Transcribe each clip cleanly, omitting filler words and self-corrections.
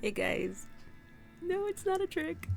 Hey guys. No, it's not a trick.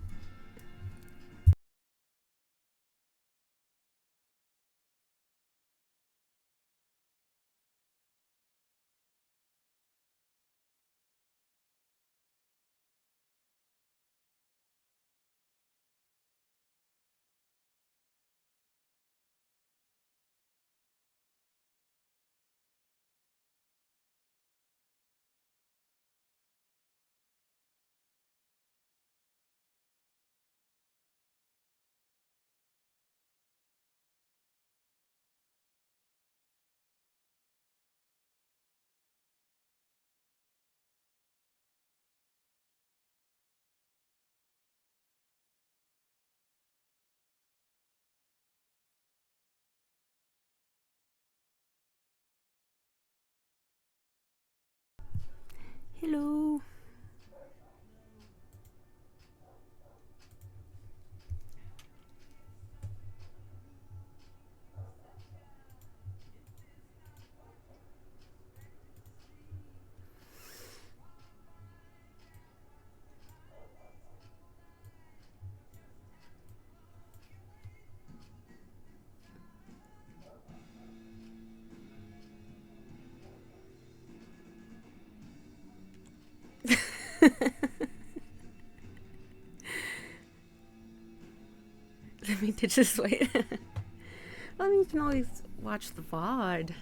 Hello. Let me ditch this way. I mean, you can always watch the VOD,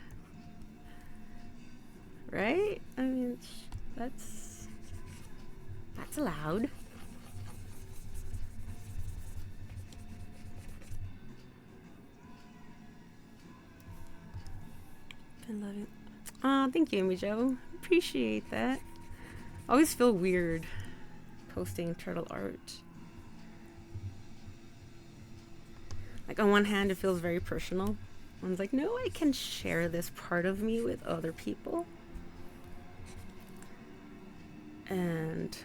right? I mean, that's allowed. Been loving. Oh, thank you, Mijo. Appreciate that. I always feel weird posting turtle art. Like on one hand, it feels very personal. I was like, no, I can share this part of me with other people. And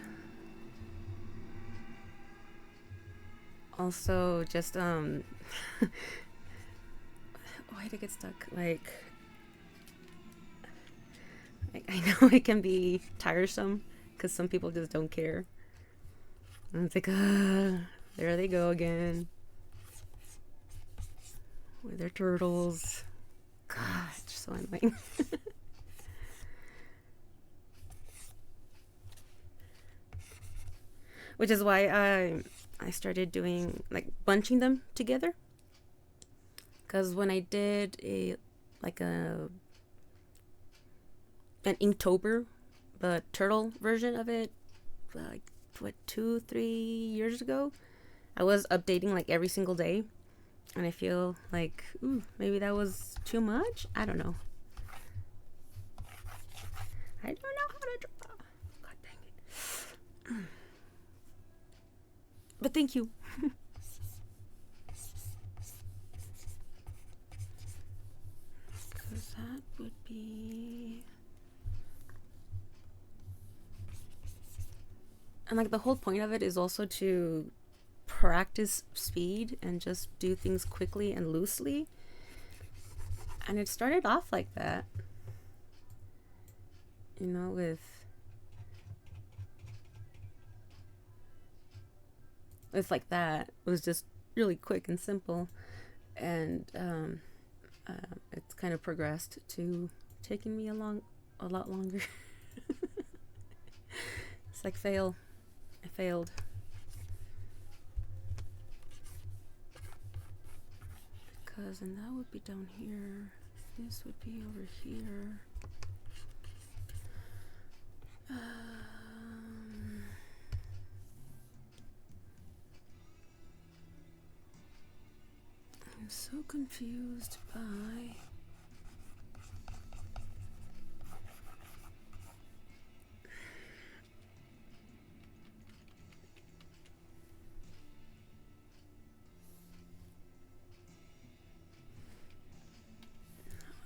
also just why did it get stuck? Like I know it can be tiresome because some people just don't care. And it's like, there they go again with their turtles. God, it's so annoying. Which is why I started doing like bunching them together. Because when I did an Inktober, the turtle version of it, like what 2-3 years ago, I was updating like every single day, and I feel like maybe that was too much. I don't know. I don't know how to draw. God dang it. But thank you. Because that would be. And like the whole point of it is also to practice speed and just do things quickly and loosely. And it started off like that. You know, with like that. It was just really quick and simple. And it's kind of progressed to taking me a lot longer. It's like I failed. Because, and that would be down here. This would be over here. I'm so confused by.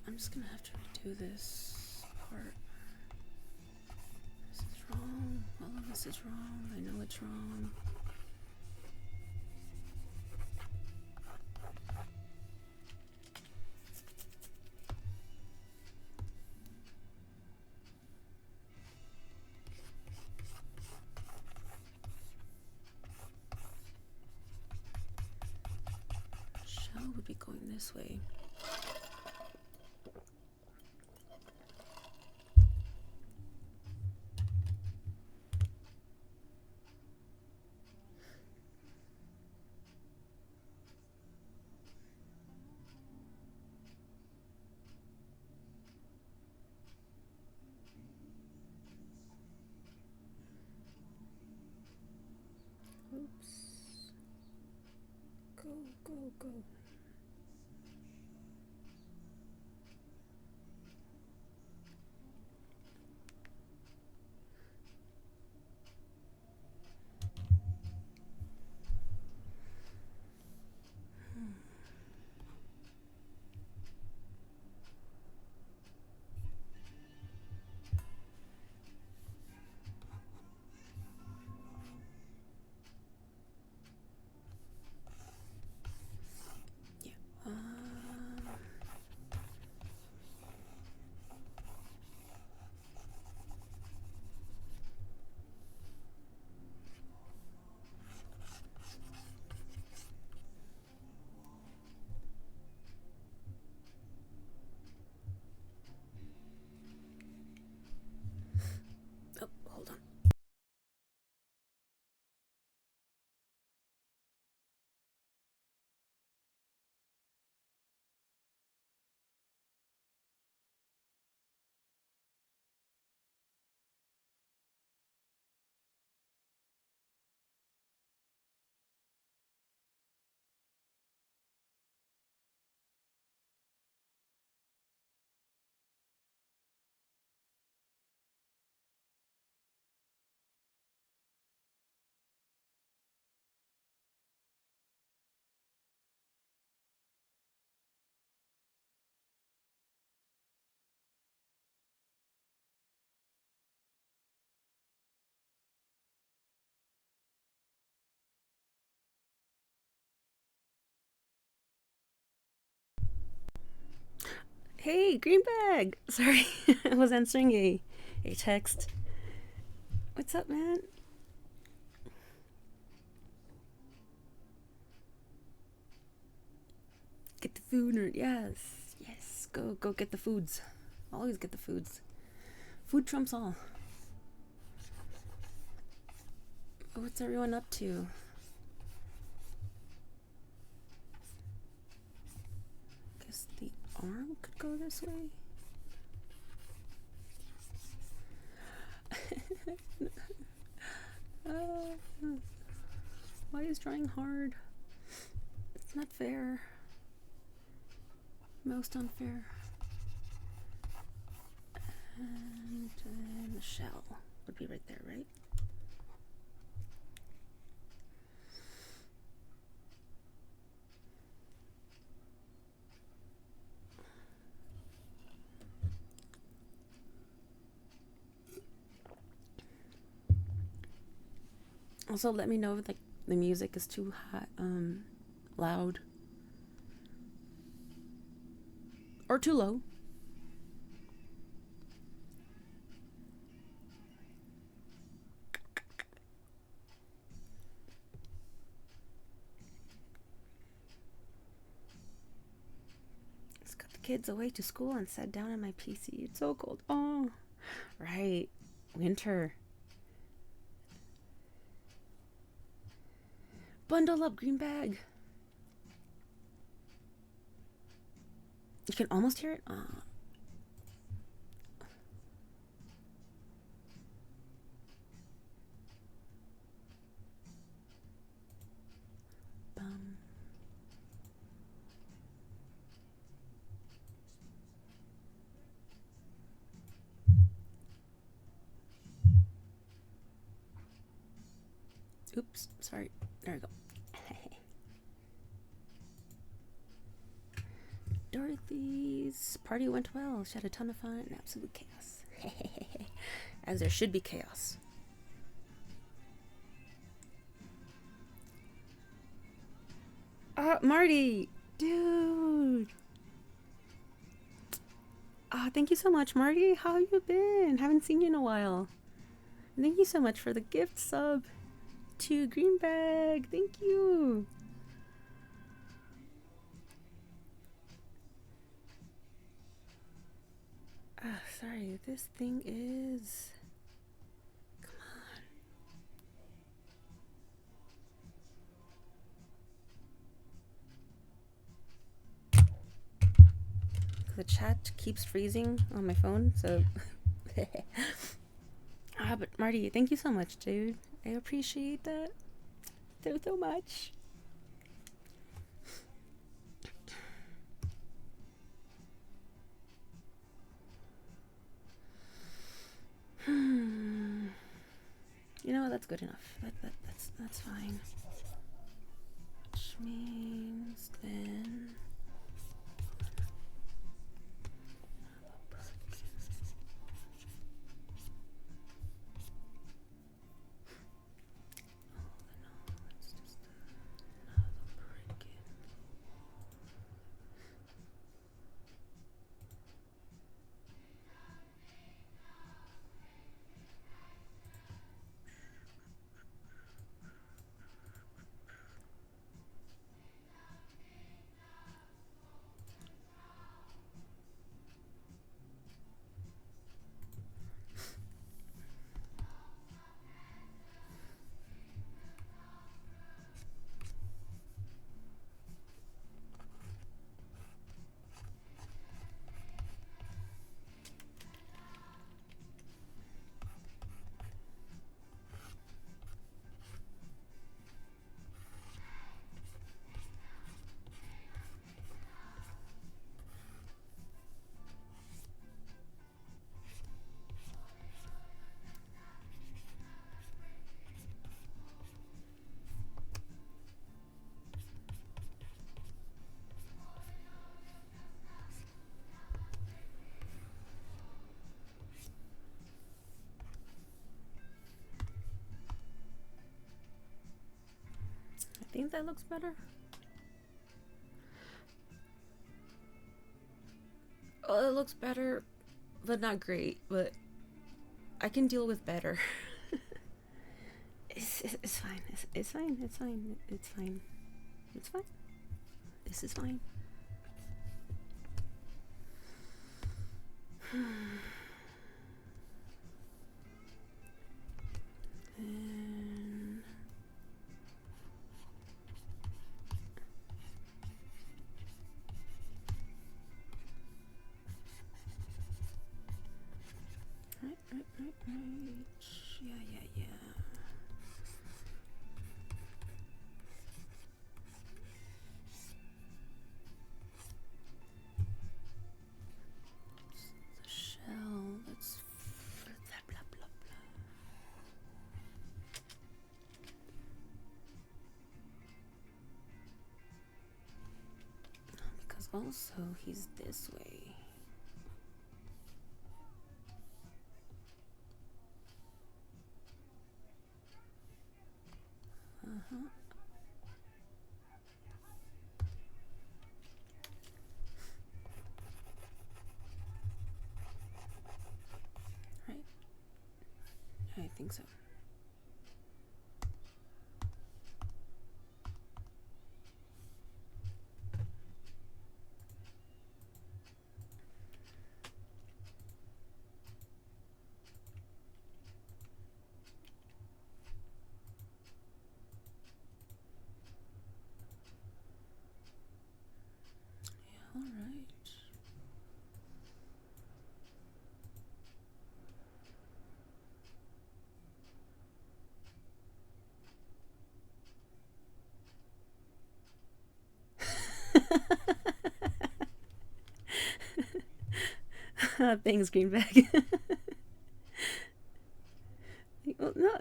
I'm just gonna have to redo this part. This is wrong. All of this is wrong. I know it's wrong. be going this way. Oops. Go, go, go. Oh, hold on. Hey, green bag. Sorry, I was answering a text. What's up, man? Get the food, or yes, yes. Go get the foods. Always get the foods. Food trumps all. What's everyone up to? Guess the arm could go this way. Why is drawing hard? It's not fair. Most unfair. And the shell would be right there, right? Also, let me know if like the music is too high, loud, or too low. Just got the kids away to school and sat down on my PC. It's so cold. Oh, right, winter. Bundle up, green bag. You can almost hear it. Oops, sorry. There we go. Dorothy's party went well. She had a ton of fun and absolute chaos. As there should be chaos. Marty! Dude! Thank you so much, Marty. How have you been? Haven't seen you in a while. Thank you so much for the gift sub to Greenbag. Thank you. Sorry, this thing is. The chat keeps freezing on my phone, so. But Marty, thank you so much, dude. I appreciate that so much. You know what? That's good enough. That's fine. Which means then. I think that looks better. Oh, it looks better, but not great. But I can deal with better. It's fine. It's fine. It's fine. It's fine. It's fine. This is fine. And right. Yeah. The shell. Let's. Blah blah blah. Because also he's this way. Right? I think so. Yeah, all right. Thanks, Greenback. Well, no.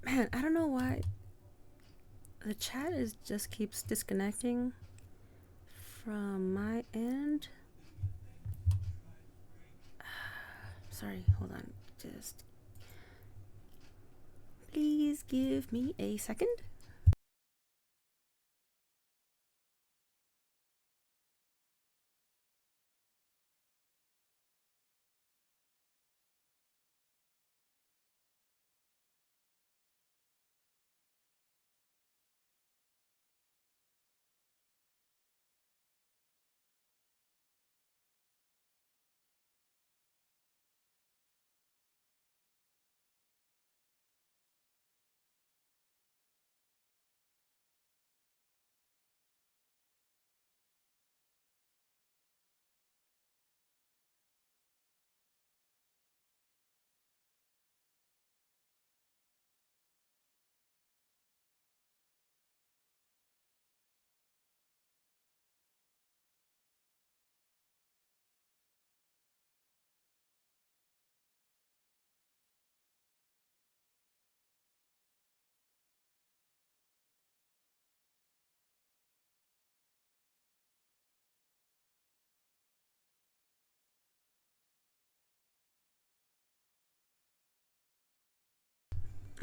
Man, I don't know why the chat just keeps disconnecting from my end. Sorry, hold on. Just please give me a second.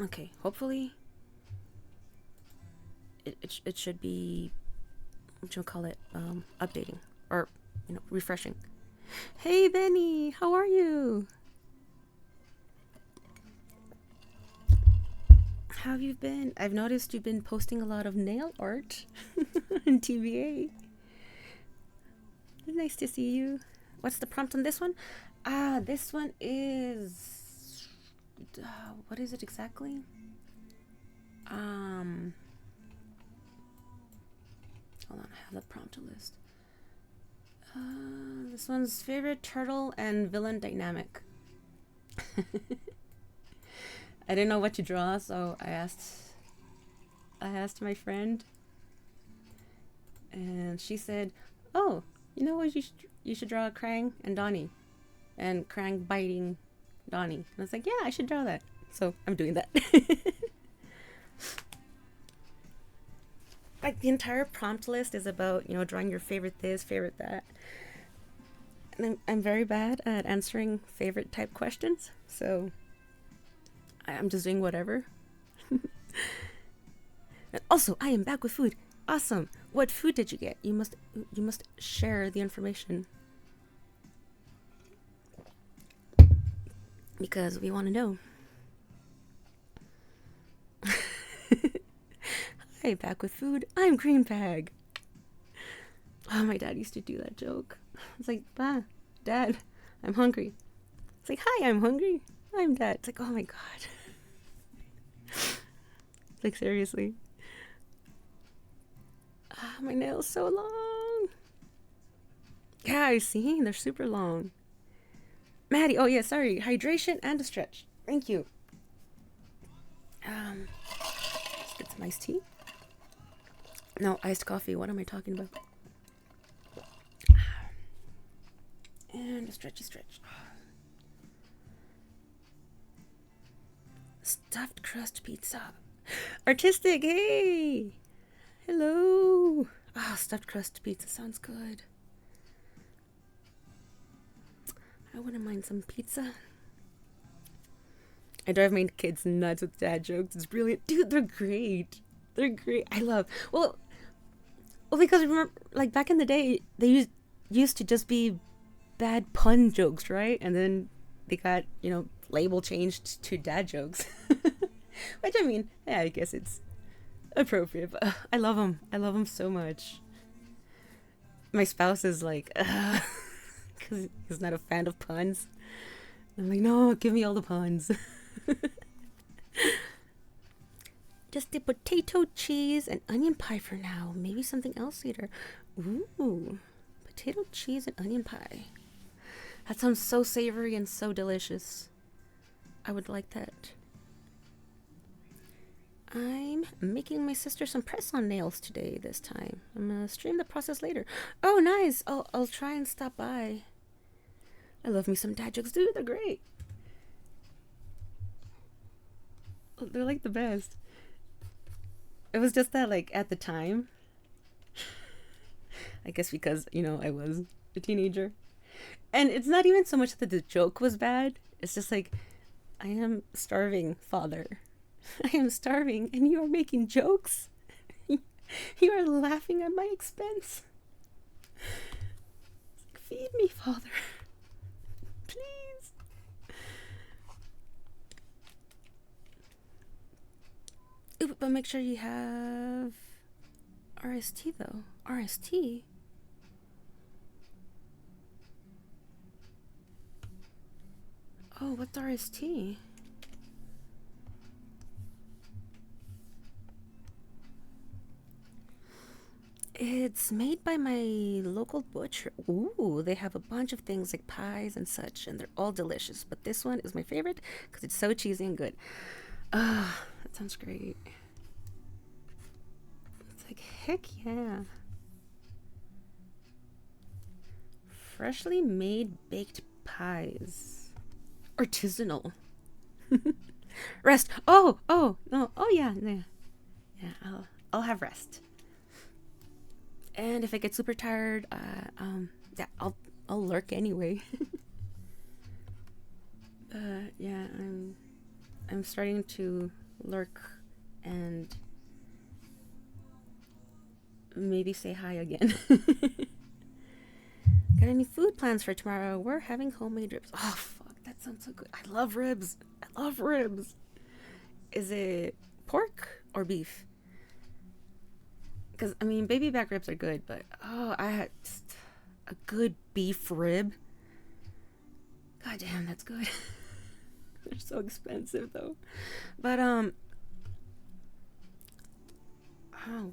Okay, hopefully it should be, what you call it, updating or refreshing. Hey Benny, how are you? How have you been? I've noticed you've been posting a lot of nail art in TVA. Nice to see you. What's the prompt on this one? This one is what is it exactly? Hold on, I have the prompt list. This one's favorite turtle and villain dynamic. I didn't know what to draw, so I asked my friend, and she said, "Oh, you know what? You should draw Krang and Donnie, and Krang biting Donnie." And I was like, "Yeah, I should draw that." So I'm doing that. Like the entire prompt list is about drawing your favorite this, favorite that. And I'm very bad at answering favorite type questions, so I'm just doing whatever. And also, I am back with food. Awesome. What food did you get? You must share the information, because we want to know. Hi, back with food. I'm Green Bag. Oh, my dad used to do that joke. It's like, Dad, I'm hungry. It's like, hi, I'm hungry. I'm Dad. It's like, oh my god. Like, seriously. My nail's so long. Yeah, I see. They're super long. Maddie, oh yeah, sorry. Hydration and a stretch. Thank you. Let's get some iced tea. No, iced coffee. What am I talking about? And a stretchy stretch. Stuffed crust pizza. Artistic, hey! Hello! Stuffed crust pizza sounds good. I wouldn't mind some pizza. I drive my kids nuts with dad jokes. It's brilliant. Dude, they're great. They're great. I love... Well, because remember, like, back in the day, they used to just be bad pun jokes, right? And then they got, label changed to dad jokes. Which, I mean, yeah, I guess it's appropriate, but I love them. I love them so much. My spouse is like, because he's not a fan of puns. I'm like, no, give me all the puns. Just the potato, cheese, and onion pie for now. Maybe something else later. Ooh, potato, cheese, and onion pie. That sounds so savory and so delicious. I would like that. I'm making my sister some press-on nails today this time. I'm gonna stream the process later. Oh, nice. I'll try and stop by. I love me some dad jokes, dude. They're great. They're like the best. It was just that, like, at the time, I guess because, I was a teenager. And it's not even so much that the joke was bad. It's just like, I am starving, father. I am starving, and you are making jokes? You are laughing at my expense? Feed me, father. Please. Ooh, but make sure you have RST, though. RST? Oh, what's RST? It's made by my local butcher. Ooh, they have a bunch of things like pies and such, and they're all delicious. But this one is my favorite because it's so cheesy and good. That sounds great. It's like, heck yeah. Freshly made baked pies. Artisanal. Rest. Oh, no. Oh, yeah. Yeah, I'll have rest. And if I get super tired, yeah, I'll lurk anyway. Yeah, I'm starting to lurk and maybe say hi again. Got any food plans for tomorrow? We're having homemade ribs. Oh, fuck. That sounds so good. I love ribs. I love ribs. Is it pork or beef? Because, I mean, baby back ribs are good, but, oh, I had just a good beef rib. God damn, that's good. They're so expensive, though. But, oh,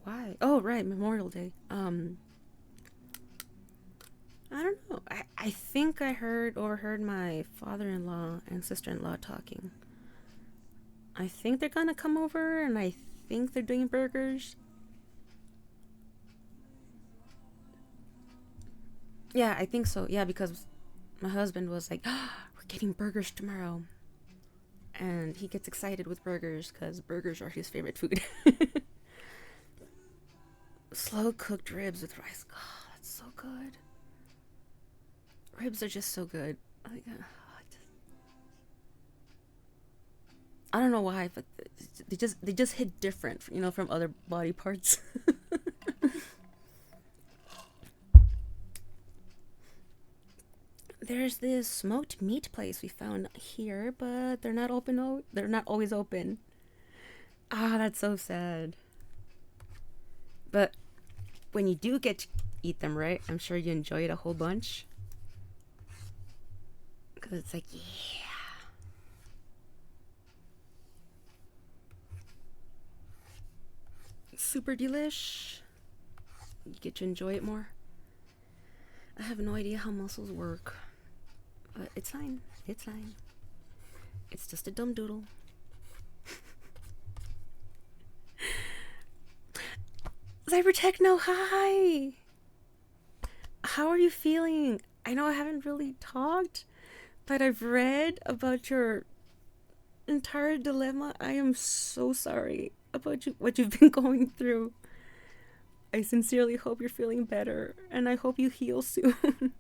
why? Oh, right, Memorial Day. I don't know. I think I overheard my father-in-law and sister-in-law talking. I think they're gonna come over, and I think they're doing burgers. Yeah, I think so. Yeah, because my husband was like, oh, we're getting burgers tomorrow. And he gets excited with burgers because burgers are his favorite food. Slow cooked ribs with rice. Oh, that's so good. Ribs are just so good. I don't know why, but they just hit different, from other body parts. There's this smoked meat place we found here, but they're not open. They're not always open. Ah, that's so sad. But when you do get to eat them, right? I'm sure you enjoy it a whole bunch. Because it's like, yeah. Super delish. You get to enjoy it more. I have no idea how muscles work. But it's fine. It's fine. It's just a dumb doodle. Cybertechno, hi! How are you feeling? I know I haven't really talked, but I've read about your entire dilemma. I am so sorry about what you've been going through. I sincerely hope you're feeling better, and I hope you heal soon.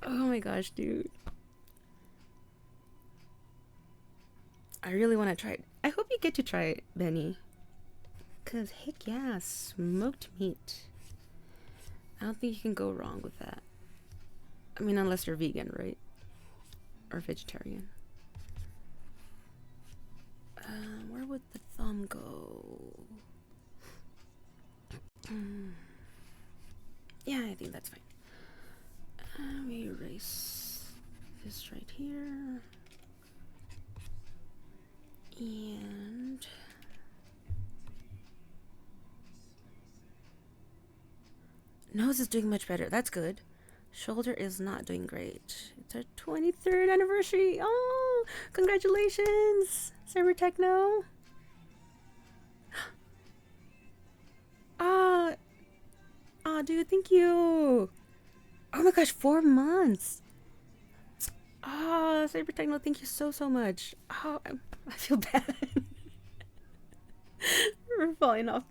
Oh my gosh, dude. I really want to try it. I hope you get to try it, Benny. Because, heck yeah, smoked meat. I don't think you can go wrong with that. I mean, unless you're vegan, right? Or vegetarian. Where would the thumb go? Yeah, I think that's fine. We erase this right here. And nose is doing much better. That's good. Shoulder is not doing great. It's our 23rd anniversary. Oh, congratulations, Cyber Techno. Dude, thank you. Oh my gosh, 4 months. Cyber Techno, thank you so much. Oh, I feel bad. We're falling off.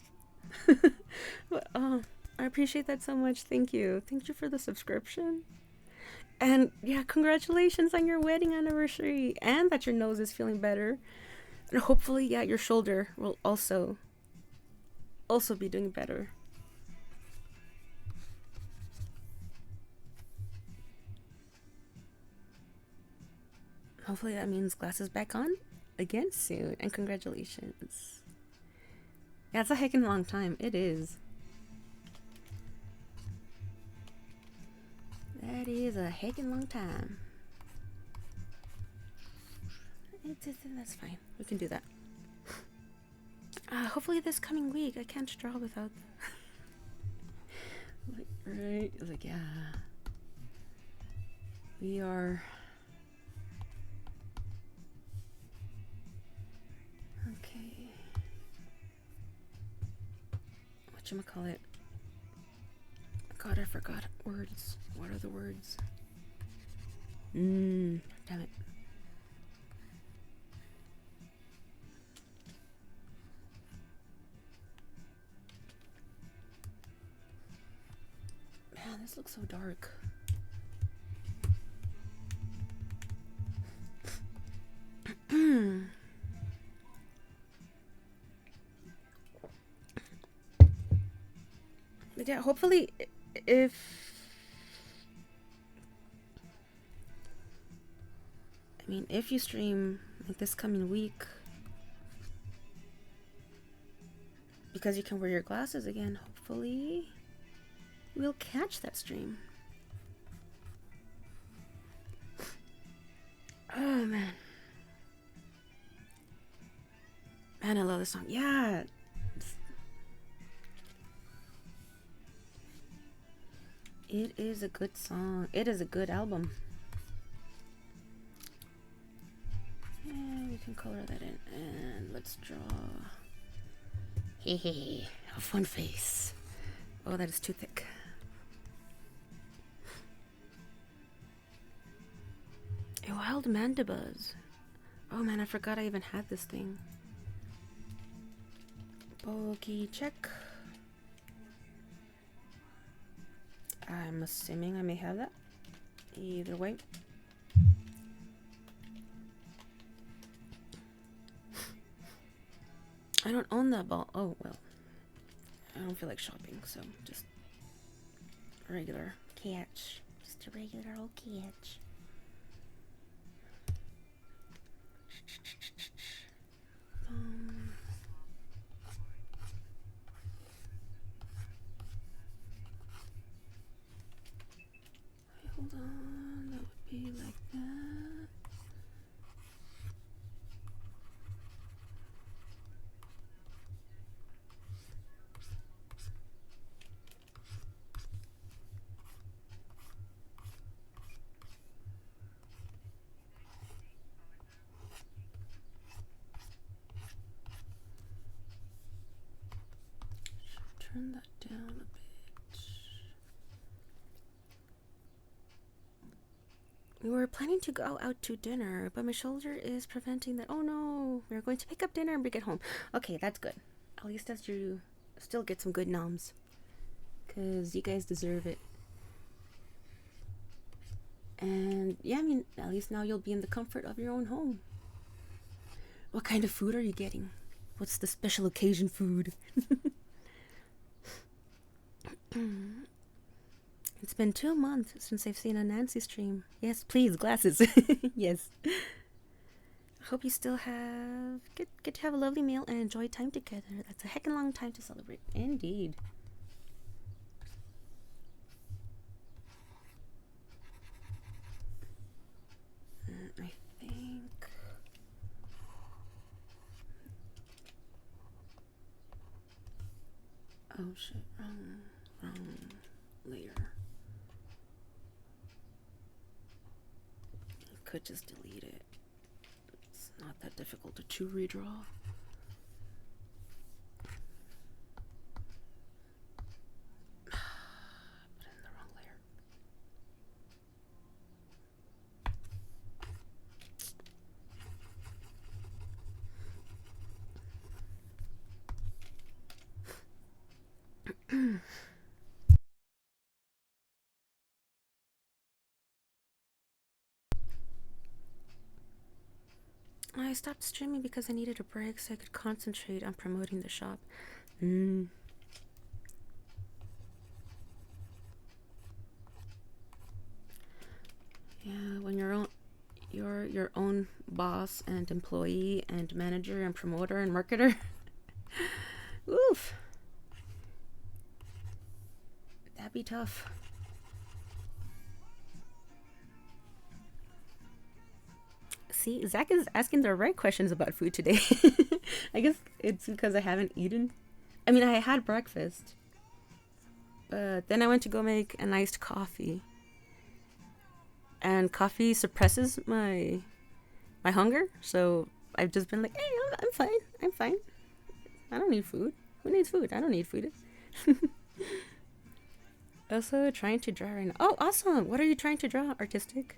But, I appreciate that so much. Thank you. Thank you for the subscription. And yeah, congratulations on your wedding anniversary and that your nose is feeling better. And hopefully, yeah, your shoulder will also be doing better. Hopefully that means glasses back on again soon. And congratulations. Yeah, it's a heckin' long time. It is. That is a heckin' long time. That's fine. We can do that. Hopefully this coming week I can't draw without. Right? Like, yeah. We are. Okay. Whatchamacallit? God, I forgot words. What are the words? Damn it. Man, this looks so dark. Yeah, hopefully, if I mean, if you stream like this coming week, because you can wear your glasses again, hopefully we'll catch that stream. Oh man. Man, I love this song. Yeah. It is a good song. It is a good album. And we can color that in. And let's draw. Hehe. A fun face. Oh, that is too thick. A wild mandibuzz. Oh man, I forgot I even had this thing. Bogey check. I'm assuming I may have that. Either way. I don't own that ball. Oh, well. I don't feel like shopping, so just a regular catch. Just a regular old catch. Hold on, that would be like that. Turn that down a bit. We were planning to go out to dinner, but my shoulder is preventing that. Oh no, we're going to pick up dinner and bring it home. Okay, that's good. At least as you still get some good noms. Because you guys deserve it. And yeah, I mean, at least now you'll be in the comfort of your own home. What kind of food are you getting? What's the special occasion food? It's been 2 months since I've seen a Nancy stream. Yes, please, glasses. Yes. I hope you still get to have a lovely meal and enjoy time together. That's a heckin' long time to celebrate. Indeed. I think... Oh shit, wrong layer. I could just delete it. It's not that difficult to redraw. Put in the wrong layer. I stopped streaming because I needed a break so I could concentrate on promoting the shop. Yeah, when you're your own boss and employee and manager and promoter and marketer. Oof. That'd be tough. See, Zach is asking the right questions about food today. I guess it's because I haven't eaten. I mean, I had breakfast. But then I went to go make an iced coffee. And coffee suppresses my hunger. So I've just been like, hey, I'm fine. I'm fine. I don't need food. Who needs food? I don't need food. Also trying to draw right now. Oh, awesome. What are you trying to draw, artistic?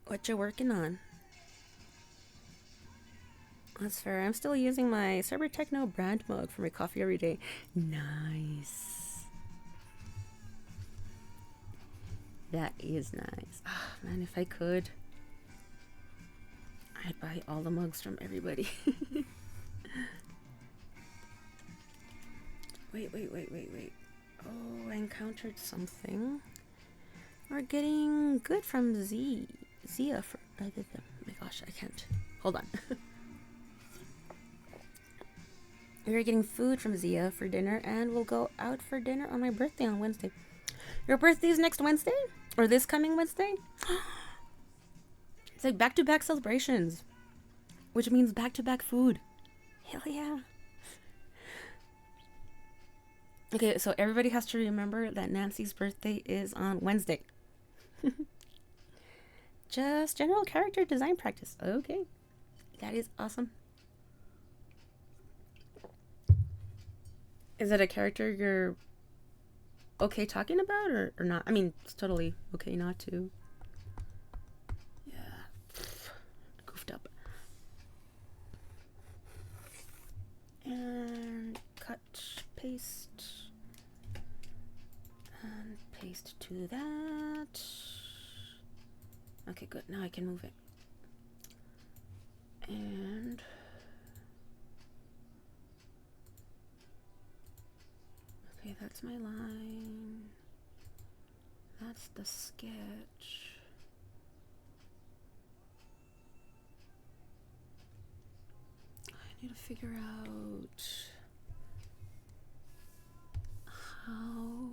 What you're working on? That's fair. I'm still using my Cyber Techno brand mug for my coffee every day. Nice. That is nice. Oh, man, if I could, I'd buy all the mugs from everybody. Wait. Oh, I encountered something. We're getting good from Zia for... Oh my gosh, I can't. Hold on. We're getting food from Zia for dinner, and we'll go out for dinner on my birthday on Wednesday. Your birthday is next Wednesday? Or this coming Wednesday? It's like back-to-back celebrations. Which means back-to-back food. Hell yeah. Okay, so everybody has to remember that Nancy's birthday is on Wednesday. Just general character design practice. Okay. That is awesome. Is it a character you're okay talking about or not? I mean, it's totally okay not to. Yeah. Goofed up. And cut, paste. And paste to that. Okay, good. Now I can move it. And okay, that's my line. That's the sketch. I need to figure out how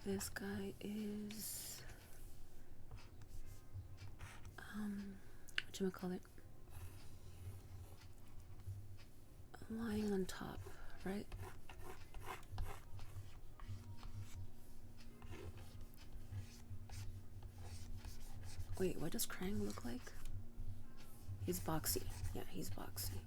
this guy is whatchamacallit, lying on top, right? Wait, what does Krang look like? He's boxy. Yeah, he's boxy.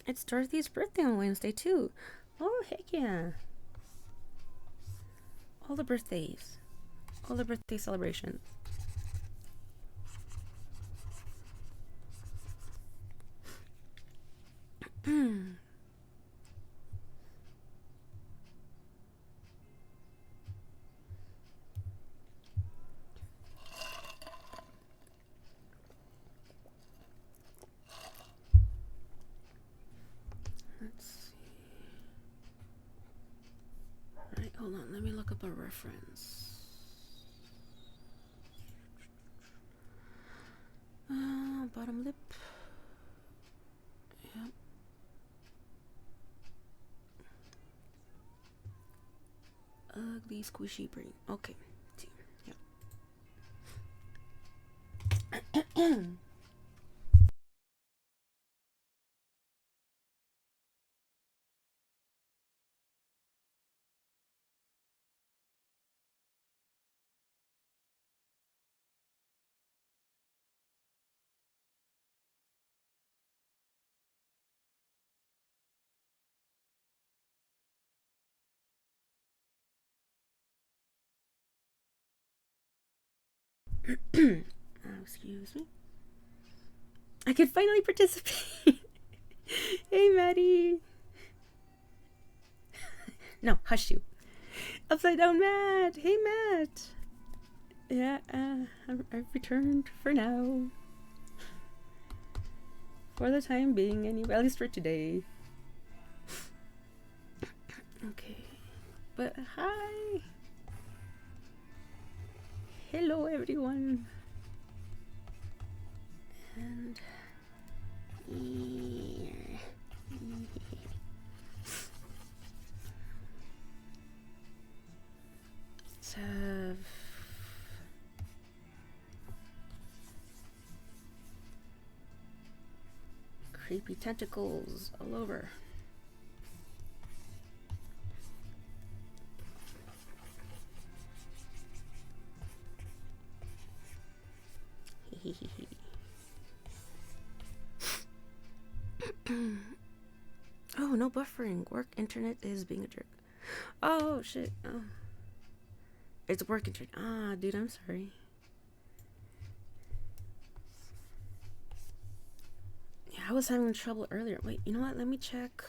It's Dorothy's birthday on Wednesday too. Oh, heck yeah. All the birthdays. All the birthday celebrations. Let's see. Right, hold on. Let me look up a reference. Bottom lip. Yep. Ugly squishy brain. Okay. Yep. Excuse me. I could finally participate. Hey, Maddie. No, hush you. Upside down Matt. Hey, Matt. Yeah, I've returned for now. For the time being, anyway. At least for today. Okay. But hi. Hello, everyone. And let's have creepy tentacles all over. Oh, no buffering. Work internet is being a jerk. Oh, shit. Oh. It's work internet. Ah, dude, I'm sorry. Yeah, I was having trouble earlier. Wait, you know what? Let me check.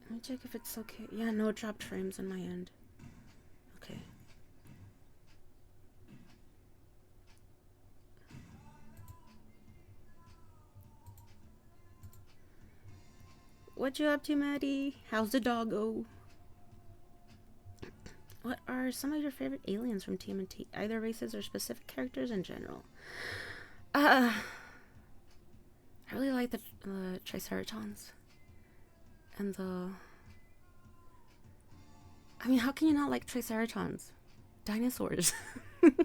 Let me check if it's okay. Yeah, no dropped frames on my end. Okay. What you up to, Maddie? How's the doggo? What are some of your favorite aliens from TMayNt? Either races or specific characters in general? I really like the Triceratons. And the... I mean, how can you not like Triceratons? Dinosaurs. Let's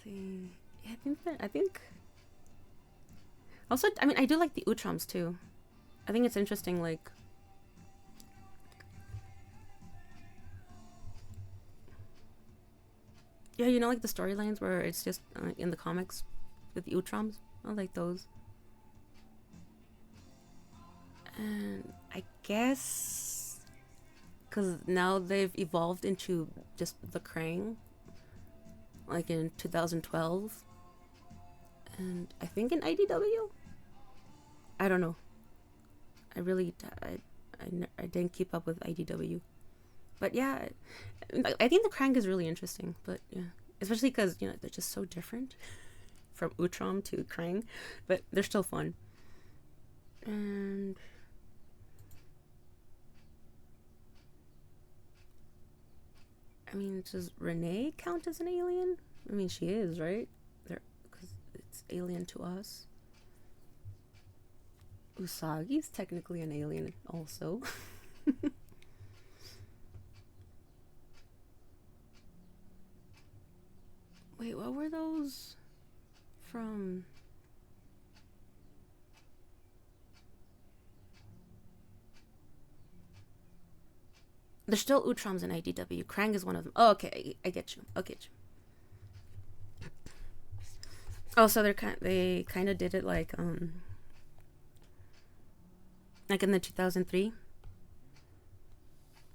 see. Yeah, I think... Also, I mean, I do like the Utroms too. I think it's interesting, like... Yeah, you know, like the storylines where it's just in the comics with the Utroms. I like those. And I guess because now they've evolved into just the Krang, like in 2012, and I think in IDW. I don't know. I really I didn't keep up with IDW, but yeah, I think the Krang is really interesting. But yeah, especially because you know they're just so different from Utrom to Krang, but they're still fun. And I mean, does Renee count as an alien? I mean, she is, right? Because it's alien to us. Usagi's technically an alien also. Wait, what were those from? There's still Utroms in IDW. Krang is one of them. Oh, okay, I get you. I get you. Oh, so they kind of did it like in the 2003,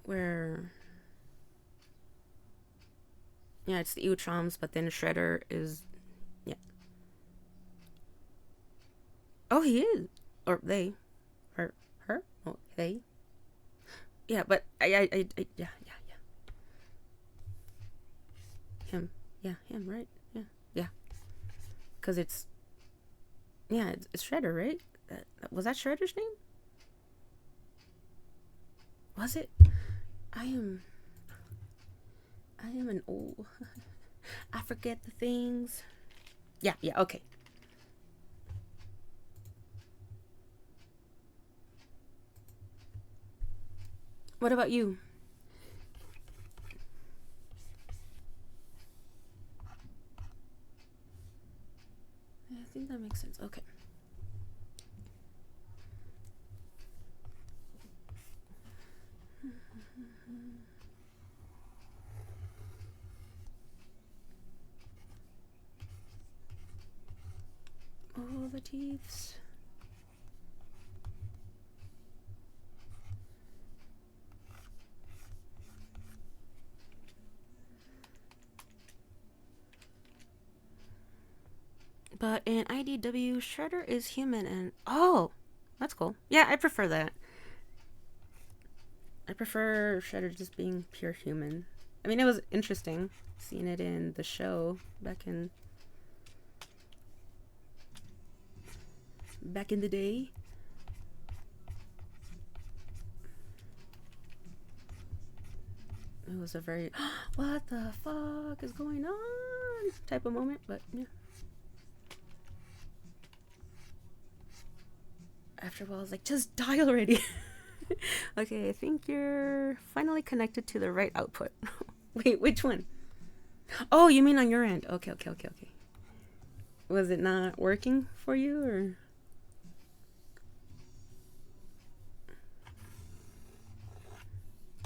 where yeah, it's the Utroms, but then Shredder is yeah. Oh, he is, or they, her, oh, they. Yeah, but I yeah. Him, yeah, him, right? Yeah. Because it's Shredder, right? Was that Shredder's name? Was it? I am an old. I forget the things. Yeah, okay. What about you? I think that makes sense. Okay. All the teeths. But in IDW, Shredder is human and... Oh! That's cool. Yeah, I prefer that. I prefer Shredder just being pure human. I mean, it was interesting seeing it in the show back in the day. It was a very... What the fuck is going on? Type of moment, but yeah. After a while, I was like, just die already. Okay, I think you're finally connected to the right output. Wait, which one? Oh, you mean on your end? Okay. Was it not working for you, or?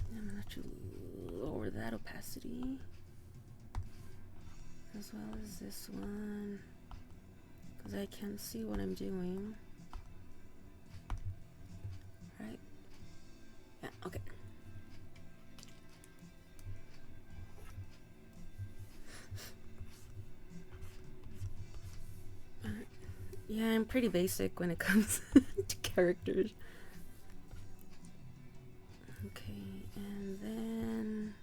I'm gonna let you lower that opacity. As well as this one. Because I can't see what I'm doing. Right? Yeah, okay. Yeah, I'm pretty basic when it comes to characters. Okay, and then...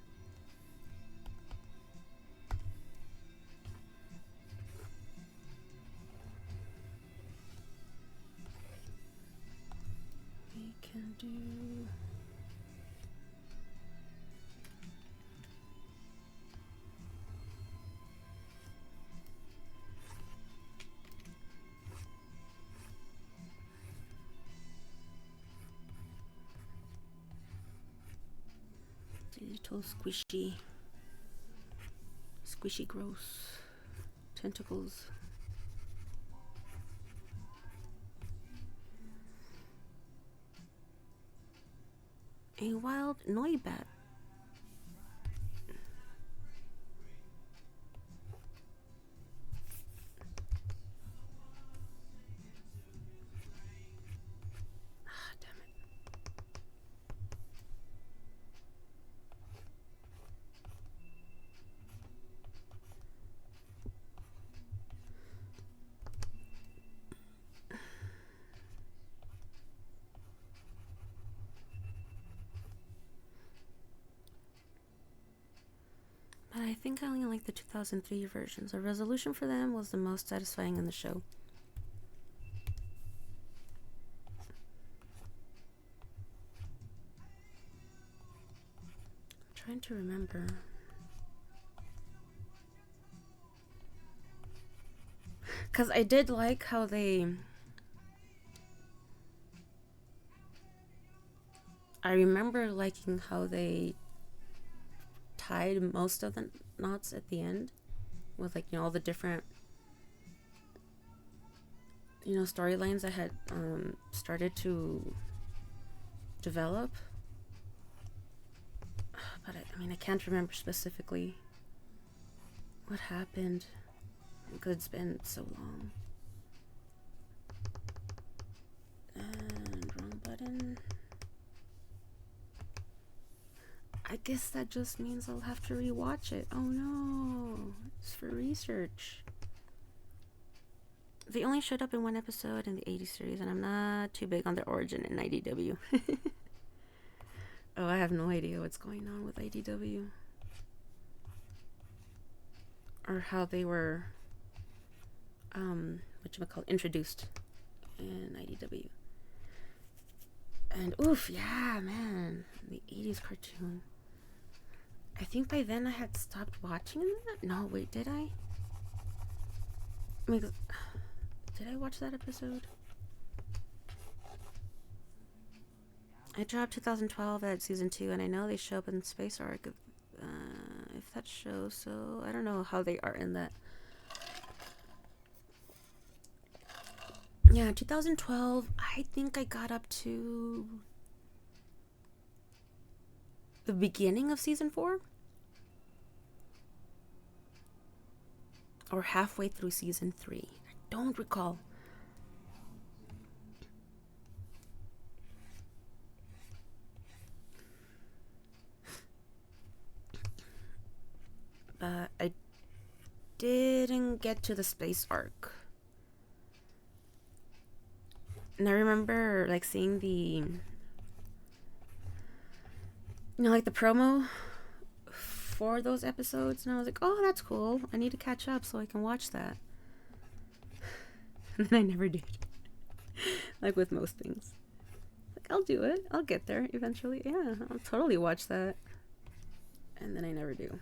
Little squishy, gross tentacles. A wild noibat. Ah, damn it. But I think I only like the 2003 versions. The resolution for them was the most satisfying in the show. I'm trying to remember. Because I did like how they... I remember liking how they tied most of the knots at the end with, like, you know, all the different, you know, storylines that had started to develop. But I mean, I can't remember specifically what happened because it's been so long. And wrong button. I guess that just means I'll have to rewatch it. Oh no, it's for research. They only showed up in one episode in the 80s series, and I'm not too big on their origin in IDW. Oh, I have no idea what's going on with IDW. Or how they were, introduced in IDW. And oof, yeah, man, the 80s cartoon. I think by then I had stopped watching that. No, wait, did I? I mean, did I watch that episode? I dropped 2012 at season 2, and I know they show up in Space Arc. If that shows, so I don't know how they are in that. Yeah, 2012, I think I got up to the beginning of season 4. Or halfway through season 3. I don't recall. But I didn't get to the Space Arc. And I remember, like, seeing the, you know, like the promo for those episodes, and I was like, oh, that's cool. I need to catch up so I can watch that. And then I never did. Like with most things. Like, I'll do it. I'll get there eventually. Yeah, I'll totally watch that. And then I never do.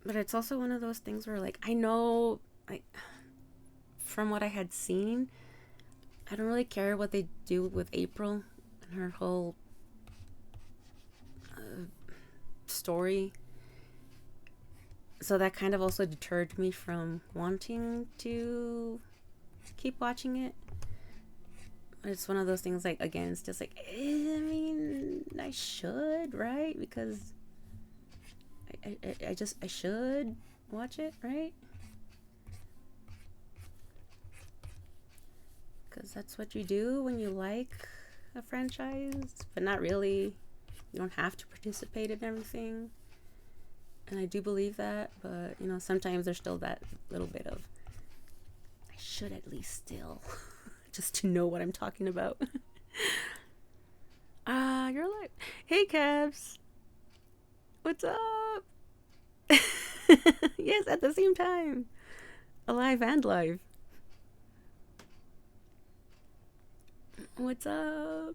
But it's also one of those things where, like, I know, from what I had seen, I don't really care what they do with April and her whole story. So that kind of also deterred me from wanting to keep watching it. But it's one of those things, like, again, it's just like, I mean, I should, right? Because I should watch it, right? Because that's what you do when you like a franchise, but not really. You don't have to participate in everything. And I do believe that, but, you know, sometimes there's still that little bit of, I should at least still, just to know what I'm talking about. You're like, hey, Cabs. What's up? Yes, at the same time. Alive and live. What's up?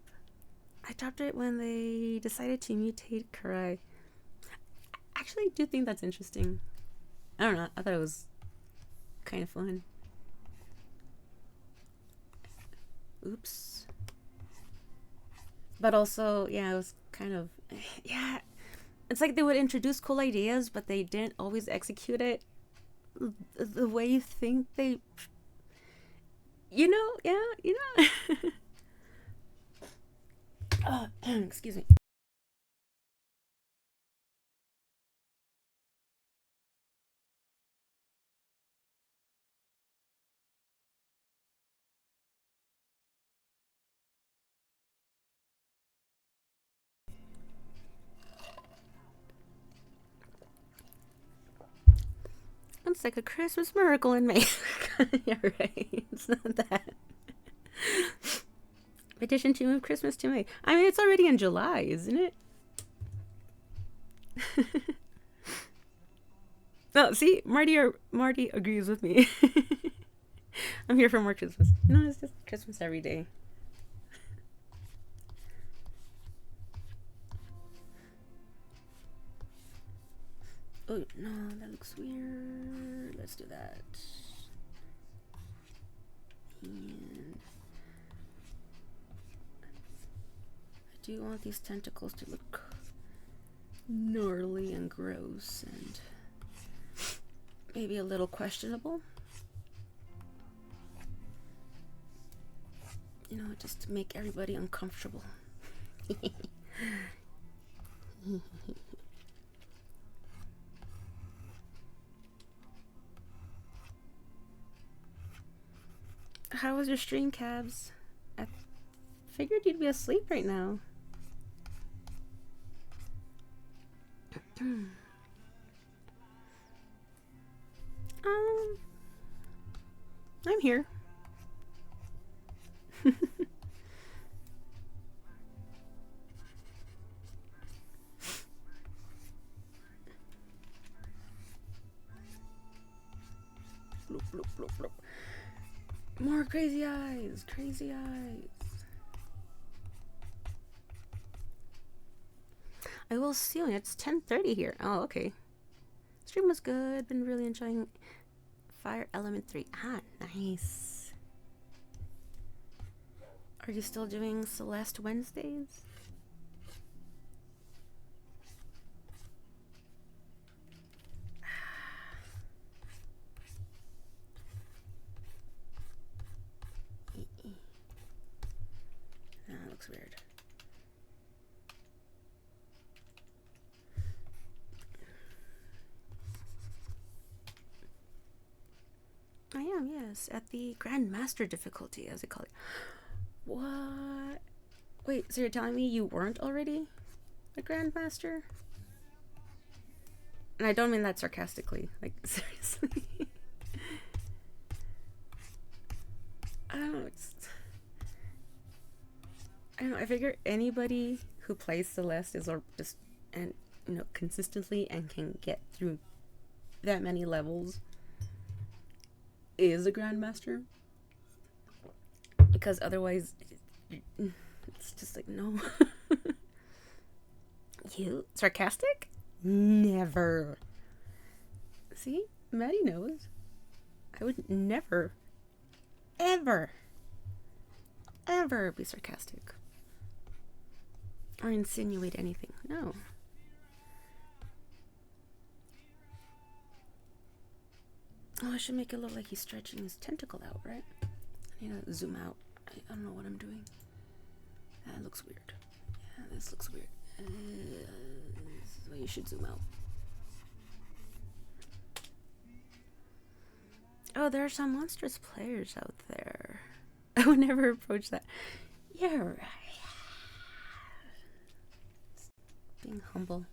I dropped it when they decided to mutate Karai. actually do think that's interesting. I don't know. I thought it was kind of fun. Oops. But also, yeah, it was kind of, yeah. It's like they would introduce cool ideas, but they didn't always execute it the way you think they, yeah. Excuse me. It's like a Christmas miracle in May. Yeah, right. It's not that. Petition to move Christmas to May. I mean, it's already in July, isn't it? No, see, Marty agrees with me. I'm here for more Christmas. No, it's just Christmas every day. Oh no, that looks weird. Let's do that. And I do want these tentacles to look gnarly and gross and maybe a little questionable. You know, just to make everybody uncomfortable. How was your stream, Cabs? I figured you'd be asleep right now. I'm here. Bloop, bloop, bloop, bloop. More crazy eyes, crazy eyes. I will see you. It's 10:30 here. Oh, okay. Stream was good. Been really enjoying Fire Element 3. Ah, nice. Are you still doing Celeste Wednesdays? That looks weird. I am, yes, at the Grandmaster difficulty, as they call it. What? Wait, so you're telling me you weren't already a Grandmaster? And I don't mean that sarcastically. Like, seriously. I don't know. I don't know. I figure anybody who plays Celeste is just, and you know, consistently and can get through that many levels is a Grandmaster. Because otherwise, it's just like, no. You? Sarcastic? Never. See? Maddie knows. I would never, ever be sarcastic. Or insinuate anything. No. Oh, I should make it look like he's stretching his tentacle out, right? I need to zoom out. I don't know what I'm doing. That looks weird. Yeah, this looks weird. This is why you should zoom out. Oh, there are some monstrous players out there. I would never approach that. Yeah, right. Being humble.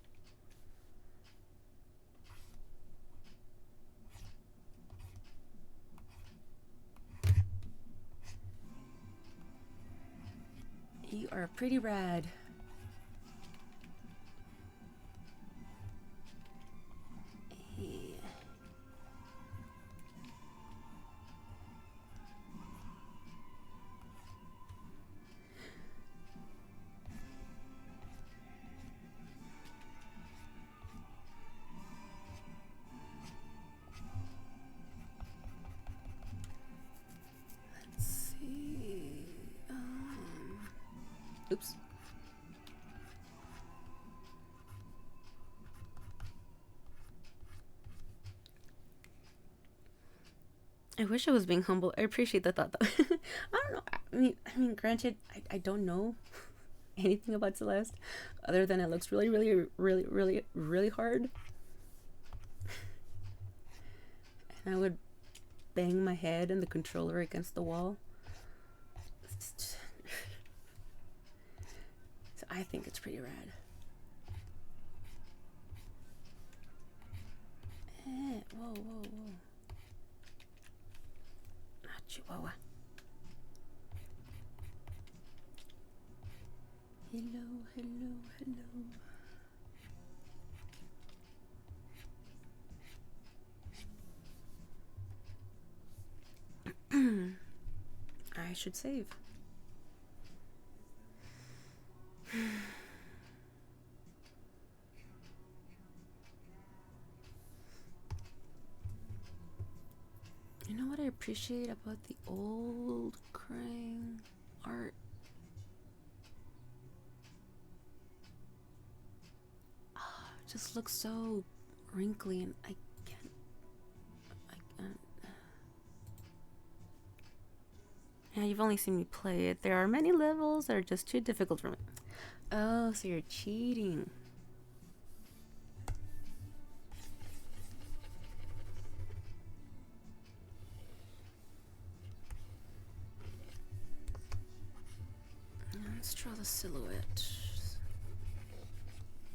You are pretty rad. Yeah. I wish I was being humble. I appreciate the thought, though. I don't know. I mean, granted, I don't know anything about Celeste other than it looks really, really, really, really, really hard. And I would bang my head and the controller against the wall. So I think it's pretty rad. Whoa, whoa, whoa. Ah, Chihuahua. Hello, hello, hello. I should save. You know what I appreciate about the old Krang art? It just looks so wrinkly and I can't. Yeah, you've only seen me play it. There are many levels that are just too difficult for me. Oh, so you're cheating. Let's draw the silhouette.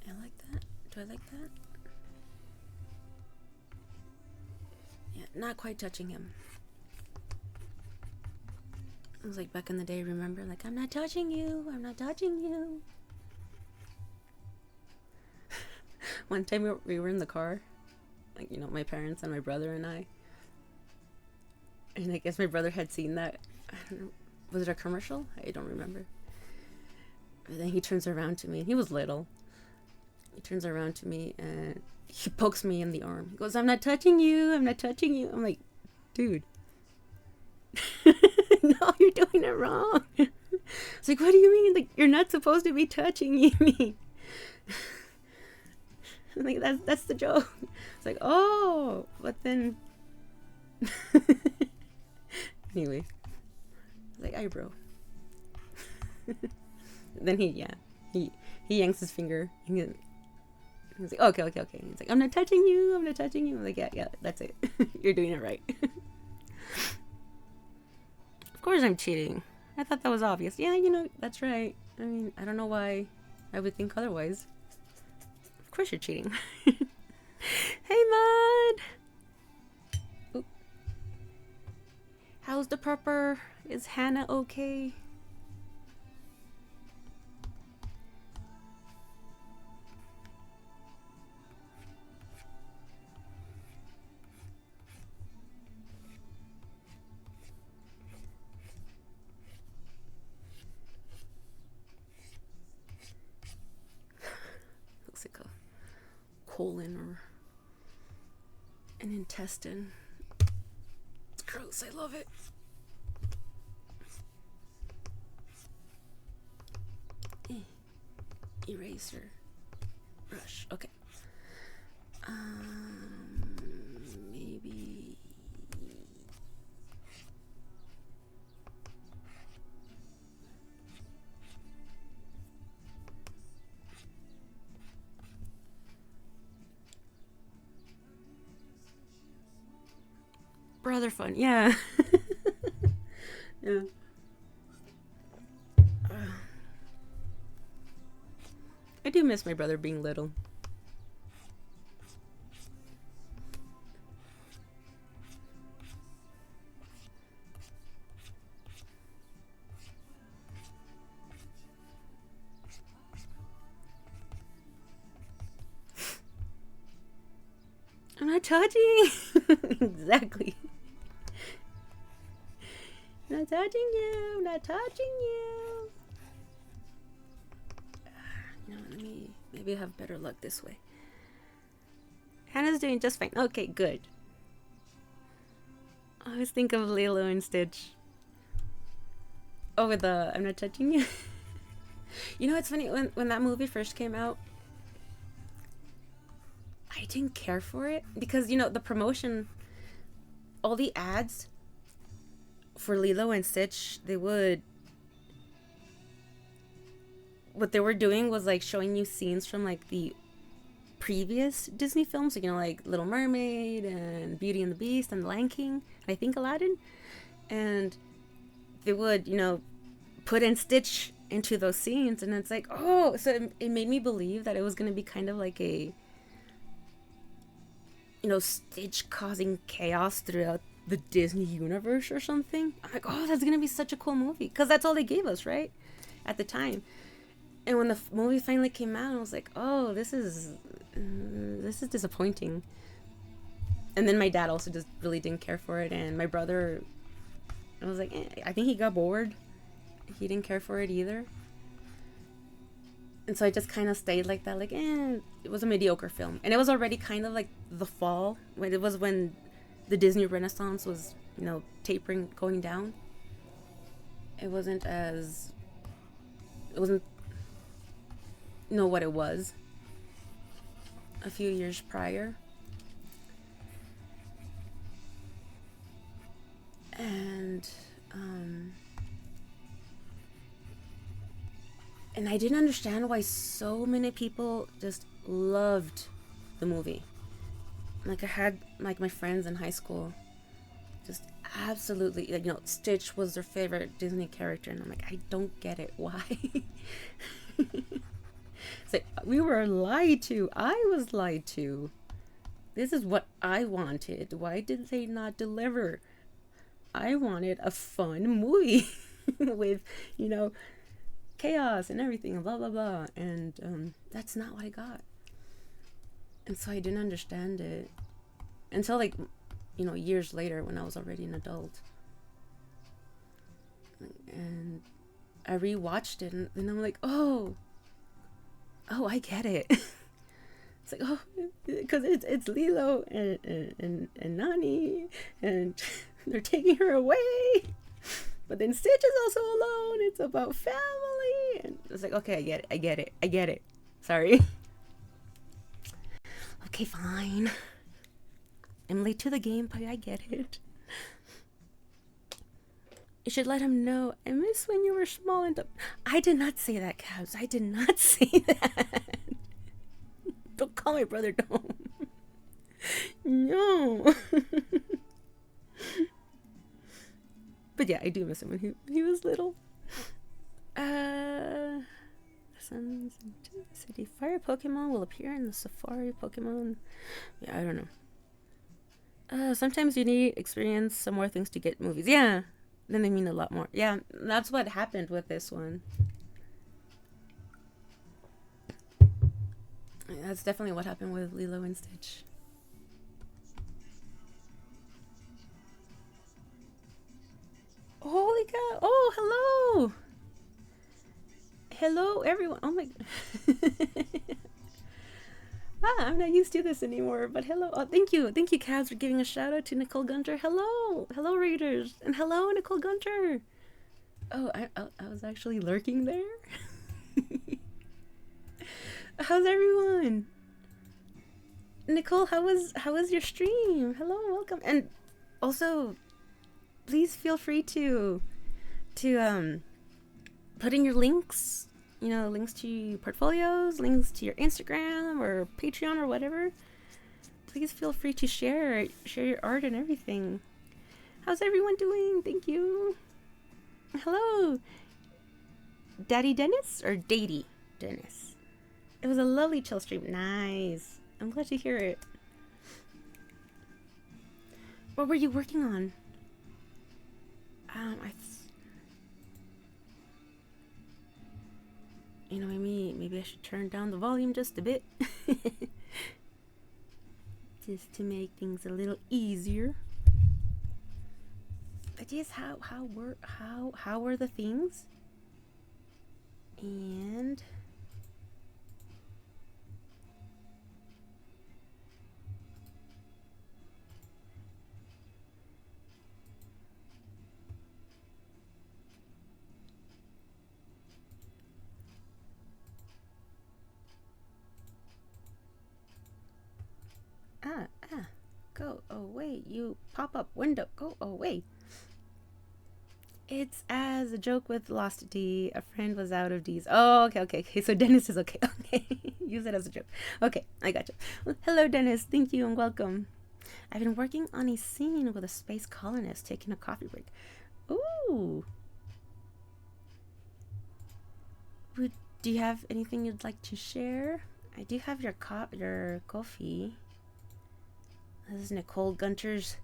I like that. Do I like that? Yeah, not quite touching him. It was like back in the day, remember? Like, I'm not touching you. I'm not touching you. One time we were in the car. Like, you know, my parents and my brother and I. And I guess my brother had seen that. I don't know. Was it a commercial? I don't remember. And then he turns around to me. He was little. He turns around to me and he pokes me in the arm. He goes, I'm not touching you. I'm not touching you. I'm like, dude. No, you're doing it wrong. It's like, what do you mean? Like, you're not supposed to be touching me. Like, that's the joke. It's like, oh, but then anyway, like, "Aye, bro." Then he yanks his finger. He's like, okay. He's like, I'm not touching you. I'm like, yeah, that's it. You're doing it right. Of course I'm cheating. I thought that was obvious. Yeah, you know, that's right. I mean, I don't know why I would think otherwise. Of course you're cheating. Hey, Mud. Oop. How's the pupper? Is Hannah okay? Looks like a colon or an intestine. It's gross. I love it. Eraser brush. Okay. Maybe. Brother fun, yeah. Yeah. I do miss my brother being little. I'm not touching. Exactly. I'm not touching you. I'm not touching you. You know, maybe have better luck this way. Hannah's doing just fine. Okay, good. I always think of Lilo and Stitch. Oh, with the I'm not touching you. You know, it's funny, when that movie first came out, I didn't care for it because, you know, the promotion, all the ads for Lilo and Stitch, what they were doing was like showing you scenes from like the previous Disney films, like, like Little Mermaid and Beauty and the Beast and The Lion King, and I think Aladdin. And they would, put in Stitch into those scenes, and it's like, oh, so it made me believe that it was going to be kind of like a, Stitch causing chaos throughout the Disney universe or something. I'm like, oh, that's going to be such a cool movie, because that's all they gave us, right, at the time. And when the movie finally came out, I was like, oh, this is disappointing. And then my dad also just really didn't care for it, and my brother, I was like, I think he got bored. He didn't care for it either. And so I just kind of stayed like that, like, it was a mediocre film. And it was already kind of like the fall, when the Disney Renaissance was, tapering, going down. It wasn't what it was a few years prior. And I didn't understand why so many people just loved the movie. Like, I had like my friends in high school just absolutely, like, Stitch was their favorite Disney character, and I'm like, I don't get it. Why? It's like, we were lied to. I was lied to. This is what I wanted. Why did they not deliver? I wanted a fun movie with, chaos and everything, and blah, blah, blah. And that's not what I got. And so I didn't understand it until, like, years later, when I was already an adult. And I rewatched it, and I'm like, oh, I get it. It's like, oh, because it's Lilo and Nani, and they're taking her away. But then Stitch is also alone. It's about family. And it's like, okay, I get it. Sorry. Okay, fine. I'm late to the game, but I get it. You should let him know. I miss when you were small and dumb. I did not say that, Cabs. I did not say that. Don't call my brother dumb. No. But yeah, I do miss him when he was little. Suns into the city. Fire Pokemon will appear in the Safari Pokemon. Yeah, I don't know. Sometimes you need experience some more things to get movies. Yeah, then they mean a lot more. Yeah, that's what happened with this one. That's definitely what happened with Lilo and Stitch. Holy cow! Oh, hello! Hello, everyone! Oh my... I'm not used to this anymore, but hello. Oh, thank you, Cabs, for giving a shout out to Nicole Gunter. Hello, readers, and hello, Nicole Gunter. Oh, I was actually lurking there. How's everyone? Nicole, how was your stream? Hello, welcome, and also, please feel free to put in your links. Links to your portfolios, links to your Instagram or Patreon or whatever. Please feel free to share your art and everything. How's everyone doing? Thank you. Hello, Daddy Dennis or Daddy Dennis. It was a lovely chill stream. Nice. I'm glad to hear it. What were you working on? Maybe I should turn down the volume just a bit. Just to make things a little easier. But yes, how were the things? And go away, you pop-up window, go away. It's as a joke with lost D. A friend was out of D's. Oh, okay. So Dennis is okay. Okay. Use it as a joke. Okay, I gotcha. Well, hello, Dennis. Thank you and welcome. I've been working on a scene with a space colonist taking a coffee break. Ooh. Do you have anything you'd like to share? I do have your coffee. This is Nicole Gunter's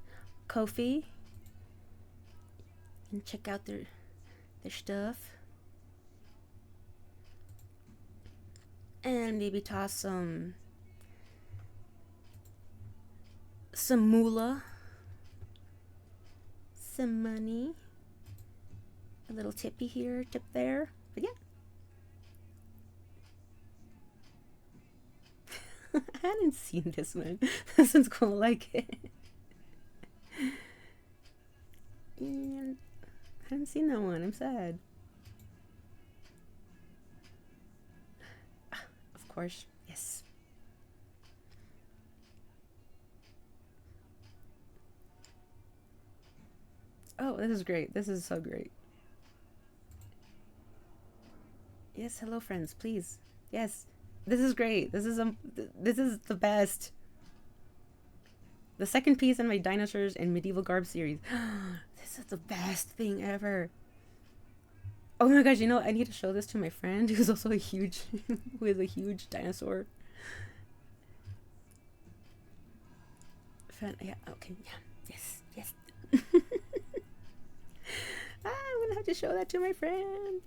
coffee. And check out their stuff. And maybe toss some moolah, some money, a little tippy here, tip there. But yeah. I hadn't seen this one. This one's cool. I like it. And I haven't seen that one. I'm sad. Of course. Yes. Oh, this is great. This is so great. Yes, hello friends, please. Yes. This is great. This is the best. The second piece in my dinosaurs in medieval garb series. This is the best thing ever. Oh my gosh, you know, I need to show this to my friend who's also a huge with a huge dinosaur fan. Yeah, okay, yeah. Yes. I'm gonna have to show that to my friend.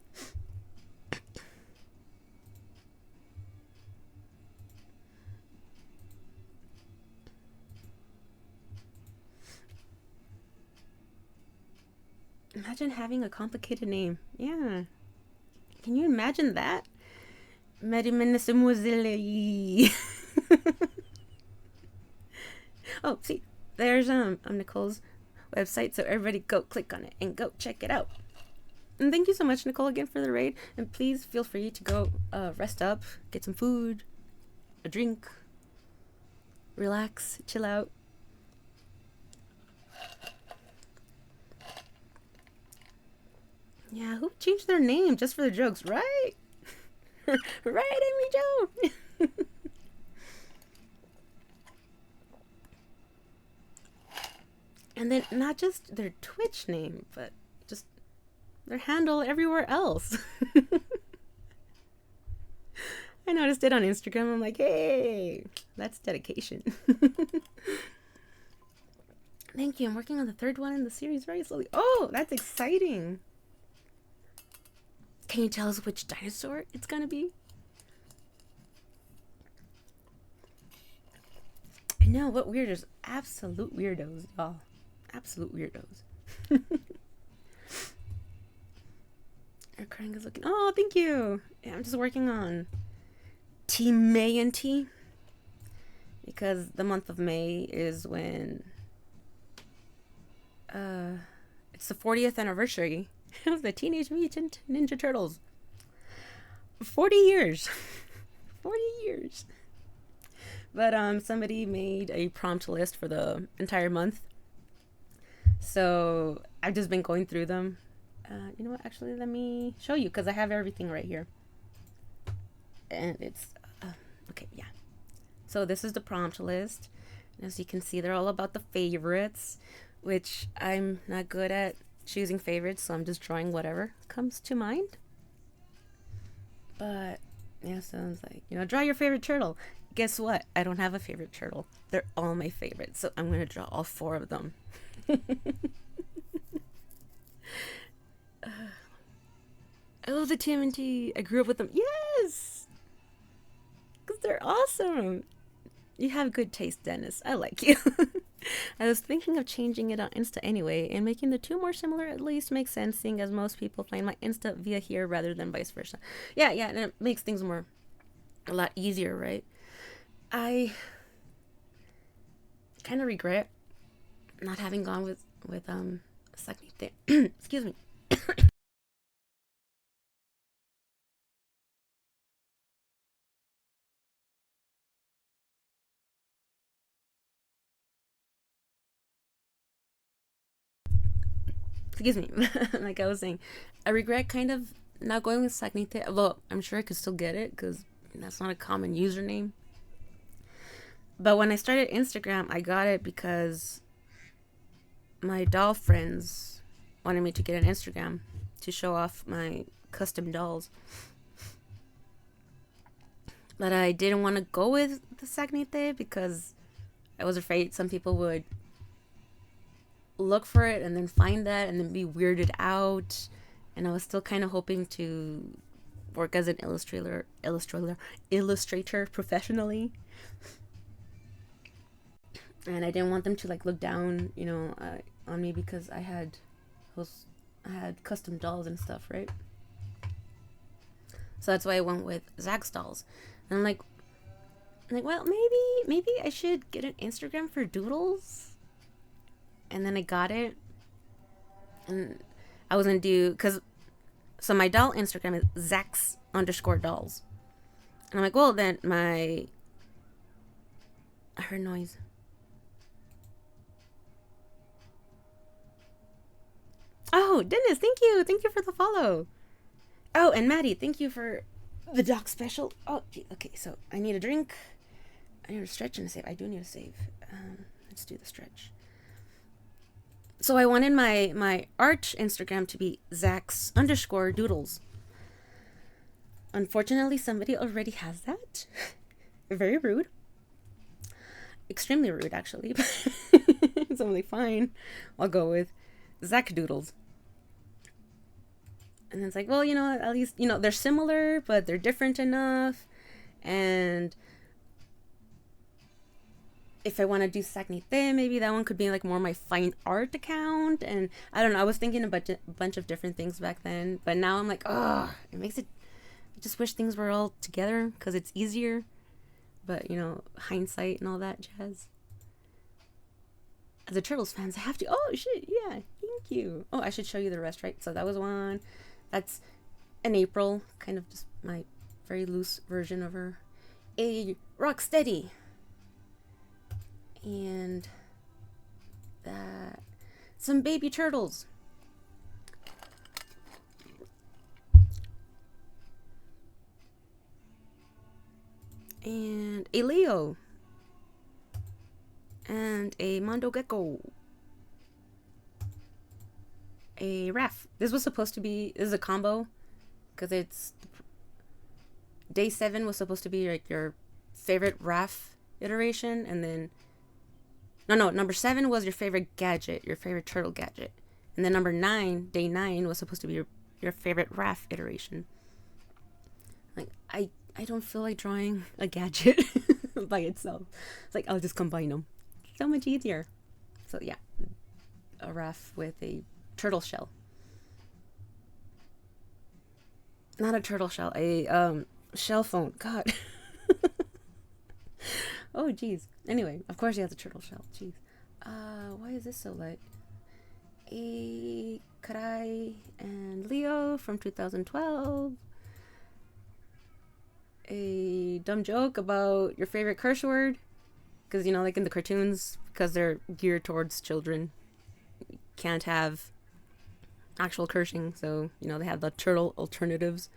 Imagine having a complicated name. Yeah. Can you imagine that? Oh, see, there's Nicole's website, so everybody go click on it and go check it out. And thank you so much, Nicole, again for the raid. And please feel free to go rest up, get some food, a drink, relax, chill out. Yeah, who changed their name just for the jokes, right? Right, Amy Jo. And then not just their Twitch name, but just their handle everywhere else. I noticed it on Instagram. I'm like, hey, that's dedication. Thank you. I'm working on the third one in the series very slowly. Oh, that's exciting. Can you tell us which dinosaur it's gonna be? I know, what weirdos. Absolute weirdos, y'all. Absolute weirdos. Our crying is looking. Oh, thank you. Yeah, I'm just working on TMayNt because the month of May is when it's the 40th anniversary of the Teenage Mutant Ninja Turtles. 40 years. 40 years. But somebody made a prompt list for the entire month. So I've just been going through them. You know what? Actually, let me show you because I have everything right here. And it's okay, yeah. So this is the prompt list. As you can see, they're all about the favorites, which I'm not good at choosing favorites, so I'm just drawing whatever comes to mind. But yeah, sounds like, you know, draw your favorite turtle. Guess what? I don't have a favorite turtle. They're all my favorites, so I'm gonna draw all 4 of them. I love the TMNT. I grew up with them. Yes, because they're awesome. You have good taste, Dennis. I like you. I was thinking of changing it on Insta anyway, and making the 2 more similar at least makes sense, seeing as most people find my Insta via here rather than vice versa. Yeah, and it makes things a lot easier, right? I kind of regret not having gone with excuse me. excuse me, like I was saying, I regret kind of not going with Sagnite. Although I'm sure I could still get it because that's not a common username. But when I started Instagram, I got it because my doll friends wanted me to get an Instagram to show off my custom dolls. But I didn't want to go with the Sagnite because I was afraid some people would look for it and then find that and then be weirded out. And I was still kind of hoping to work as an illustrator professionally. And I didn't want them to like look down, on me because I had custom dolls and stuff, right? So that's why I went with Zach's dolls. And I'm like, well, maybe I should get an Instagram for doodles. And then I got it, and I was gonna do so my doll Instagram is Zach's_dolls, and I'm like, well, then I heard noise. Oh, Dennis, thank you for the follow. Oh, and Maddie, thank you for the doc special. Oh, gee, okay, so I need a drink. I need a stretch and a save. I do need a save. Let's do the stretch. So I wanted my art Instagram to be Zach's_doodles. Unfortunately, somebody already has that. Very rude. Extremely rude, actually. It's only fine. I'll go with Zach Doodles. And it's like, well, at least, they're similar, but they're different enough. And if I want to do Sagnite, maybe that one could be like more my fine art account. And I don't know, I was thinking about a bunch of different things back then. But now I'm like, oh, I just wish things were all together because it's easier. But, hindsight and all that jazz. As a Turtles fans, I have to. Oh, shit, yeah, thank you. Oh, I should show you the rest, right? So that was one. That's an April, kind of just my very loose version of her. A Rocksteady. And that. Some baby turtles. And a Leo. And a Mondo Gecko. A Raph. This is a combo because it's day 7 was supposed to be like your favorite Raph iteration, and then number 7 was your favorite gadget, your favorite turtle gadget, and then day 9 was supposed to be your favorite Raph iteration. Like I don't feel like drawing a gadget by itself. It's like I'll just combine them. So much easier. So yeah, a Raph with a turtle shell. Not a turtle shell, a shell phone. God. Oh geez. Anyway, of course he has a turtle shell. Jeez. Why is this so light? A Karai and Leo from 2012. A dumb joke about your favorite curse word. Because, like in the cartoons, because they're geared towards children, you can't have actual cursing. So, they have the turtle alternatives,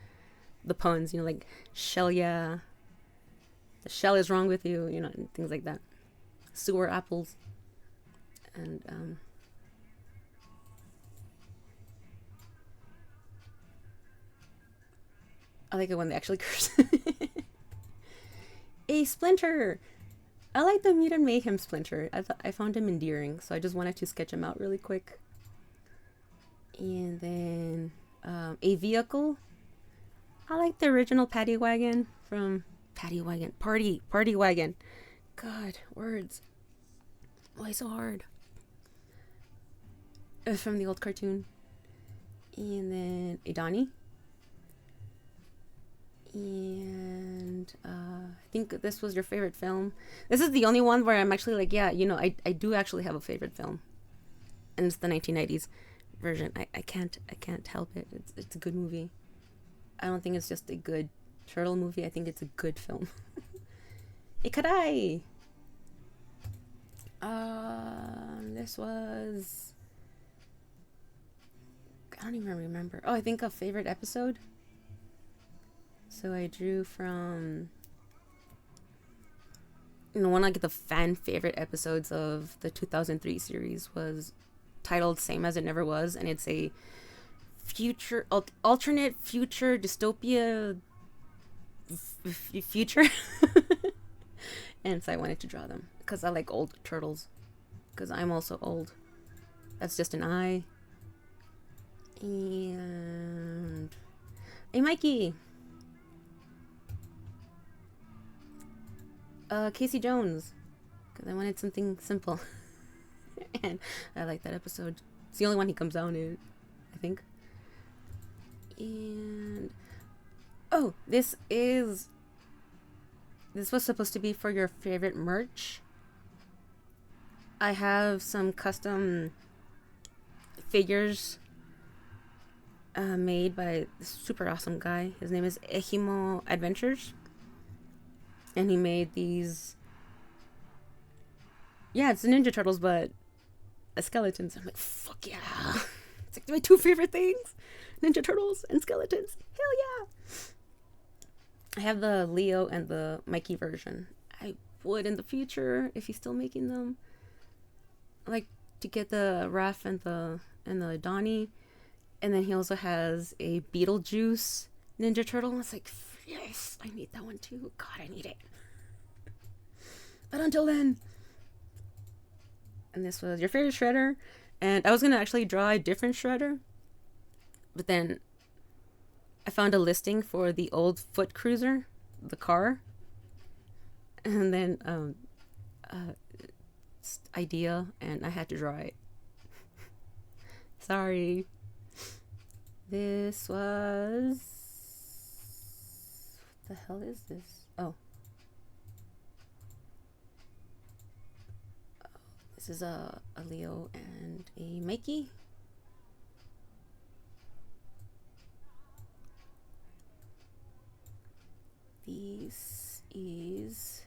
the puns, like shell, yeah, the shell is wrong with you, and things like that. Sewer apples. And, I like it when they actually curse. A Splinter. I like the Mutant Mayhem Splinter. I found him endearing, so I just wanted to sketch him out really quick. And then a Vehicle. I like the original Paddy Wagon from Paddy Wagon. Party Wagon. God, words. Why so hard? From the old cartoon. And then a Donnie. And I think this was your favorite film. This is the only one where I'm actually like, yeah, I do actually have a favorite film, and it's the 1990s version. I can't help it. It's a good movie. I don't think it's just a good turtle movie. I think it's a good film. Ikarai. This was don't even remember. Oh, I think a favorite episode. So I drew from, one of like the fan favorite episodes of the 2003 series was titled "Same as It Never Was," and it's a alternate future dystopia future. And so I wanted to draw them because I like old turtles, because I'm also old. That's just an eye. And hey, Mikey. Casey Jones, because I wanted something simple. And I like that episode. It's the only one he comes out in, I think. And oh, this was supposed to be for your favorite merch. I have some custom figures made by this super awesome guy. His name is Ehimo Adventures. And he made these. Yeah, it's the Ninja Turtles, but skeletons. I'm like, fuck yeah. It's like my two favorite things: Ninja Turtles and skeletons. Hell yeah. I have the Leo and the Mikey version. I would in the future, if he's still making them, like to get the Raph and the Donnie. And then he also has a Beetlejuice Ninja Turtle. And it's like, yes, I need that one too. God, I need it. But until then. And this was your favorite Shredder. And I was going to actually draw a different Shredder. But then I found a listing for the old Foot Cruiser, the car. And then idea, and I had to draw it. Sorry. This was... What the hell is this? Oh. This is a Leo and a Mikey. This is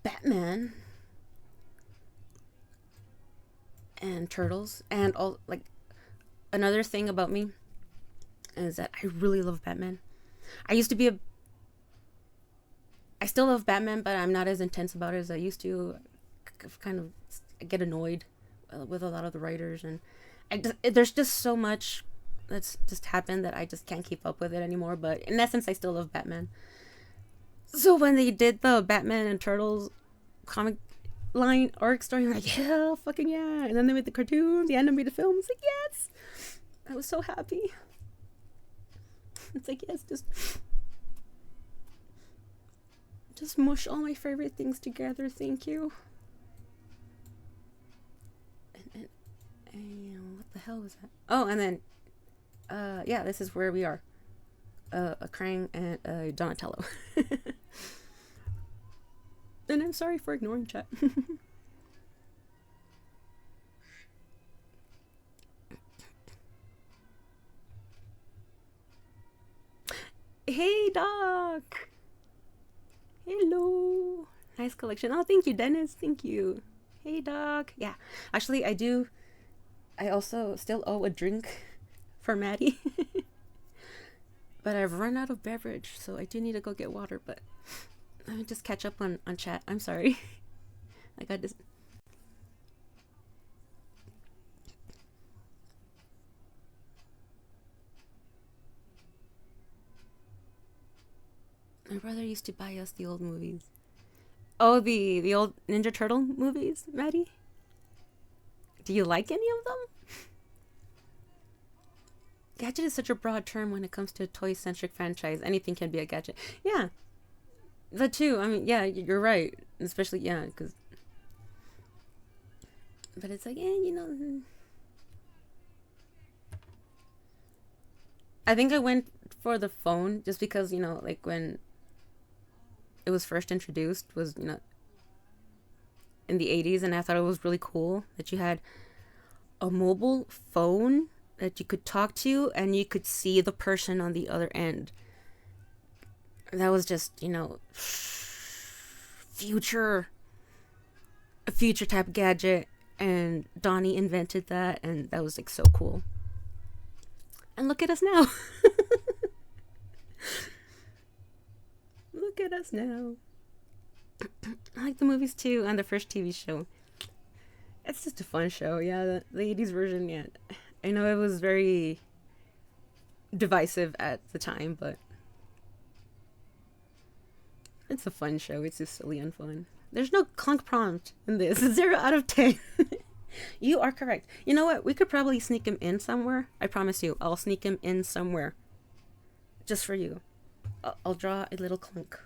Batman and Turtles. And all, like, another thing about me is that I really love Batman. I still love Batman, but I'm not as intense about it as I used to. Kind of get annoyed with a lot of the writers, and there's just so much that's just happened that I just can't keep up with it anymore. But in essence, I still love Batman. So when they did the Batman and Turtles comic line arc story, I'm like, hell fucking yeah. And then they made the cartoon, the animated film. It's like, yes. I was so happy. It's like, yes, just mush all my favorite things together. Thank you. And what the hell was that? Oh, and then yeah, this is where we are. A Krang and a Donatello. And I'm sorry for ignoring chat. Hey, Doc. Hello. Nice collection. Oh, thank you, Dennis. Thank you. Hey, Doc. Yeah, actually, I also still owe a drink for Maddie. But I've run out of beverage, so I do need to go get water. But let me just catch up on chat. I'm sorry. I got this. My brother used to buy us the old movies. Oh, the old Ninja Turtle movies, Maddie? Do you like any of them? Gadget is such a broad term when it comes to a toy-centric franchise. Anything can be a gadget. Yeah. That too. I mean, yeah, you're right. Especially, yeah, because... But it's like, you know... I think I went for the phone just because, you know, like when it was first introduced was, you know, in the 80s, and I thought it was really cool that you had a mobile phone that you could talk to and you could see the person on the other end. That was just, you know, a future type gadget, and Donnie invented that, and that was like so cool. And look at us now. Look at us now. I like the movies too, and the first TV show. It's just a fun show. Yeah, the 80s version, yeah. I know it was very divisive at the time, but it's a fun show. It's just silly and fun. There's no clunk prompt in this. 0 out of 10. You are correct. You know what? We could probably sneak him in somewhere. I promise you. I'll sneak him in somewhere. Just for you. I'll draw a little clunk.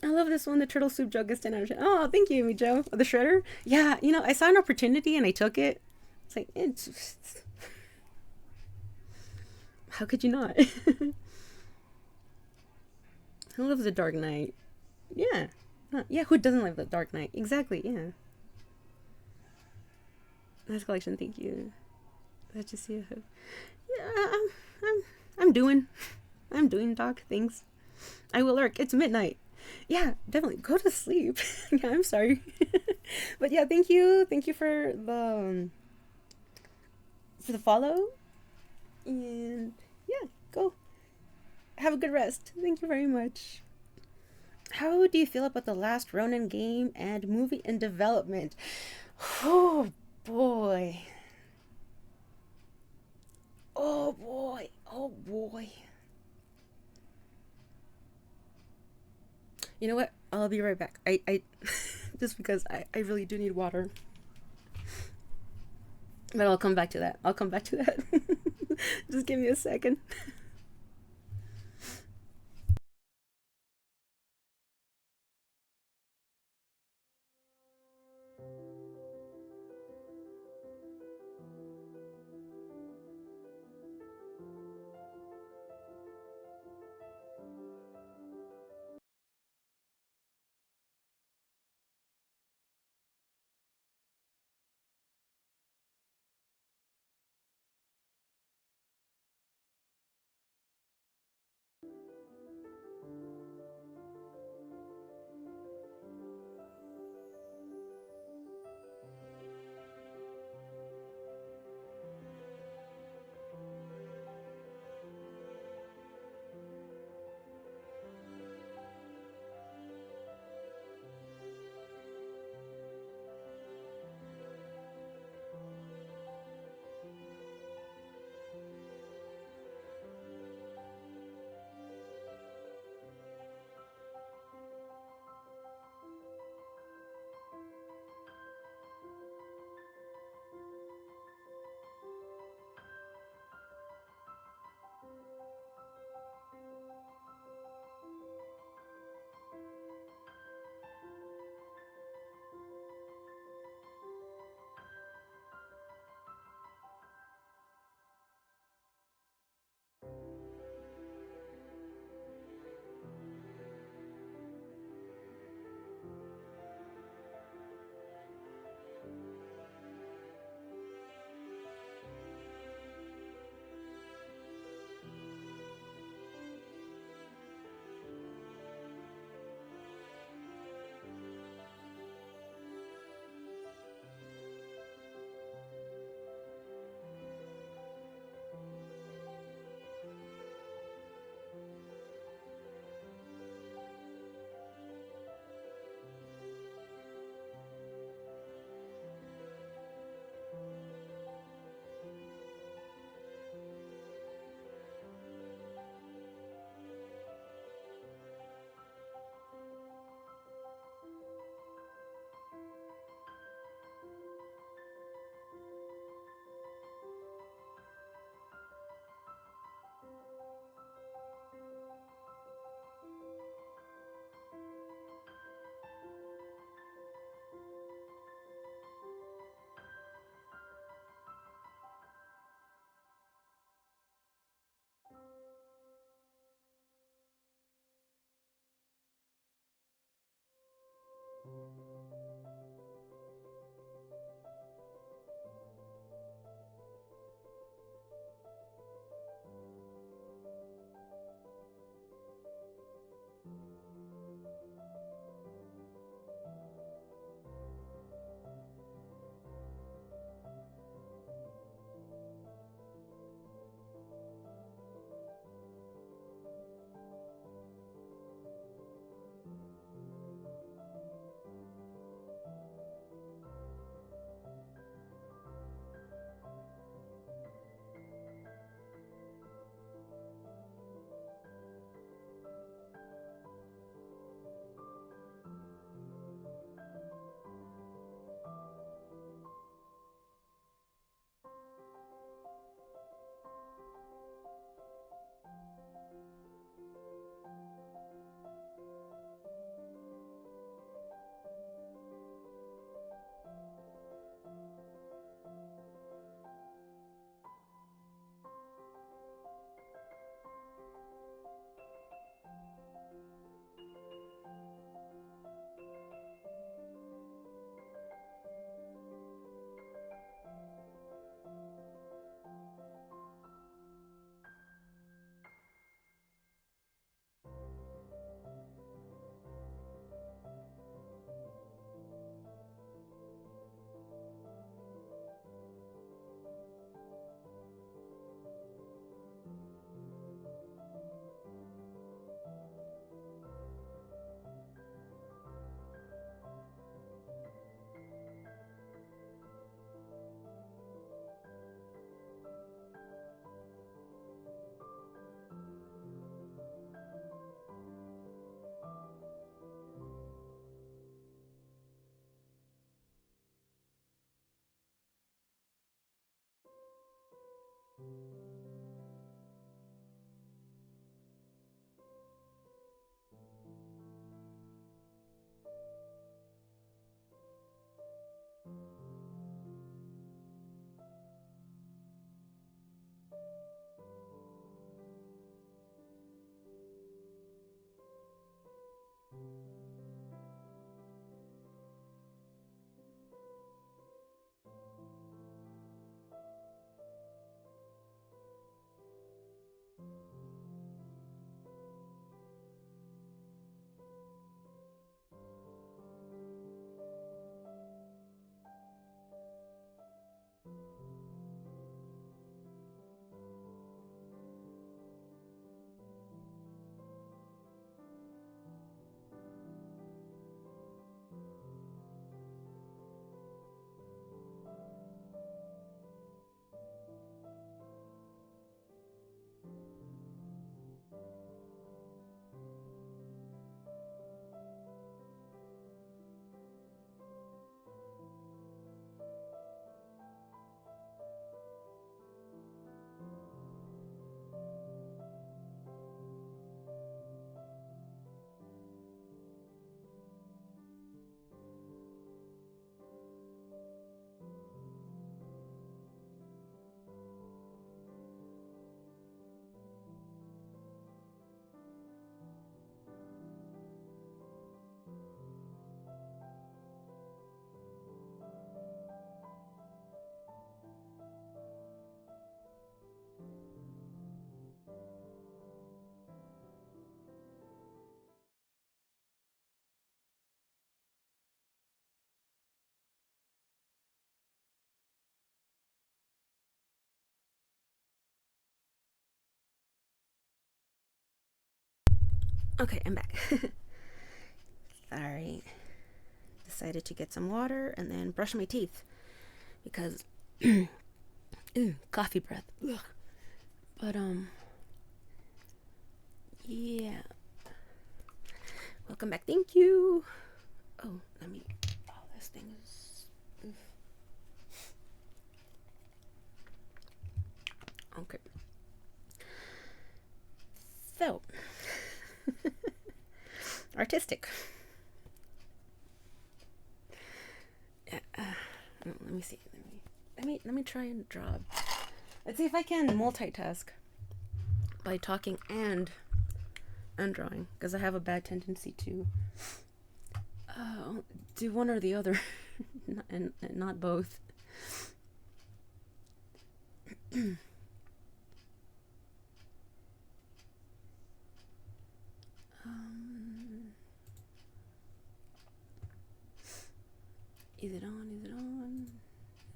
I love this one. The turtle soup joke is 10 out of 10. Oh, thank you, Joe. The shredder? Yeah, you know, I saw an opportunity and I took it. It's like, how could you not? Who loves the Dark Knight? Yeah. Yeah, who doesn't like the Dark Knight? Exactly, yeah. Nice collection, thank you. Let's just see. Yeah, I'm doing. I'm doing, Doc. Thanks. I will lurk. It's midnight. Yeah, definitely go to sleep. Yeah, I'm sorry. But yeah, thank you. Thank you for the follow. And yeah, go. Have a good rest. Thank you very much. How do you feel about the last Ronin game and movie in development? Oh boy. Oh boy. Oh boy. You know what? I'll be right back. I just because I really do need water. But I'll come back to that. I'll come back to that. Just give me a second. Okay, I'm back. Sorry. Decided to get some water and then brush my teeth because coffee breath. Ugh. But yeah. Welcome back. Thank you. Oh, let me. Oh, this thing is. Oof. Okay. So, artistic. Let me see. Let me try and draw. Let's see if I can multitask by talking and drawing, because I have a bad tendency to do one or the other, and not both. Is it on? Is it on?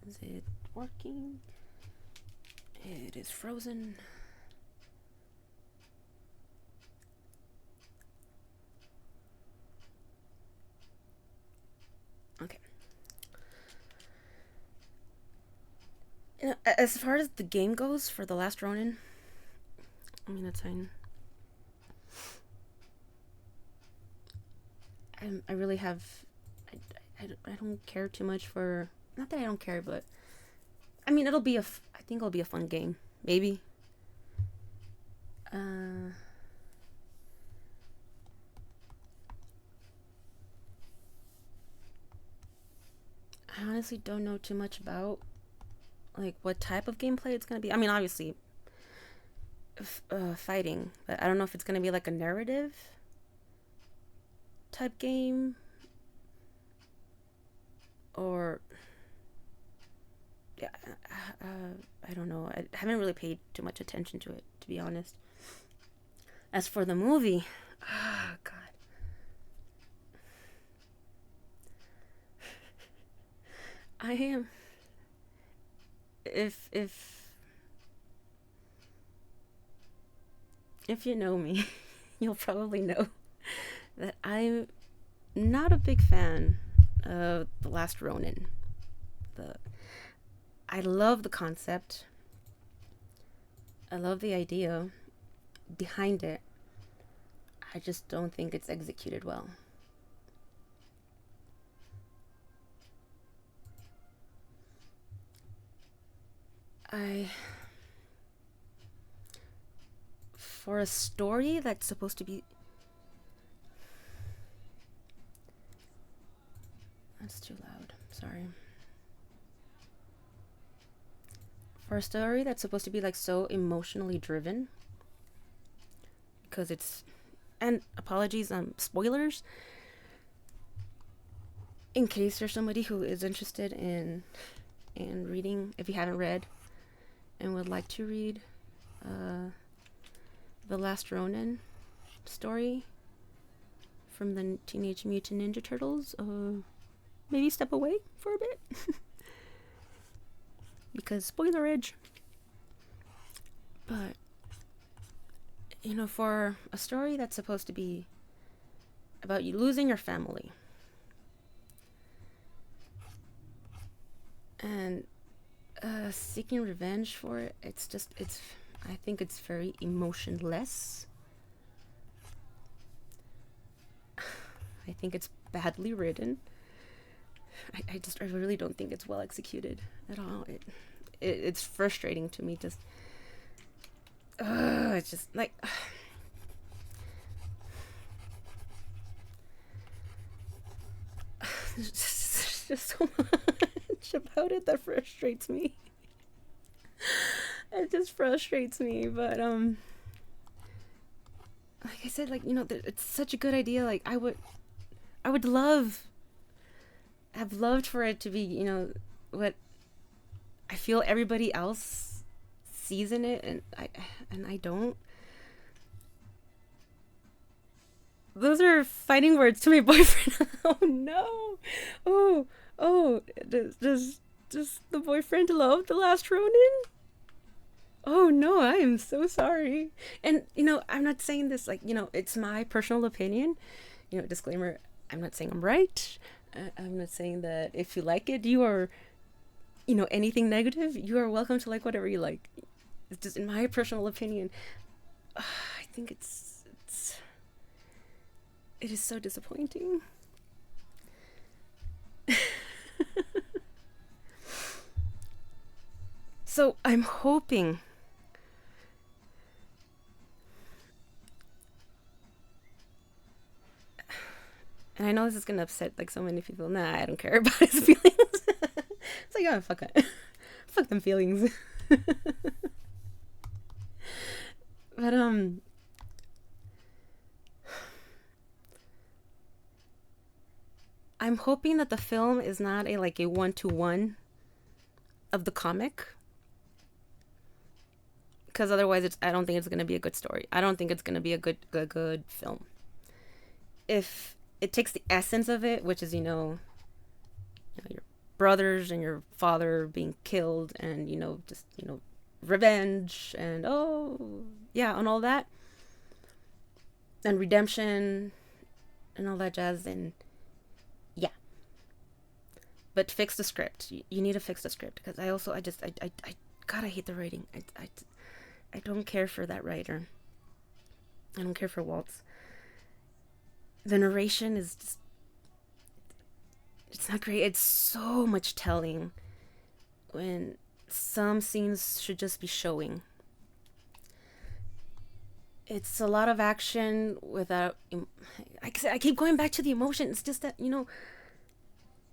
Is it working? It is frozen. Okay. You know, as far as the game goes for The Last Ronin, I mean, that's fine. I really have. I don't care too much for. Not that I don't care, but I mean, it'll be I think it'll be a fun game. Maybe. I honestly don't know too much about like what type of gameplay it's gonna be. I mean, obviously, fighting, but I don't know if it's gonna be like a narrative type game or yeah. I don't know. I haven't really paid too much attention to it, to be honest. As for the movie, oh god. I am. If you know me, you'll probably know that I'm not a big fan of The Last Ronin. I love the concept. I love the idea behind it. I just don't think it's executed well. I for a story that's supposed to be... That's too loud. Sorry. For a story that's supposed to be like so emotionally driven, because it's... And apologies, spoilers, in case there's somebody who is interested in reading, if you haven't read and would like to read the Last Ronin story from the Teenage Mutant Ninja Turtles, maybe step away for a bit because spoilerage. But you know, for a story that's supposed to be about you losing your family and seeking revenge for it, I think it's very emotionless. I think it's badly written. I really don't think it's well executed at all. It's frustrating to me. Just it's just like there's just so much about it that frustrates me. It just frustrates me, but like I said, like, you know, it's such a good idea. Like I would have loved for it to be, you know, what I feel everybody else sees in it, and I don't. Those are fighting words to my boyfriend. Oh no! Oh, does the boyfriend love The Last Ronin? Oh no, I am so sorry. And you know, I'm not saying this like, you know, it's my personal opinion. You know, disclaimer, I'm not saying I'm right. I'm not saying that if you like it, you are, you know, anything negative, you are welcome to like whatever you like. It's just in my personal opinion. I think it is so disappointing. So I'm hoping and I know this is gonna upset like so many people. Nah, I don't care about his feelings. It's like, oh, fuck it. Fuck them feelings. But I'm hoping that the film is not a 1-to-1 of the comic, because otherwise I don't think it's gonna be a good story. I don't think it's gonna be a good film. If it takes the essence of it, which is, you know, your brothers and your father being killed, and, you know, just, you know, revenge, and and all that, and redemption and all that jazz, then yeah. But fix the script. You need to fix the script, because God, I hate the writing. I don't care for that writer. I don't care for Waltz. The narration is just, it's not great. It's so much telling when some scenes should just be showing. It's a lot of action without... I keep going back to the emotion. It's just that, you know,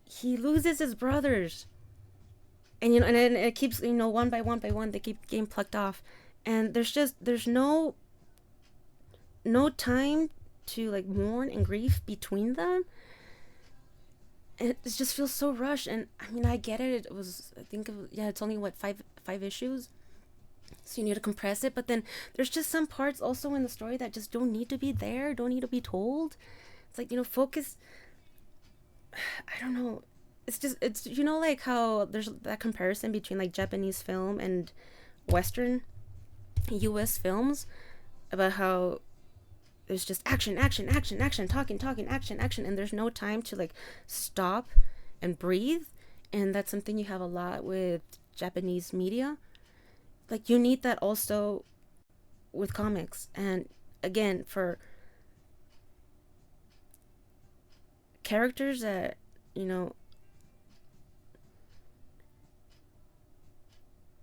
he loses his brothers. And, you know, and then it keeps, you know, one by one, they keep getting plucked off. And there's no time to like mourn and grief between them. And it just feels so rushed. And I mean, I get it. It was, I think, it's only five issues. So you need to compress it. But then there's just some parts also in the story that just don't need to be there, don't need to be told. It's like, you know, focus. I don't know. It's, you know, like how there's that comparison between like Japanese film and Western US films, about how there's just action, talking, action, and there's no time to like stop and breathe. And that's something you have a lot with Japanese media. Like, you need that also with comics. And again, for characters that, you know,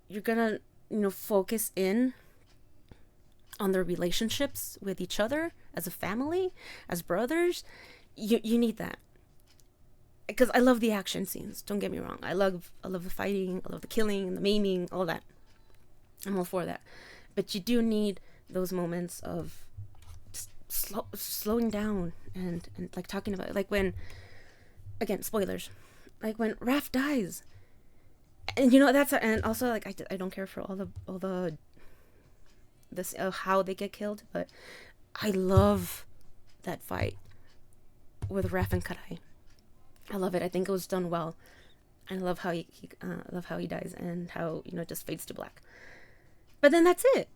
you're gonna, you know, focus in on their relationships with each other as a family, as brothers. You need that, because I love the action scenes. Don't get me wrong. I love the fighting. I love the killing, the maiming, all that. I'm all for that. But you do need those moments of just slowing down and like talking about it. Like when, again, spoilers, like when Raph dies, and that's and also like I don't care for all the this how they get killed, but I love that fight with Raph and Karai. I love it. I think it was done well. I love how he love how he dies, and how it just fades to black. But then that's it.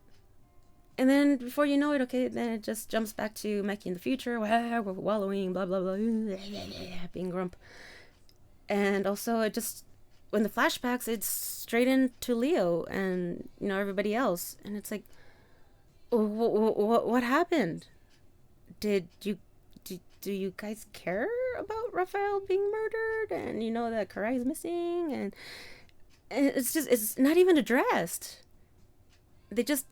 And then before you know it, okay, then it just jumps back to Mackie in the future. We're wallowing, blah blah blah, being grump. And also, it just, when the flashbacks, it's straight into Leo and everybody else, and it's like, what happened? Do you guys care about Raphael being murdered, and that Karai is missing, and it's not even addressed. They just,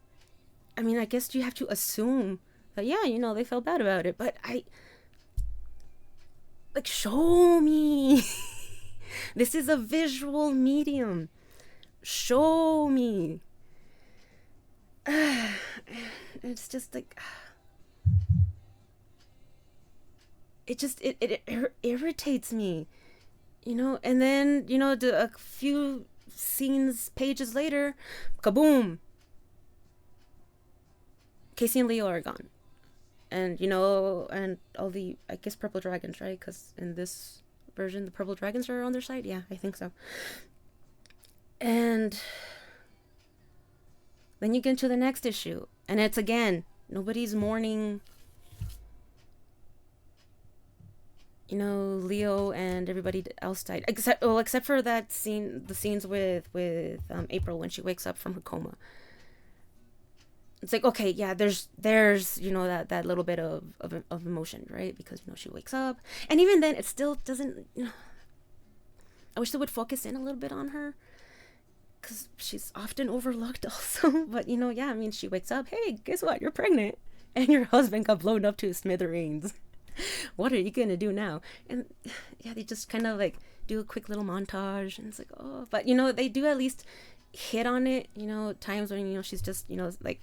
I guess you have to assume that they felt bad about it, but show me. This is a visual medium. Show me. It's just like, it irritates me, and then a few pages later, kaboom, Casey and Leo are gone, and and all the, I guess, purple dragons, right? Because in this version the purple dragons are on their side. Yeah, I think so. And then you get into the next issue, and it's again, nobody's mourning Leo and everybody else died, except for that scene, the scenes with April when she wakes up from her coma. It's like, okay, yeah, there's that little bit of emotion, right? Because she wakes up, and even then it still doesn't. I wish they would focus in a little bit on her, because she's often overlooked also. But yeah, she wakes up, hey, guess what, you're pregnant, and your husband got blown up to smithereens. What are you gonna do now? And yeah, they just kind of like do a quick little montage, and it's like, oh, but they do at least hit on it. Times when she's just like,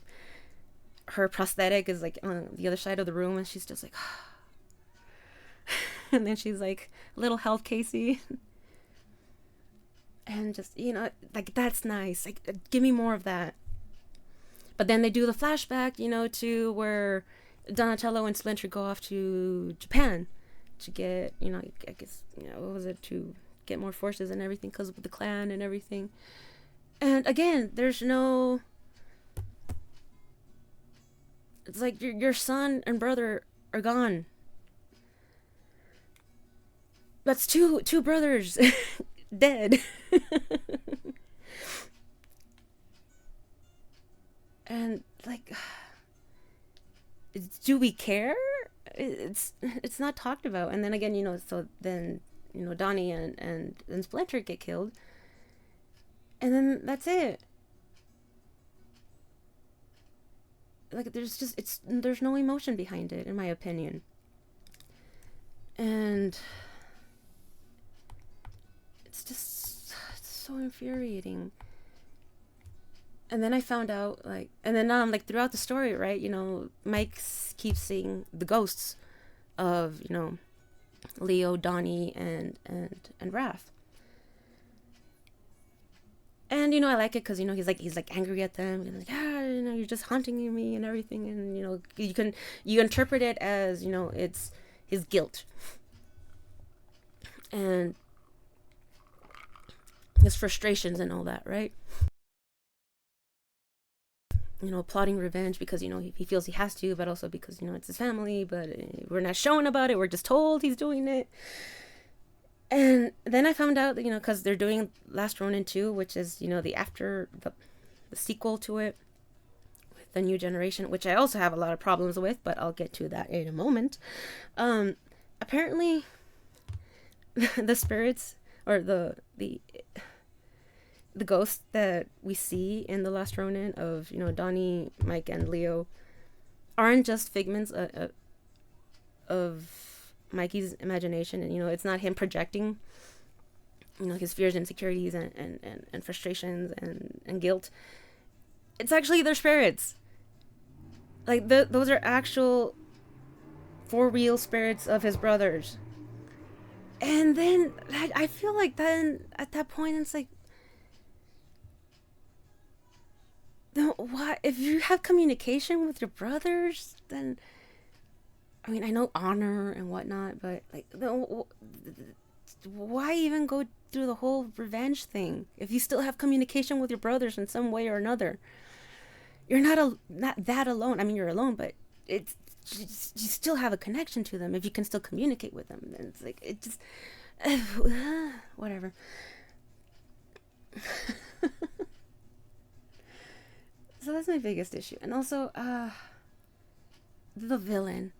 her prosthetic is like on the other side of the room, and she's just like and then she's like, little health Casey. And just like, that's nice. Like, give me more of that. But then they do the flashback to where Donatello and Splinter go off to Japan to get, I guess, what was it, to get more forces and everything, because of the clan and everything. And again, there's no, it's like your son and brother are gone. That's two brothers dead. And like, do we care? It's not talked about. And then again, so then Donnie and Splinter get killed, and then that's it. Like, there's no emotion behind it, in my opinion. And it's so infuriating. And then I found out, like, and then like throughout the story, right, Mike keeps seeing the ghosts of Leo, Donnie, and Raph. And I like it because he's like angry at them. He's like, you're just haunting me and everything. And you interpret it as it's his guilt and his frustrations and all that, right? Plotting revenge because he feels he has to, but also because it's his family. But we're not shown about it. We're just told he's doing it. And then I found out that because they're doing Last Ronin 2, which is the after the sequel to it, with the new generation, which I also have a lot of problems with, but I'll get to that in a moment. Apparently, the spirits, or the the ghosts that we see in The Last Ronin of, Donnie, Mike, and Leo aren't just figments of Mikey's imagination. And, it's not him projecting, his fears, insecurities, and frustrations and guilt. It's actually their spirits. Like, those are actual, for real spirits of his brothers. And then I feel like then at that point it's like, then why, if you have communication with your brothers, then, I mean, I know honor and whatnot, but like, why even go through the whole revenge thing if you still have communication with your brothers in some way or another? You're not that alone. I mean, you're alone, but it's just, you still have a connection to them if you can still communicate with them. And it's like, it just whatever. So that's my biggest issue. And also the villain.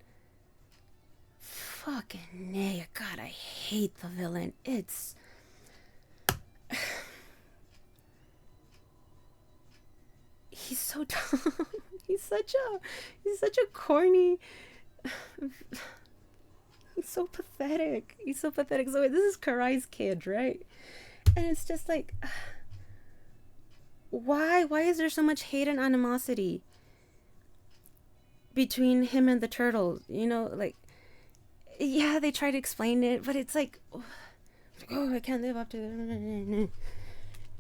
Fucking nay, God, I hate the villain. It's he's so dumb. he's such a corny. He's so pathetic. So this is Karai's kid, right? And it's just like, why is there so much hate and animosity between him and the turtles? Like, yeah, they try to explain it, but it's like, oh, I can't live up to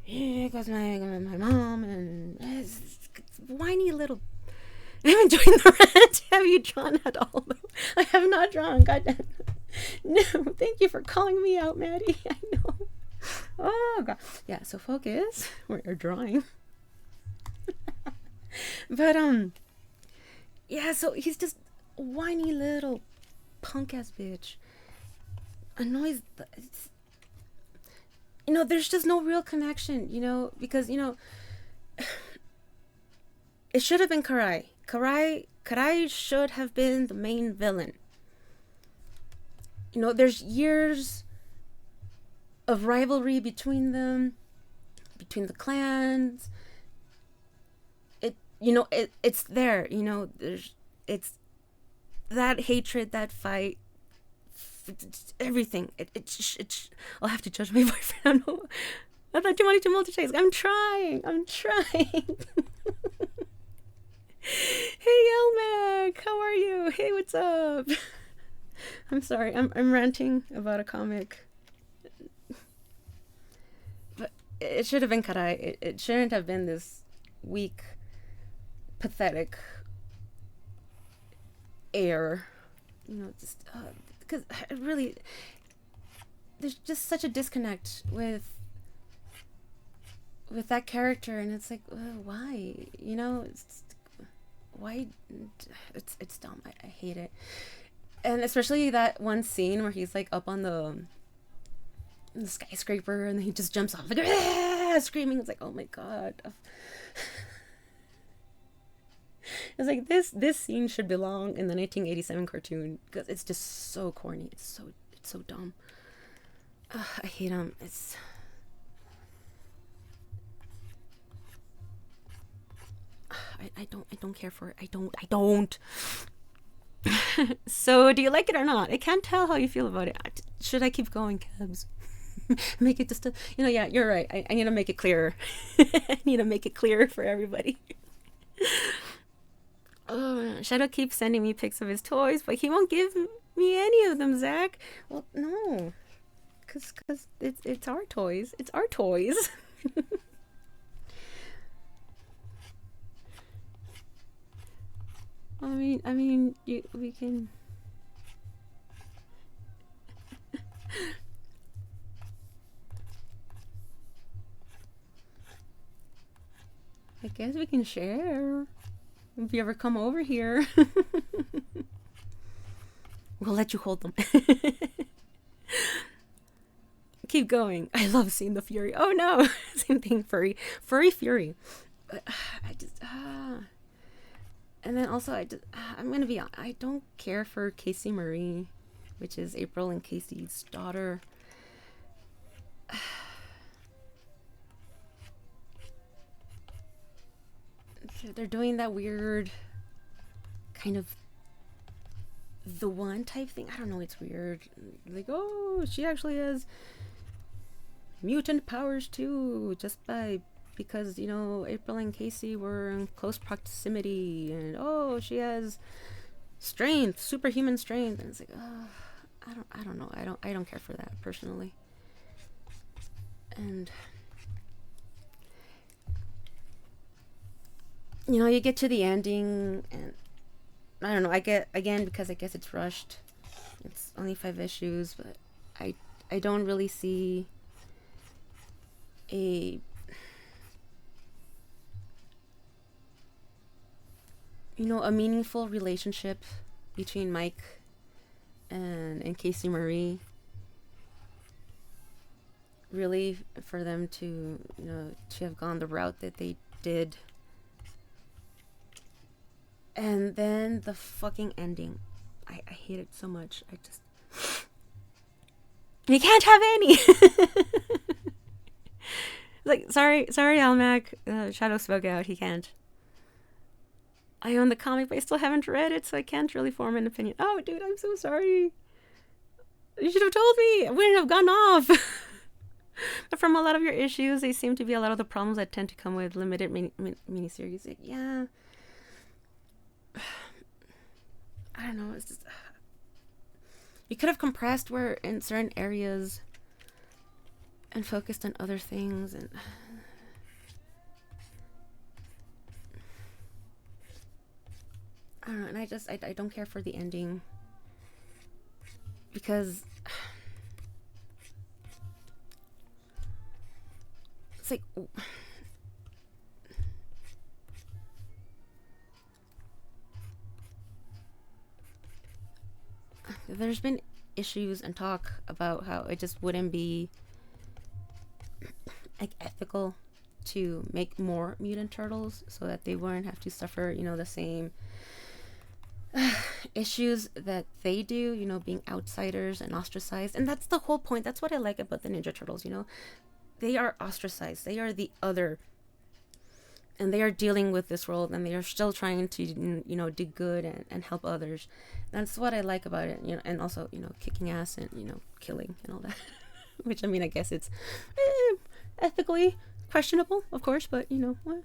because my mom, and it's whiny little. I haven't joined the rant. Have you drawn at all? I have not drawn. Goddamn. No, thank you for calling me out, Maddie. I know. Oh God. Yeah. So focus. We're drawing. But yeah. So he's just whiny little punk ass bitch. Annoys. There's just no real connection. Because it should have been Karai. Karai should have been the main villain. There's years of rivalry between them, between the clans. It's there. It's that hatred, that fight, everything. It's I'll have to judge my boyfriend. I thought you wanted to multitask. I'm trying. Hey Elmac, how are you? Hey, what's up? I'm sorry, I'm ranting about a comic. But it should have been Karai. It shouldn't have been this weak, pathetic air. Just because really, there's just such a disconnect with that character, and it's like, why? Why? It's dumb. I hate it. And especially that one scene where he's like up on the skyscraper and then he just jumps off like screaming. It's like, oh my God. It's like this scene should belong in the 1987 cartoon because it's just so corny. It's so dumb. I hate him. I don't care for it. I don't. So, do you like it or not? I can't tell how you feel about it. Should I keep going, Kebs? Make it just yeah, you're right. I need to make it clearer. I need to make it clearer for everybody. Oh, Shadow keeps sending me pics of his toys, but he won't give me any of them, Zach. Well, no. Because it's our toys. It's our toys. I mean, we can. I guess we can share. If you ever come over here, we'll let you hold them. Keep going. I love seeing the fury. Oh no, same thing. Furry fury. But I just and then also I'm gonna be honest. I don't care for Casey Marie, which is April and Casey's daughter. they're doing that weird kind of the one type thing. I don't know, it's weird. Like, oh, she actually has mutant powers too, just because, you know, April and Casey were in close proximity, and oh, she has strength, superhuman strength, and it's like, oh, I don't know. I don't care for that personally. And you know, you get to the ending, and I don't know. I get, again, because I guess it's rushed. It's only 5 issues, but I don't really see a, you know, a meaningful relationship between Mike and Casey Marie. Really, for them to, you know, to have gone the route that they did. And then the fucking ending. I hate it so much. I just... You can't have any! Like, sorry, Almac. Shadow spoke out. He can't. I own the comic, but I still haven't read it, so I can't really form an opinion. Oh, dude, I'm so sorry. You should have told me. I wouldn't have gone off. But from a lot of your issues, they seem to be a lot of the problems that tend to come with limited miniseries. Like, yeah. I don't know. It's just, you could have compressed where in certain areas and focused on other things, and I don't know. And I don't care for the ending, because it's like, there's been issues and talk about how it just wouldn't be like ethical to make more mutant turtles, so that they wouldn't have to suffer, you know, the same issues that they do, you know, being outsiders and ostracized. And that's the whole point. That's what I like about the Ninja Turtles, you know. They are ostracized. They are the other. And they are dealing with this world, and they are still trying to, you know, do good and help others. That's what I like about it, you know, and also, you know, kicking ass and, you know, killing and all that. Which, I mean, I guess it's ethically questionable, of course, but, you know, what?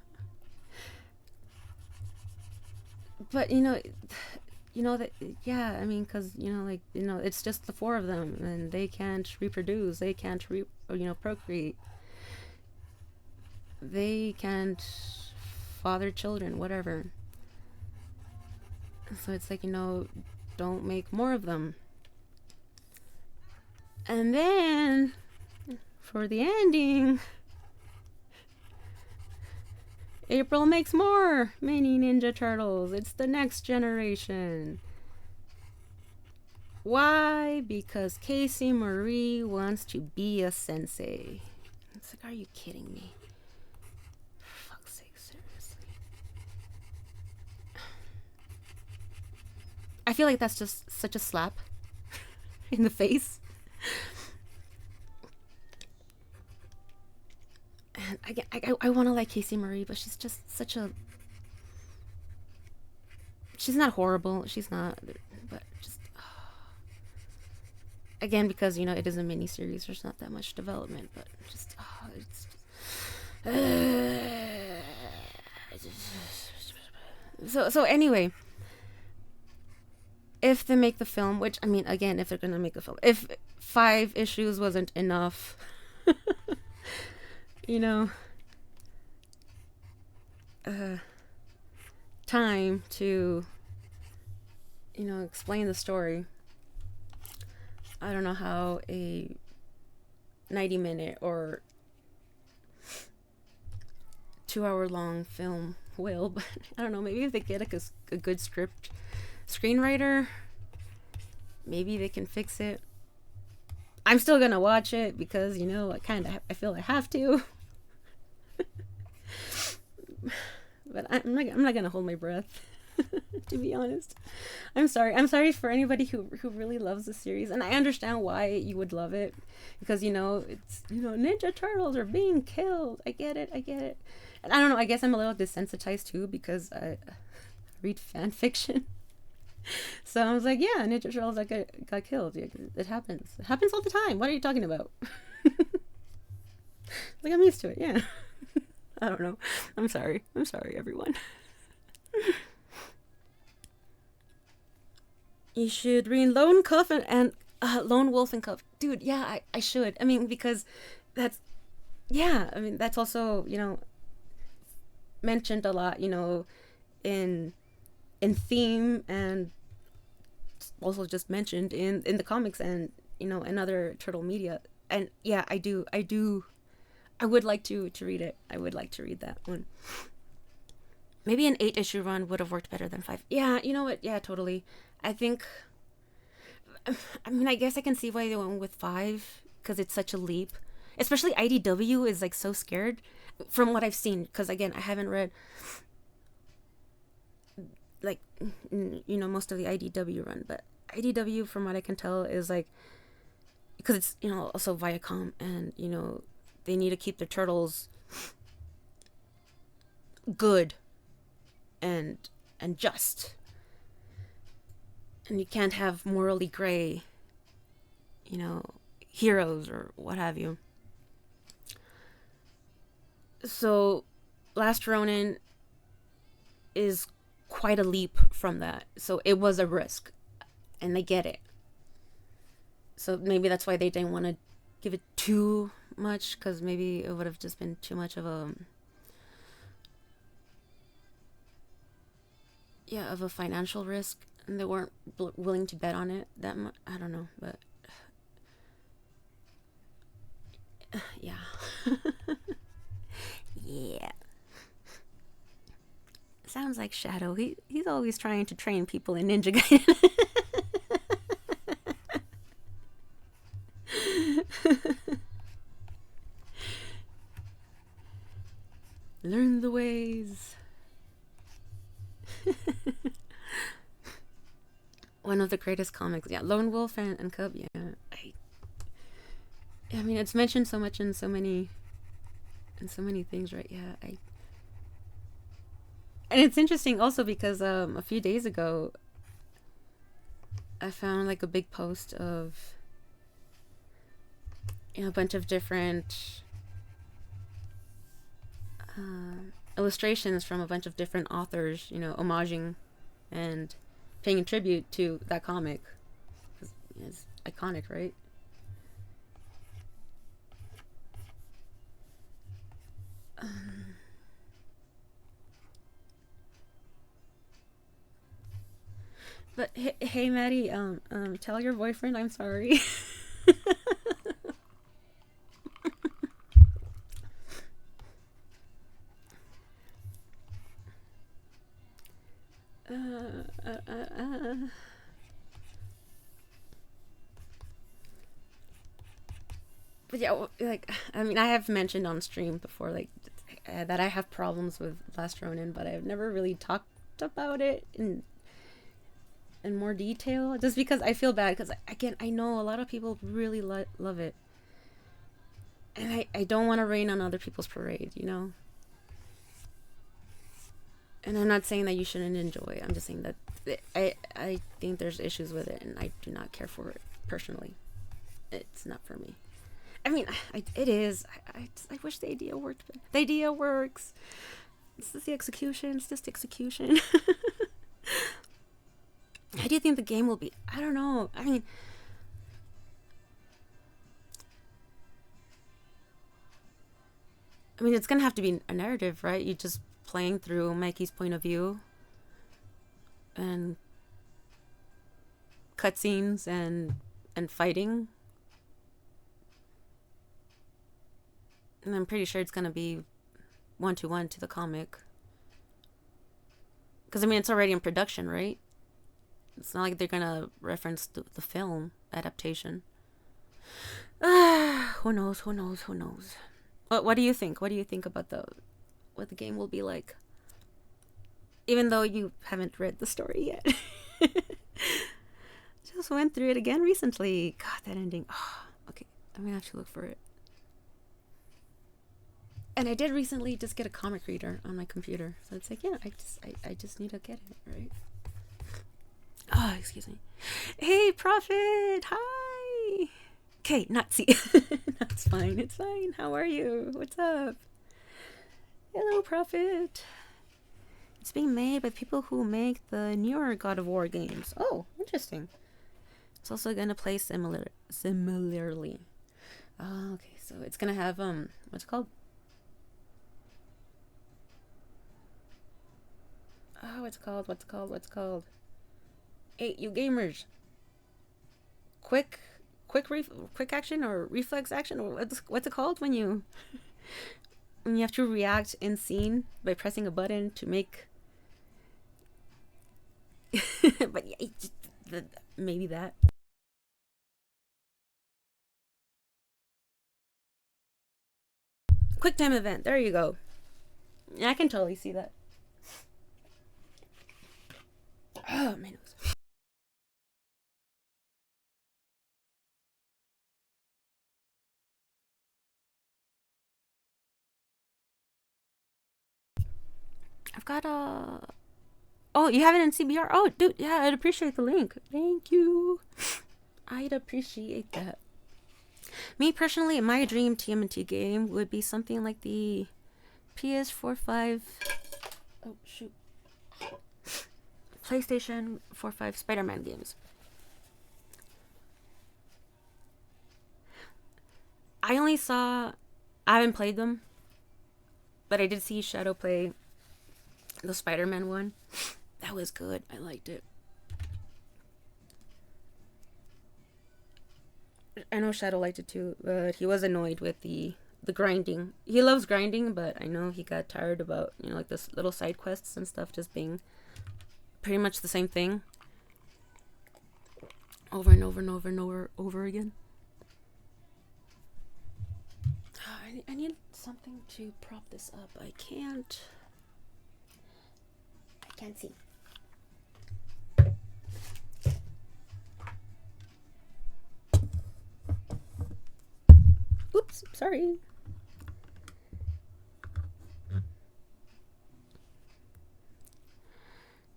But, you know that, yeah, I mean, because, you know, like, you know, it's just the 4 of them, and they can't reproduce, they can't, procreate. They can't father children, whatever. So it's like, you know, don't make more of them. And then, for the ending, April makes more mini Ninja Turtles. It's the next generation. Why? Because Casey Marie wants to be a sensei. It's like, are you kidding me? I feel like that's just such a slap in the face. And I want to like Casey Marie, but she's just such a... She's not horrible. She's not... But just... Again, because, you know, it is a miniseries. There's not that much development, but just... So anyway... If they make the film, which, I mean, again, if they're gonna make a film, if 5 issues wasn't enough, you know, time to, you know, explain the story, I don't know how a 90-minute or 2-hour-long film will, but I don't know, maybe if they get like a good script screenwriter, maybe they can fix it. I'm still gonna watch it because, you know, I feel I have to. But I'm not gonna hold my breath. To be honest, I'm sorry. I'm sorry for anybody who really loves the series, and I understand why you would love it, because it's Ninja Turtles are being killed. I get it. I get it. And I don't know. I guess I'm a little desensitized too because I read fan fiction. So I was like, yeah, Ninja Turtles that got killed. Yeah, it happens. It happens all the time. What are you talking about? Like, I'm used to it. Yeah. I don't know. I'm sorry. I'm sorry, everyone. You should read Lone Cuff and Lone Wolf and Cuff. Dude, yeah, I should. I mean, because that's, yeah, I mean, that's also, mentioned a lot, in theme, and also just mentioned in the comics, and, in other turtle media. And yeah, I would like to read it. I would like to read that one. Maybe an 8-issue run would have worked better than 5. Yeah, you know what? Yeah, totally. I think. I mean, I guess I can see why they went with 5 because it's such a leap. Especially IDW is like so scared from what I've seen. Because again, I haven't read like most of the IDW run, but IDW, from what I can tell, is like, because it's also Viacom, and they need to keep their turtles good and just, and you can't have morally gray heroes or what have you. So Last Ronin is quite a leap from that, so it was a risk, and they get it. So maybe that's why they didn't want to give it too much, because maybe it would have just been too much of a financial risk, and they weren't willing to bet on it that much. I don't know, but yeah. Yeah. Sounds like Shadow. He's always trying to train people in Ninja Gaiden. Learn the ways. One of the greatest comics. Yeah, Lone Wolf and Cub. Yeah, I mean, it's mentioned so much in so many things, right? Yeah, and it's interesting also because a few days ago I found like a big post of a bunch of different illustrations from a bunch of different authors, homaging and paying tribute to that comic. It's iconic, right? But hey, Maddie, tell your boyfriend I'm sorry. But yeah, like, I mean, I have mentioned on stream before, like, that I have problems with Last Ronin, but I've never really talked about it in more detail, just because I feel bad, because again, I know a lot of people really love it, and I don't want to rain on other people's parade, and I'm not saying that you shouldn't enjoy it. I'm just saying that I think there's issues with it, and I do not care for it personally. It's not for me. I mean, it is. I wish the idea worked. The idea works. It's just the execution. It's just execution. How do you think the game will be? I don't know. I mean, it's gonna have to be a narrative, right? You just playing through Mikey's point of view, and cutscenes and fighting. And I'm pretty sure it's gonna be 1-to-1 to the comic. Because it's already in production, right? It's not like they're gonna reference the film adaptation. Who knows? Who knows? Who knows? What do you think? What do you think about what the game will be like? Even though you haven't read the story yet. Just went through it again recently. God, that ending. Oh, okay, I'm gonna have to look for it. And I did recently just get a comic reader on my computer, so it's like, yeah, I just need to get it, right? Oh, excuse me. Hey, Prophet. Hi. Okay, not see. That's fine. It's fine. How are you? What's up? Hello, Prophet. It's being made by people who make the newer God of War games. Oh, interesting. It's also gonna play similarly. Oh, okay, so it's gonna have what's it called? Oh, what's called? Hey, you gamers! Quick, quick action or reflex action, or what's it called when you have to react in scene by pressing a button to make. But yeah, maybe that. Quick time event. There you go. Yeah, I can totally see that. Oh, my nose. I've got a. Oh, you have it in CBR? Oh, dude, yeah, I'd appreciate the link. Thank you. I'd appreciate that. Me personally, my dream TMNT game would be something like the PS4 5. Oh, shoot. PlayStation 4 5 Spider-Man games. I only saw. I haven't played them, but I did see Shadow play the Spider-Man one. That was good. I liked it. I know Shadow liked it too, but he was annoyed with the grinding. He loves grinding, but I know he got tired about, like this little side quests and stuff just being pretty much the same thing over and over and over and over again. I need something to prop this up. I can't see. Oops, sorry.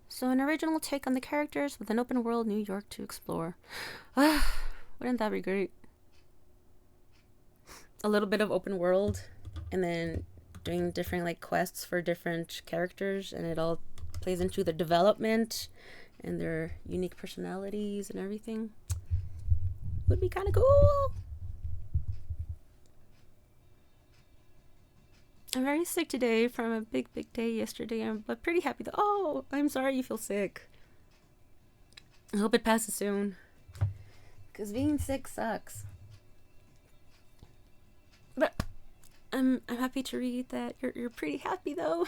So an original take on the characters with an open world New York to explore. Wouldn't that be great? A little bit of open world and then doing different like quests for different characters, and it all plays into their development and their unique personalities and everything. Would be kind of cool. I'm very sick today from a big day yesterday, but pretty happy though. Oh, I'm sorry you feel sick. I hope it passes soon, because being sick sucks. But I'm happy to read that you're pretty happy though.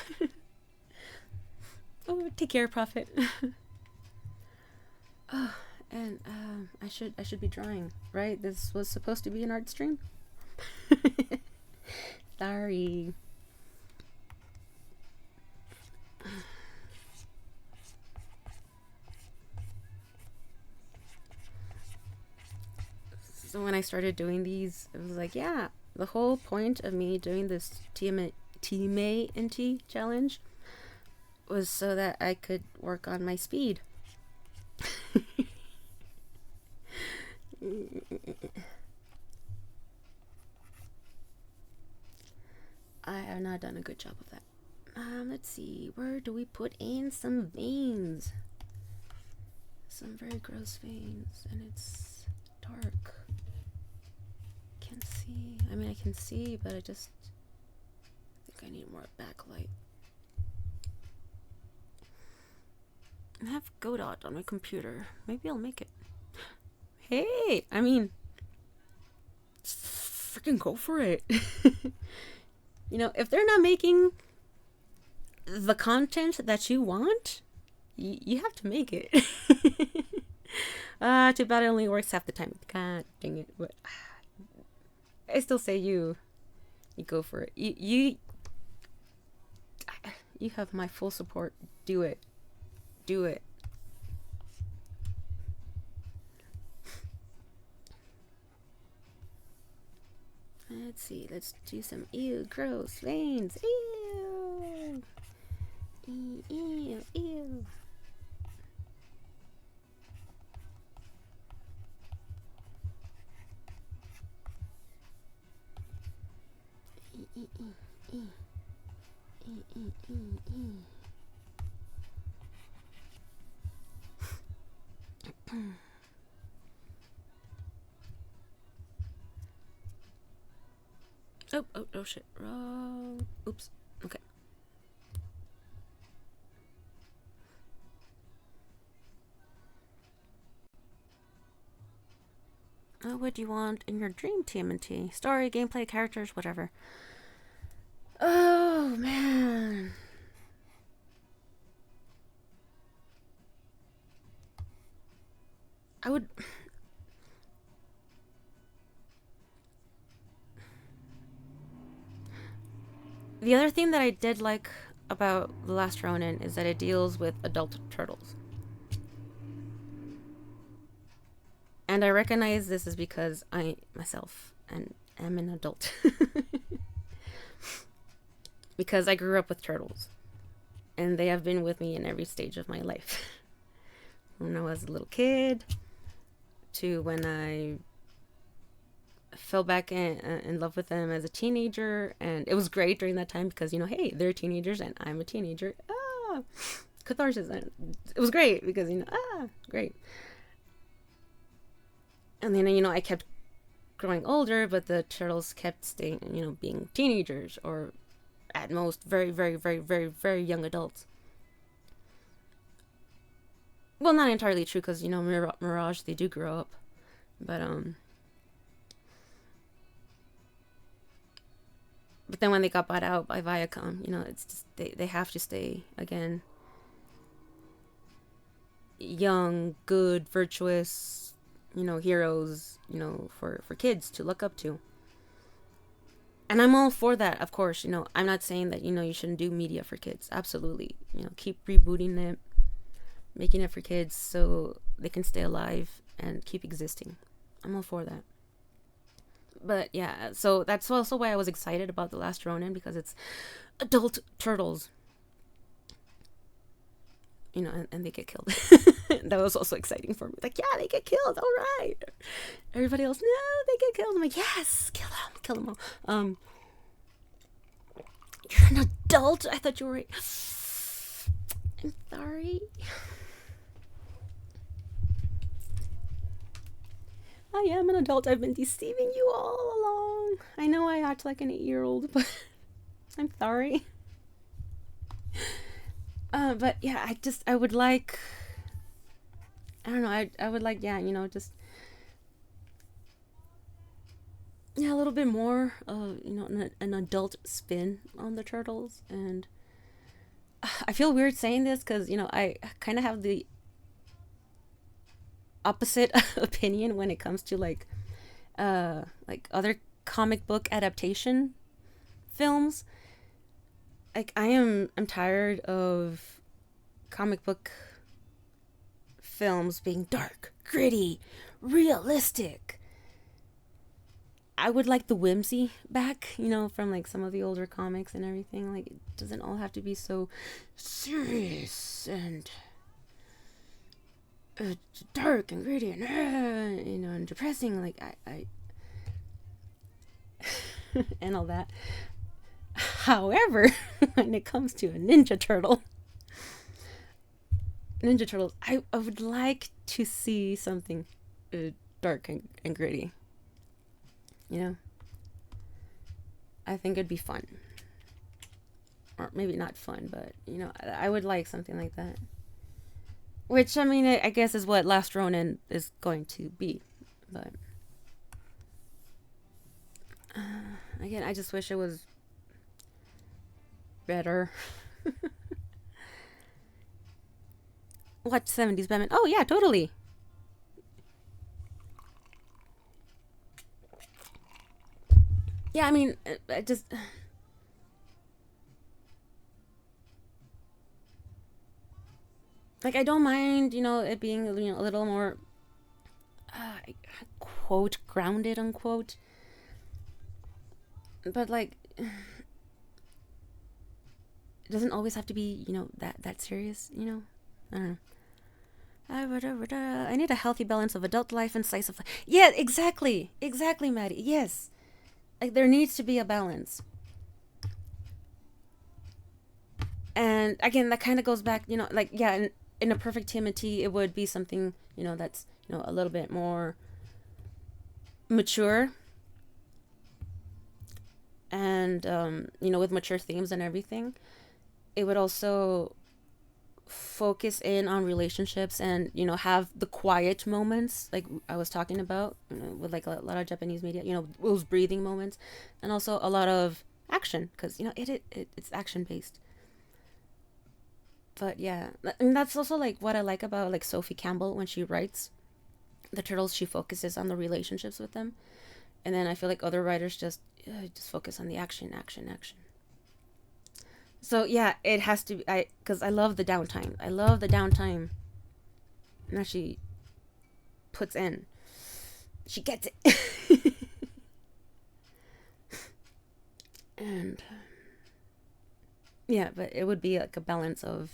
Oh, take care, Prophet. Oh, and I should be drawing, right? This was supposed to be an art stream. Sorry. So when I started doing these, it was like, yeah, the whole point of me doing this TMayNt challenge was so that I could work on my speed. I have not done a good job of that. Let's see, where do we put in some veins? Some very gross veins, and it's dark. Can't see. I mean, I can see, but I think I need more backlight. I have Godot on my computer. Maybe I'll make it. Hey, I mean, freaking go for it. If they're not making the content that you want, you have to make it. Too bad it only works half the time. God dang it. But I still say you go for it. You You have my full support. Do it. Do it. Let's see. Let's do some ew, gross veins. Ew. Ew, ew, ew. Oh shit. Wrong. Oops. Okay. What do you want in your dream TMNT? Story, gameplay, characters, whatever. Oh, man. I would... The other thing that I did like about The Last Ronin is that it deals with adult turtles. And I recognize this is because I, myself, am an adult. Because I grew up with turtles. And they have been with me in every stage of my life. When I was a little kid, to when I fell back in love with them as a teenager. And it was great during that time because, you know, hey, they're teenagers and I'm a teenager. Ah, catharsis. And it was great because, you know, great. And then, you know, I kept growing older, but the turtles kept staying, you know, being teenagers or at most very, very, very, very, very young adults. Well, not entirely true because, you know, Mirage, they do grow up. But then when they got bought out by Viacom, you know, it's just, they have to stay, again, young, good, virtuous, you know, heroes, you know, for kids to look up to. And I'm all for that, of course. You know, I'm not saying that, you know, you shouldn't do media for kids. Absolutely. You know, keep rebooting it, making it for kids so they can stay alive and keep existing. I'm all for that. But yeah, so that's also why I was excited about The Last Ronin, because it's adult turtles. You know, and they get killed. That was also exciting for me. Like, yeah, they get killed. All right. Everybody else, no, they get killed. I'm like, yes, kill them all. You're an adult. I thought you were. I'm sorry. I am an adult. I've been deceiving you all along. I know I act like an 8-year-old, but I'm sorry. But yeah, I would like, I don't know, I would like, yeah, you know, just, yeah, a little bit more, you know, an adult spin on the turtles. And I feel weird saying this because, you know, I kind of have the opposite opinion when it comes to like other comic book adaptation films. Like, I'm tired of comic book films being dark, gritty, realistic. I would like the whimsy back, you know, from like some of the older comics and everything. Like, it doesn't all have to be so serious and dark and gritty and you know, and depressing. Like, I and all that. However, when it comes to a Ninja Turtles, I would like to see something dark and gritty. You know? I think it'd be fun. Or maybe not fun, but, you know, I would like something like that. Which, I mean, I guess is what Last Ronin is going to be. But, again, I just wish it was better. Watch 70s Batman. Oh, yeah, totally. Yeah, I mean, I just... Like, I don't mind, it being, a little more, quote, grounded, unquote. But, like, it doesn't always have to be, that serious, I don't know. I need a healthy balance of adult life and slice of life. Yeah, exactly. Exactly, Maddie. Yes. Like, there needs to be a balance. And again, that kind of goes back, like, yeah, in a perfect TMT, it would be something, that's, a little bit more mature. And, with mature themes and everything. It would also focus in on relationships and have the quiet moments like I was talking about, with like a lot of Japanese media, those breathing moments, and also a lot of action because it's action based. But yeah, and that's also like what I like about like Sophie Campbell when she writes the turtles. She focuses on the relationships with them, and then I feel like other writers just focus on the action, action, action. So yeah, it has to be because I love the downtime. I love the downtime. Now she puts in. She gets it. And yeah, but it would be like a balance of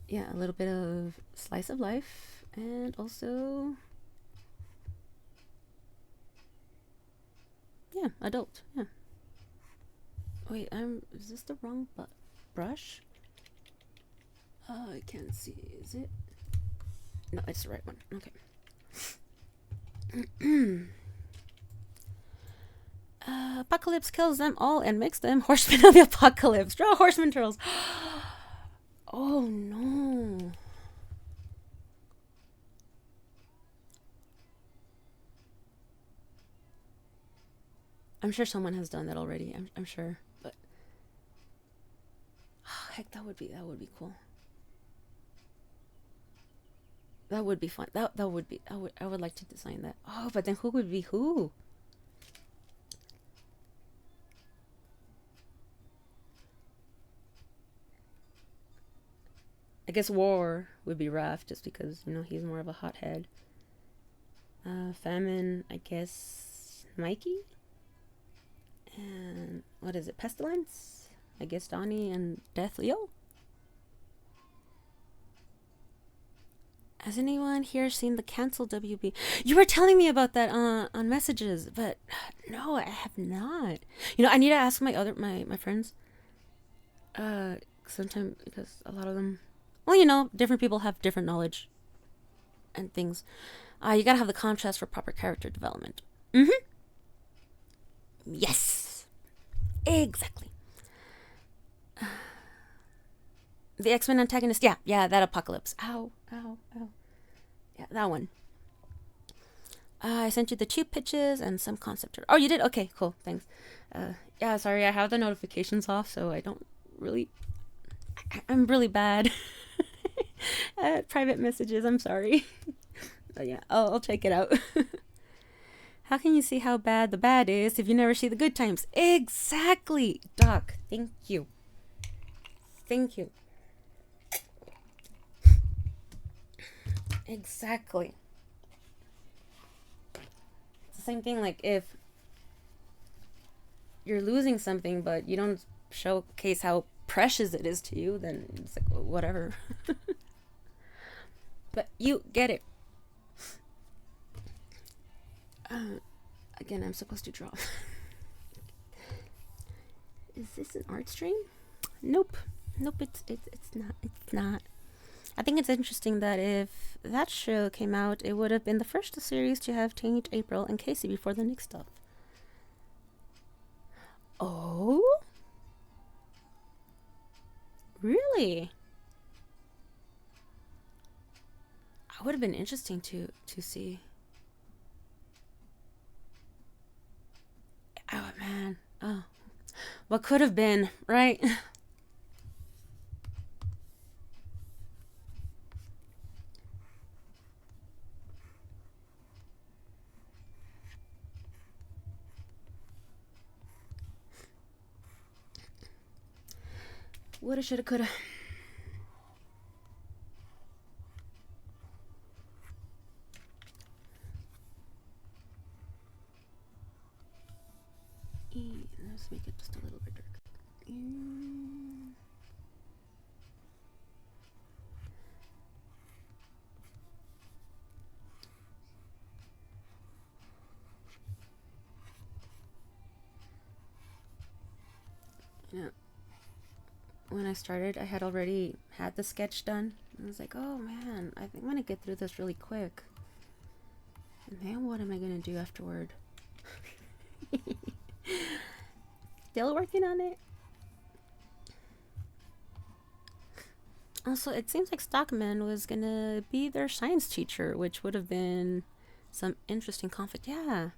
a little bit of slice of life and also adult. Yeah. Wait, is this the wrong brush? I can't see. Is it? No, it's the right one. Okay. Apocalypse kills them all and makes them horsemen of the apocalypse. Draw horseman turtles. Oh no. I'm sure someone has done that already. I'm sure, but heck, that would be cool. That would be fun. That would be. I would like to design that. Oh, but then who would be who? I guess War would be Raph just because he's more of a hothead. Famine, I guess Mikey. And what is it? Pestilence? I guess Donnie and Death Leo. Has anyone here seen the canceled WB? You were telling me about that on messages, but no, I have not. I need to ask my friends. Sometimes because a lot of them, well, different people have different knowledge and things. You gotta have the contrast for proper character development. Mm-hmm. Yes. Exactly. The X-Men antagonist. Yeah, that Apocalypse. Ow, ow, ow. Yeah, that one. I sent you the 2 pitches and some concept art. Oh, you did? Okay, cool. Thanks. Yeah, sorry, I have the notifications off, so I don't really. I'm really bad at private messages. I'm sorry. But yeah, I'll check it out. How can you see how bad the bad is if you never see the good times? Exactly, Doc. Thank you. Thank you. Exactly. It's the same thing like if you're losing something but you don't showcase how precious it is to you, then it's like whatever. But you get it. Again, I'm supposed to draw. Is this an art stream? Nope. It's not. It's not. I think it's interesting that if that show came out, it would have been the first series to have TMayNt, April, and Casey before the next stuff. Oh? Really? That would have been interesting to see. Oh man. Oh. What could have been, right? Woulda, shoulda, coulda. Let's make it just a little bit darker. You know, when I started, I had already had the sketch done. I was like, oh man, I think I'm gonna get through this really quick. And then what am I gonna do afterward? Still working on it. Also, it seems like Stockman was gonna be their science teacher, which would have been some interesting conflict. Yeah.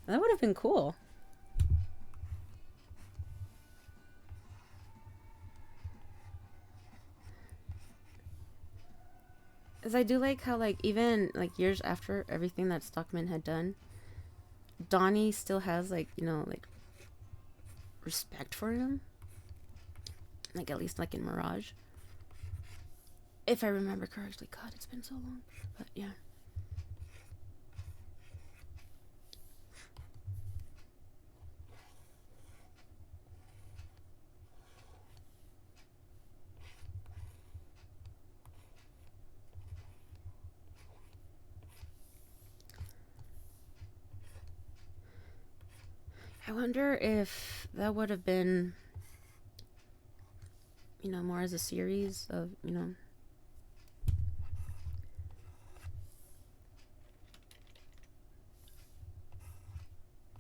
That would have been cool. Because I do like how, like, even, like, years after everything that Stockman had done, Donnie still has, like, you know, like, respect for him. Like, at least, like, in Mirage. If I remember correctly. God, it's been so long. But, yeah. I wonder if that would have been, you know, more as a series of, you know,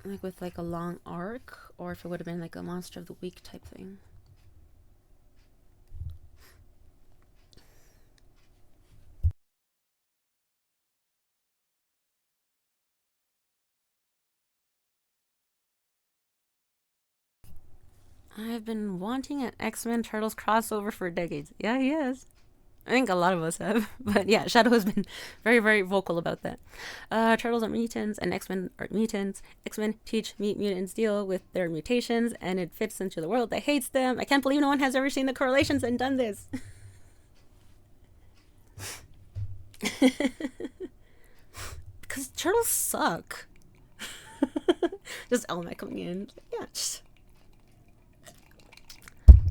like with like a long arc, or if it would have been like a Monster of the Week type thing. I've been wanting an X-Men Turtles crossover for decades. Yeah, he has. I think a lot of us have. But yeah, Shadow has been very, very vocal about that. Turtles are mutants and X-Men are mutants. X-Men teach mutants deal with their mutations, and it fits into the world that hates them. I can't believe no one has ever seen the correlations and done this. Because turtles suck. Just Elma coming in. Yeah, just...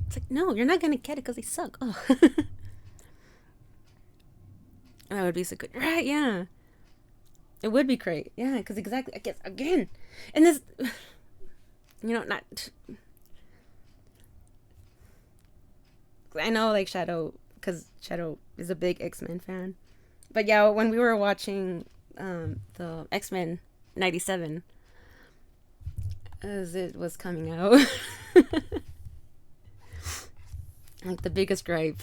It's like, no, you're not gonna get it because they suck. Oh. That would be so good. Right, yeah. It would be great. Yeah, because exactly, I guess, again. And this, you know, not... I know, like, Shadow, because Shadow is a big X-Men fan. But yeah, when we were watching the X-Men 97, as it was coming out, like, the biggest gripe,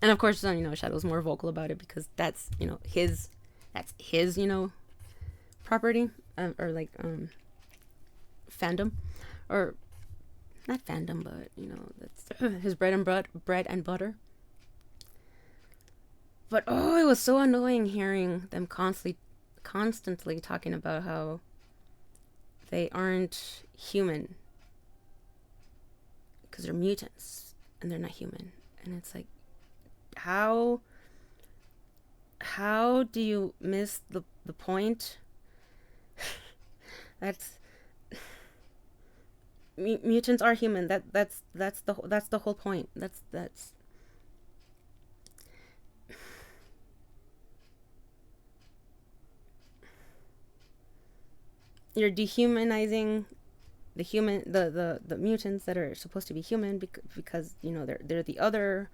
and of course, you know, Shadow's more vocal about it because that's, you know, his, you know, property, or like, fandom, or not fandom, but, you know, that's his bread and butter. But oh, it was so annoying hearing them constantly talking about how they aren't human because they're mutants and they're not human. And it's like, how do you miss the point? That's mutants are human. That's the whole point. That's you're dehumanizing the mutants that are supposed to be human because you know they're the other,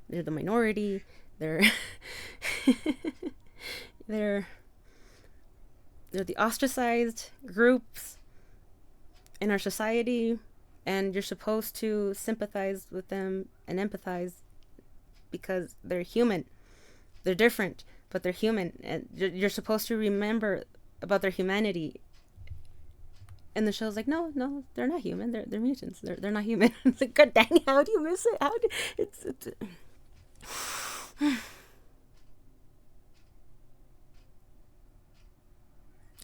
they're the minority, they're they're the ostracized groups in our society, and you're supposed to sympathize with them and empathize because they're human. They're different, but they're human, and you're supposed to remember about their humanity. And the show's like, no, they're not human. They're mutants. They're not human. It's like, god dang, how do you miss it? How do it's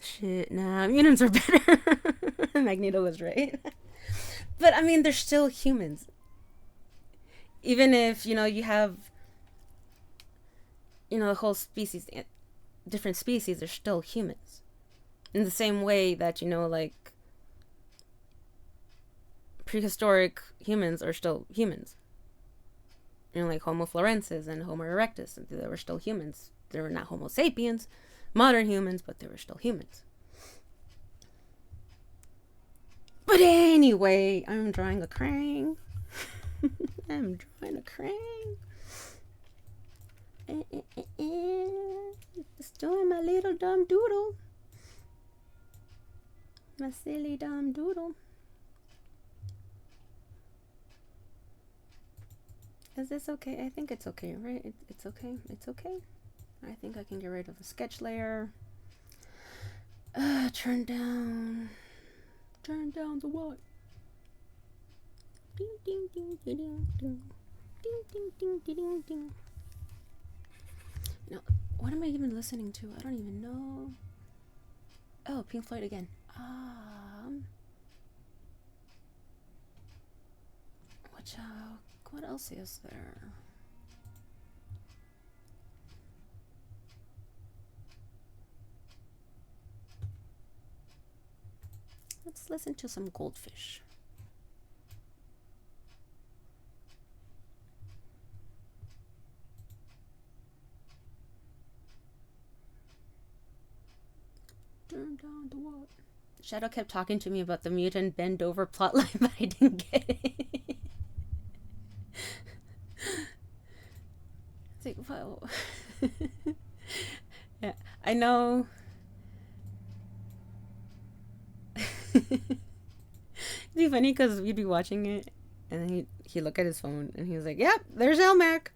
shit. Nah, mutants are better. Magneto was right. But I mean, they're still humans. Even if, you know, you have, the whole species, different species are still humans. In the same way that, like prehistoric humans are still humans. Like Homo florensis and Homo erectus, they were still humans. They were not Homo sapiens, modern humans, but they were still humans. But anyway, I'm drawing a crane. I'm drawing a crane. Just doing my little dumb doodle. My silly dumb doodle. Is this okay? I think it's okay, right? It's okay. It's okay. I think I can get rid of the sketch layer. Turn down the what? Ding ding ding ding ding ding ding ding ding ding. Now, what am I even listening to? I don't even know. Oh, Pink Floyd again. What else is there? Let's listen to some Goldfish. Turn down the what? Shadow kept talking to me about the mutant bend over plotline, but I didn't get it. It's like, whoa. Yeah, I know. It'd be funny because we'd be watching it, and then he'd look at his phone, and he was like, "Yep, there's Elmac,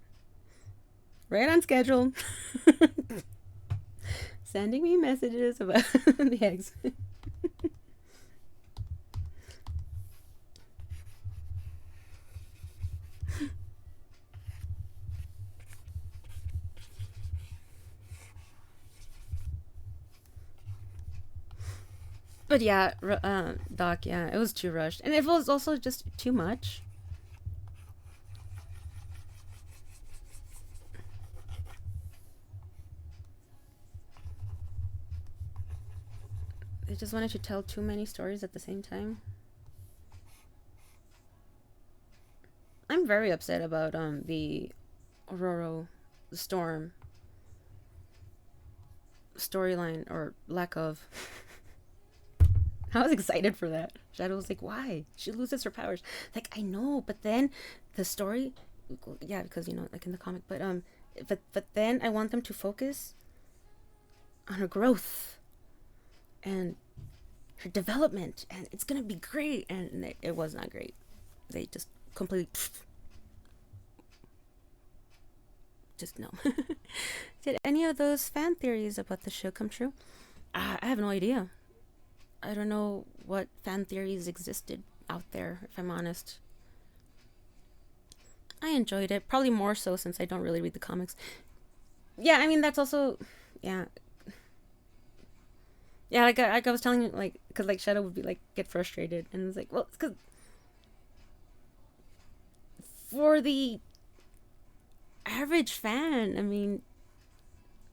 right on schedule, sending me messages about the eggs." But yeah, Doc, yeah, it was too rushed. And it was also just too much. They just wanted to tell too many stories at the same time. I'm very upset about the Aurora, the Storm storyline, or lack of. I was excited for that. Shadow was like, why? She loses her powers. Like, I know, but then the story, yeah, because, like in the comic, but then I want them to focus on her growth and her development, and it's gonna be great. And it was not great. They just completely just no. Did any of those fan theories about the show come true? I have no idea. I don't know what fan theories existed out there, if I'm honest. I enjoyed it, probably more so since I don't really read the comics. Yeah, I mean, that's also, yeah. Yeah, like I was telling you, like, because, like, Shadow would be, like, get frustrated, and it's like, well, it's because for the average fan, I mean,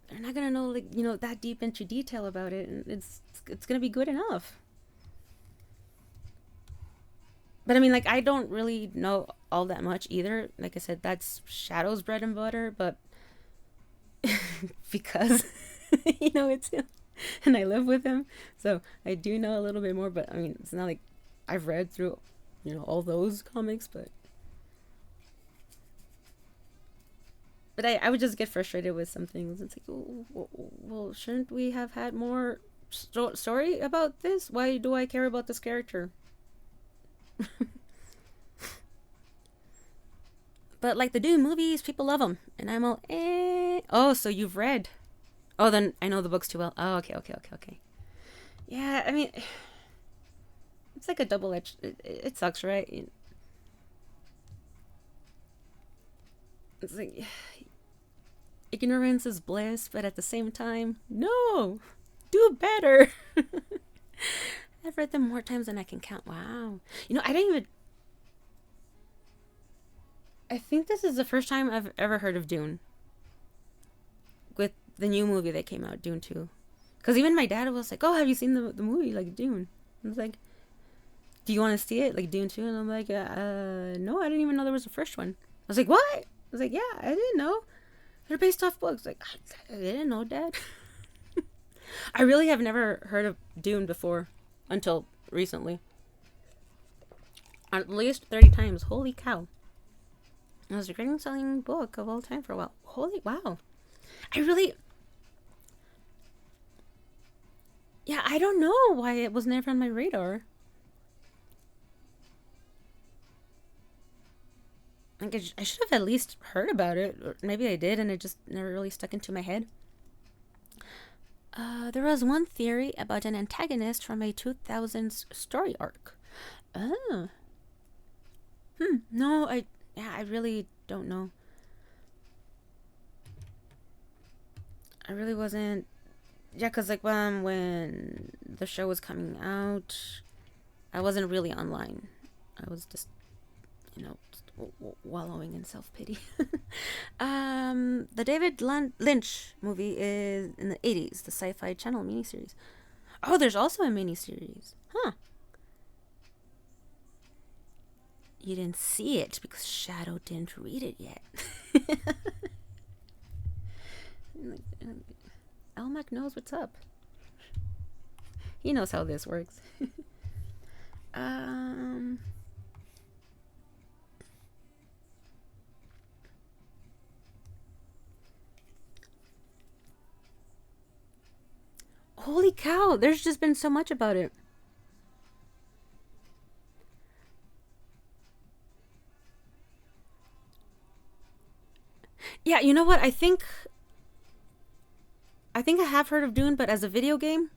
they're not gonna know, like, that deep into detail about it, and it's gonna be good enough. But I mean, like, I don't really know all that much either. Like I said, that's Shadow's bread and butter, but because it's him and I live with him, so I do know a little bit more. But I mean, it's not like I've read through all those comics, but I would just get frustrated with some things. It's like, well, shouldn't we have had more story about this? Why do I care about this character? But like the Dune movies, people love them, and I'm all, eh. Oh, so you've read? Oh, then I know the books too well. Oh, okay. Yeah, I mean, it's like a double-edged. It sucks, right? It's like ignorance is bliss, but at the same time, no, do better. I've read them more times than I can count. Wow. I didn't even. I think this is the first time I've ever heard of Dune. the new movie that came out, Dune 2. Because even my dad was like, oh, have you seen the movie, like, Dune? I was like, do you want to see it, like, Dune 2? And I'm like, no, I didn't even know there was a first one. I was like, what? I was like, yeah, I didn't know. They're based off books. Like, I didn't know, Dad. I really have never heard of Dune before until recently. At least 30 times. Holy cow. It was the greatest selling book of all time for a while. Holy wow. Yeah, I don't know why it was never on my radar. Like, I should have at least heard about it. Or maybe I did and it just never really stuck into my head. There was one theory about an antagonist from a 2000s story arc. Oh. No, I really don't know. I really wasn't. Yeah, because, like, when the show was coming out, I wasn't really online. I was just, wallowing in self-pity. The David Lynch movie is in the 80s, the Sci-Fi Channel miniseries. Oh, there's also a miniseries. Huh. You didn't see it because Shadow didn't read it yet. Elmac knows what's up. He knows how this works. Holy cow, there's just been so much about it. Yeah, you know what? I think I have heard of Dune, but as a video game.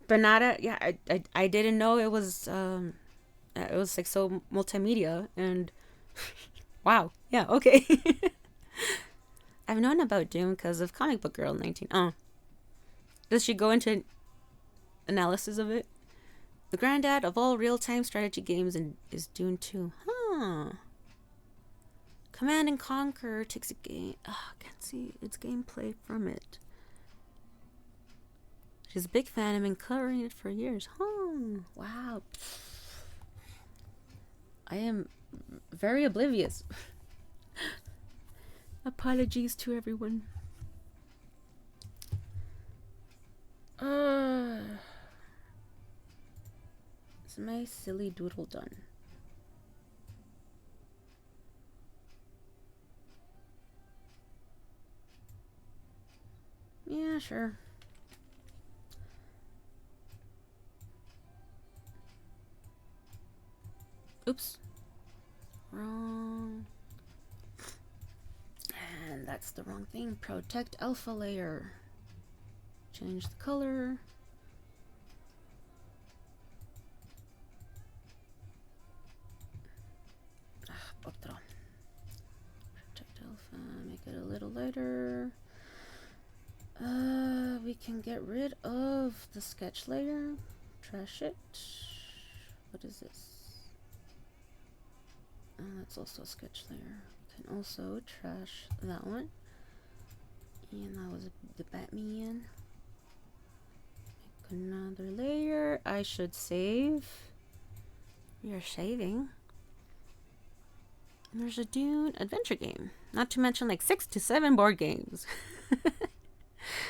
But not I didn't know it was like so multimedia and wow. Yeah, okay. I've known about Dune because of Comic Book Girl 19. Does she go into analysis of it? The granddad of all real-time strategy games is Dune 2. Huh. Command and Conquer takes a game. I can't see its gameplay from it. She's a big fan. I've been covering it for years. Wow. I am very oblivious. Apologies to everyone. Is my silly doodle done? Yeah, sure. Oops. Wrong. And that's the wrong thing. Protect alpha layer. Change the color. Otro. Protect alpha. Make it a little lighter. We can get rid of the sketch layer. Trash it. What is this? That's also a sketch layer. We can also trash that one. And that was the Batman. Make another layer. I should save. We are saving. And there's a Dune adventure game. Not to mention like 6 to 7 board games.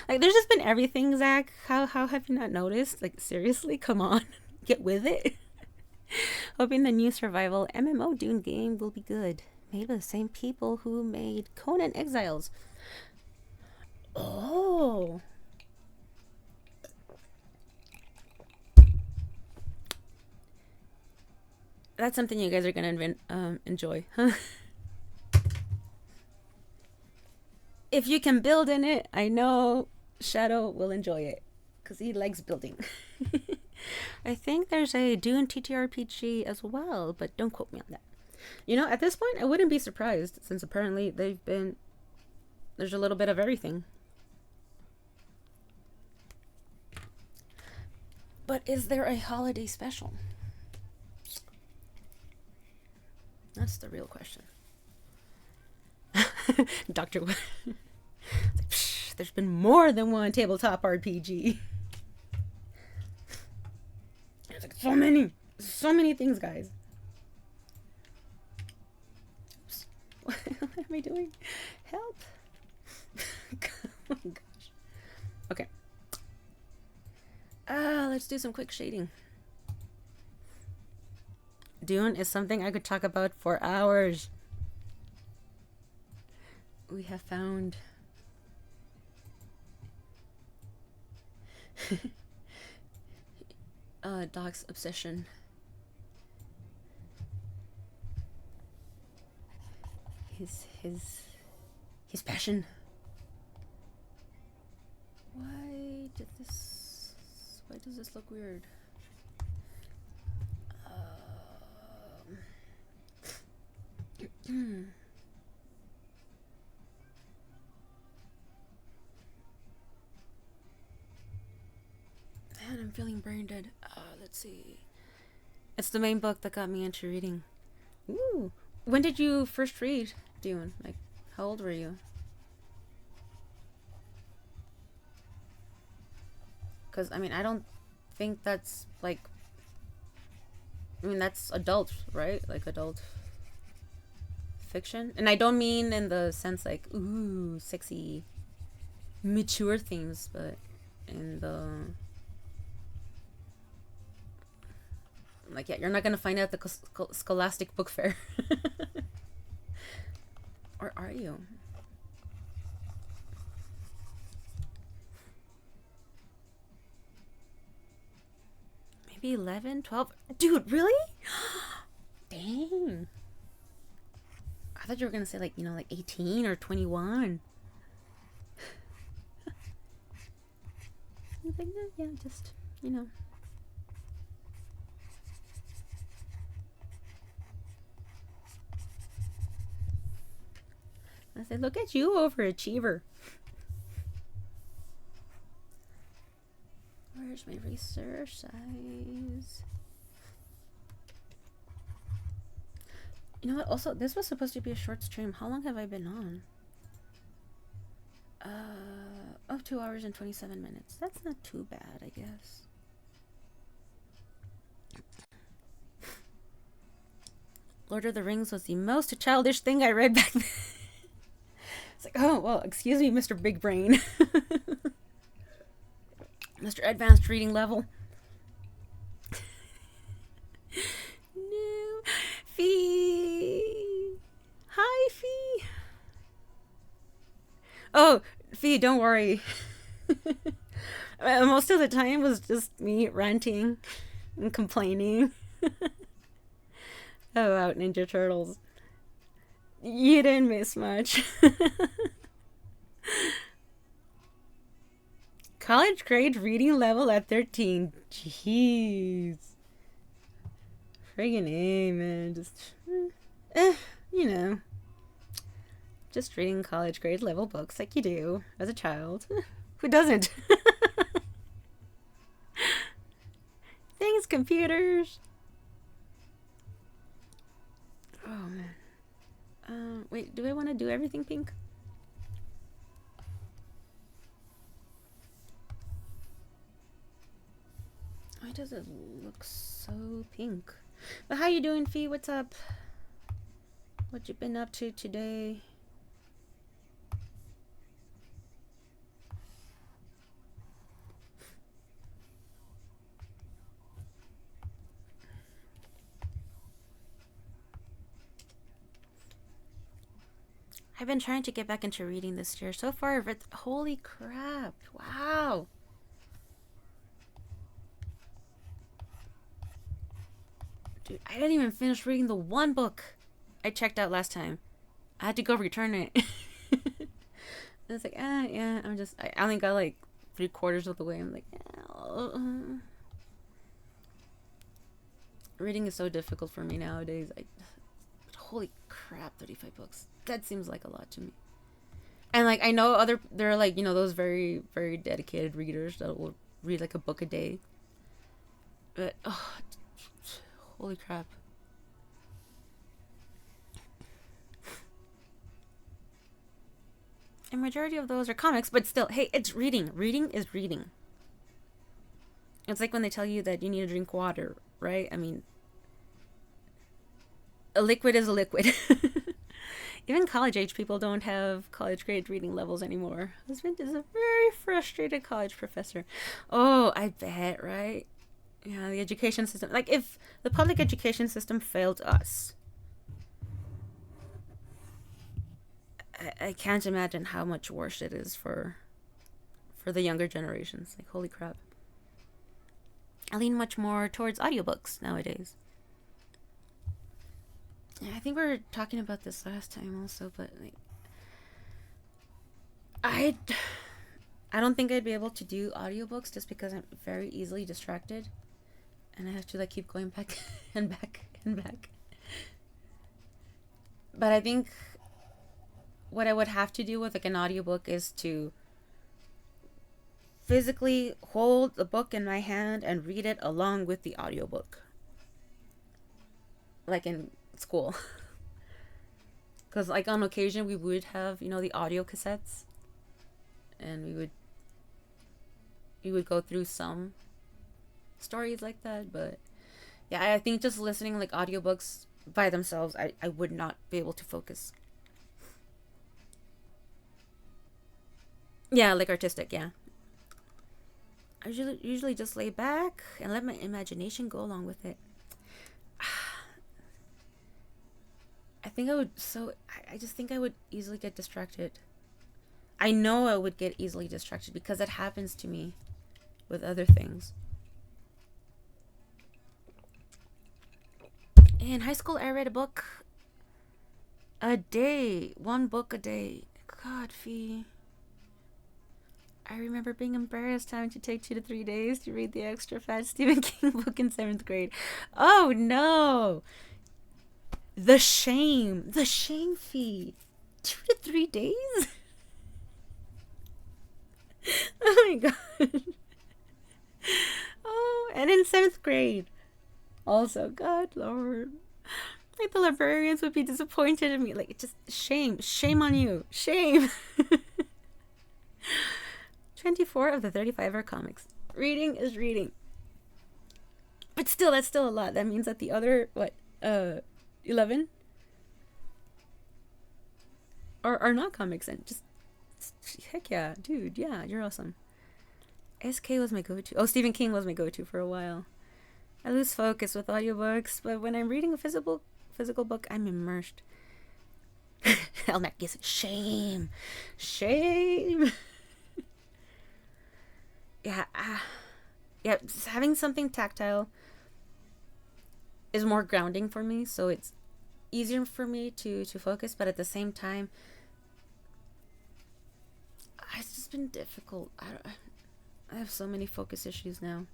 Like, there's just been everything, Zach. How have you not noticed? Like, seriously? Come on. Get with it. Hoping the new survival MMO Dune game will be good. Made by the same people who made Conan Exiles. Oh. That's something you guys are going to enjoy. If you can build in it, I know Shadow will enjoy it. Because he likes building. I think there's a Dune TTRPG as well, but don't quote me on that. You know, at this point, I wouldn't be surprised, since apparently there's a little bit of everything. But is there a holiday special? That's the real question. Dr. There's been more than one tabletop RPG. It's like so many things, guys. Oops. What am I doing? Help. Oh my gosh. Okay. Let's do some quick shading. Dune is something I could talk about for hours. We have found Doc's obsession. His passion. Why does this look weird? Man, I'm feeling brain dead. Let's see. It's the main book that got me into reading. Ooh. When did you first read Dune? Like, how old were you? Because, I mean, I don't think that's, like... I mean, that's adult, right? Like, adult fiction. And I don't mean in the sense, like, ooh, sexy, mature themes, but in the... Like, yeah, you're not gonna find out the Scholastic Book Fair. Or are you? Maybe 11, 12? Dude, really? Dang. I thought you were gonna say, like, you know, like 18 or 21. Like, yeah, just, you know. I said, look at you, overachiever. Where's my research size? You know what? Also, this was supposed to be a short stream. How long have I been on? 2 hours and 27 minutes. That's not too bad, I guess. Lord of the Rings was the most childish thing I read back then. It's like, oh, well, excuse me, Mr. Big Brain. Mr. Advanced Reading Level. No. Fee. Hi, Fee. Oh, Fee, don't worry. Most of the time was just me ranting and complaining about Ninja Turtles. You didn't miss much. College grade reading level at 13. Jeez. Friggin' A, man. Just, you know. Just reading college grade level books like you do as a child. Who doesn't? Thanks, computers. Oh, man. Wait, do I want to do everything pink? Why does it look so pink? But how you doing, Fee? What's up? What you been up to today? I've been trying to get back into reading this year. So far, I've read... Holy crap. Wow. Dude, I didn't even finish reading the one book I checked out last time. I had to go return it. It's like, yeah, I only got like 3/4 of the way. I'm like, yeah. Reading is so difficult for me nowadays. Holy crap, 35 books. That seems like a lot to me. And like, I know there are like, you know, those very, very dedicated readers that will read like a book a day. But, oh, holy crap. A majority of those are comics, but still, hey, it's reading. Reading is reading. It's like when they tell you that you need to drink water, right? I mean, a liquid is a liquid. Even college age people don't have college grade reading levels anymore. Husband is a very frustrated college professor. Oh, I bet, right? Yeah, the education system. Like, if the public education system failed us, I can't imagine how much worse it is for the younger generations. Like, holy crap. I lean much more towards audiobooks nowadays. I think we were talking about this last time also, but like, I don't think I'd be able to do audiobooks just because I'm very easily distracted, and I have to like keep going back and back and back. But I think what I would have to do with like an audiobook is to physically hold the book in my hand and read it along with the audiobook. Like in school. Because like on occasion we would have, the audio cassettes, and we would go through some stories like that. But yeah, I think just listening like audiobooks by themselves, I would not be able to focus. Yeah, like artistic, yeah. I usually just lay back and let my imagination go along with it. I just think I would easily get distracted. I know I would get easily distracted because it happens to me with other things. In high school, I read a book a day. One book a day. God, Fee. I remember being embarrassed having to take 2 to 3 days to read the extra fat Stephen King book in 7th grade. Oh, no. The shame, Fee. 2 to 3 days? Oh my god. Oh, and in 7th grade. Also, God, Lord. Like, the librarians would be disappointed in me. Like, just shame on you. Shame. 24 of the 35 are comics. Reading is reading. But still, that's still a lot. That means that the other, 11 are not comics, and just heck yeah, dude, yeah, you're awesome. SK was my go-to. Oh, Stephen King was my go-to for a while. I lose focus with audiobooks, but when I'm reading a physical book, I'm immersed. Elmac gives it shame. Yeah, yeah, having something tactile is more grounding for me, so it's easier for me to focus, but at the same time, it's just been difficult. I have so many focus issues now.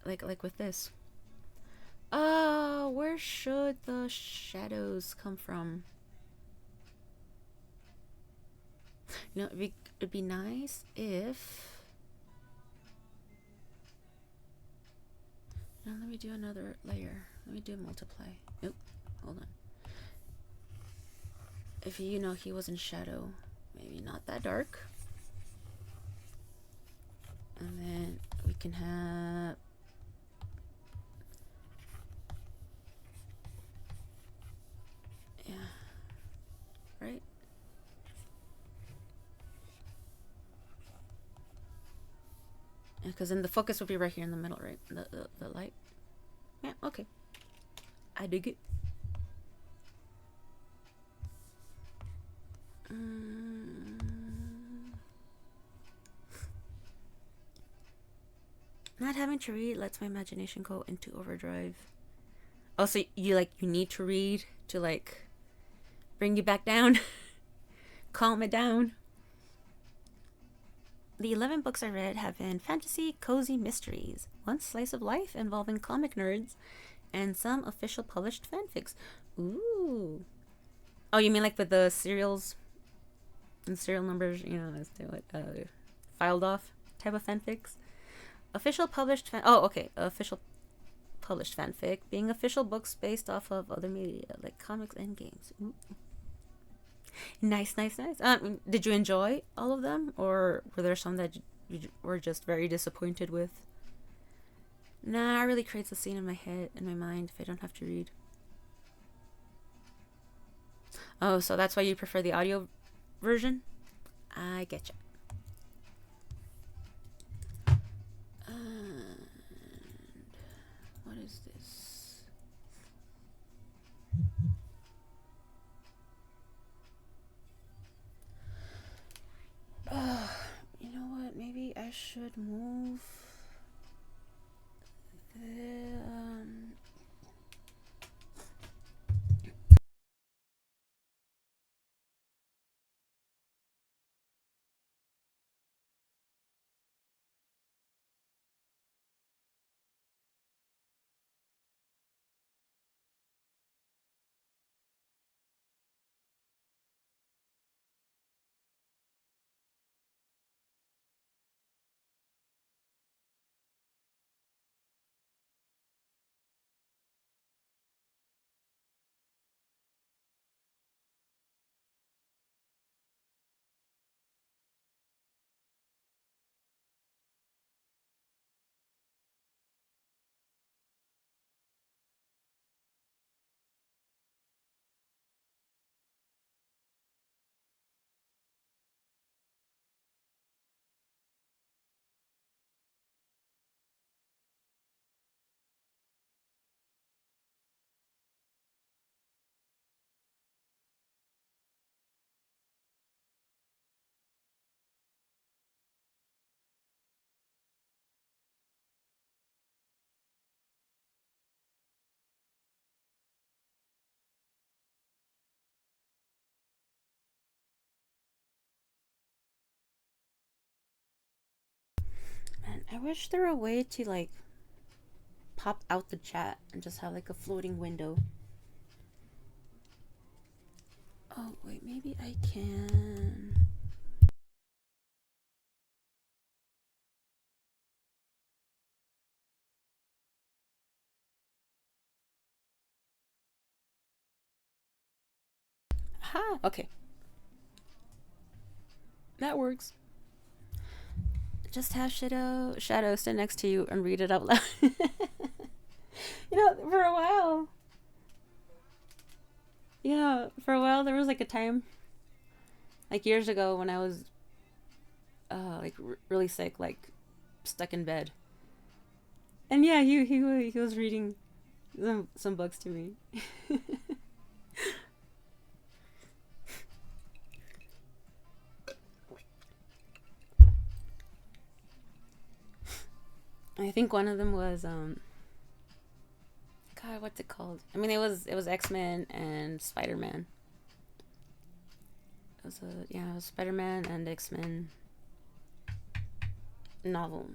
Like with this. Where should the shadows come from? It'd be nice if... Now let me do another layer. Let me do multiply. Nope. Hold on. If he was in shadow, maybe not that dark. And then we can have... Yeah. Right? Because then the focus would be right here in the middle, right? The light. Yeah, okay. I dig it. Not having to read lets my imagination go into overdrive. Also, you need to read to bring you back down. Calm it down. The 11 books I read have been fantasy, cozy mysteries, one slice of life involving comic nerds, and some official published fanfics. Ooh. Oh, you mean like with the serials and serial numbers, filed off type of fanfics? Official published published fanfic, being official books based off of other media like comics and games. Ooh. Nice, nice, nice. Did you enjoy all of them, or were there some that you were just very disappointed with? Nah, it really creates a scene in my head, in my mind, if I don't have to read. Oh, so that's why you prefer the audio version? I getcha. And what is this? You know what? Maybe I should move the man, I wish there were a way to like pop out the chat and just have like a floating window. Oh wait, maybe I can. Ha! Okay. That works. Just have Shadow stand next to you and read it out loud. You know, for a while. Yeah, for a while there was like a time, like years ago, when I was like really sick, like stuck in bed. And yeah, he was reading some books to me. I think one of them was God, what's it called? I mean, it was X-Men and Spider-Man. It was it was Spider-Man and X-Men novel.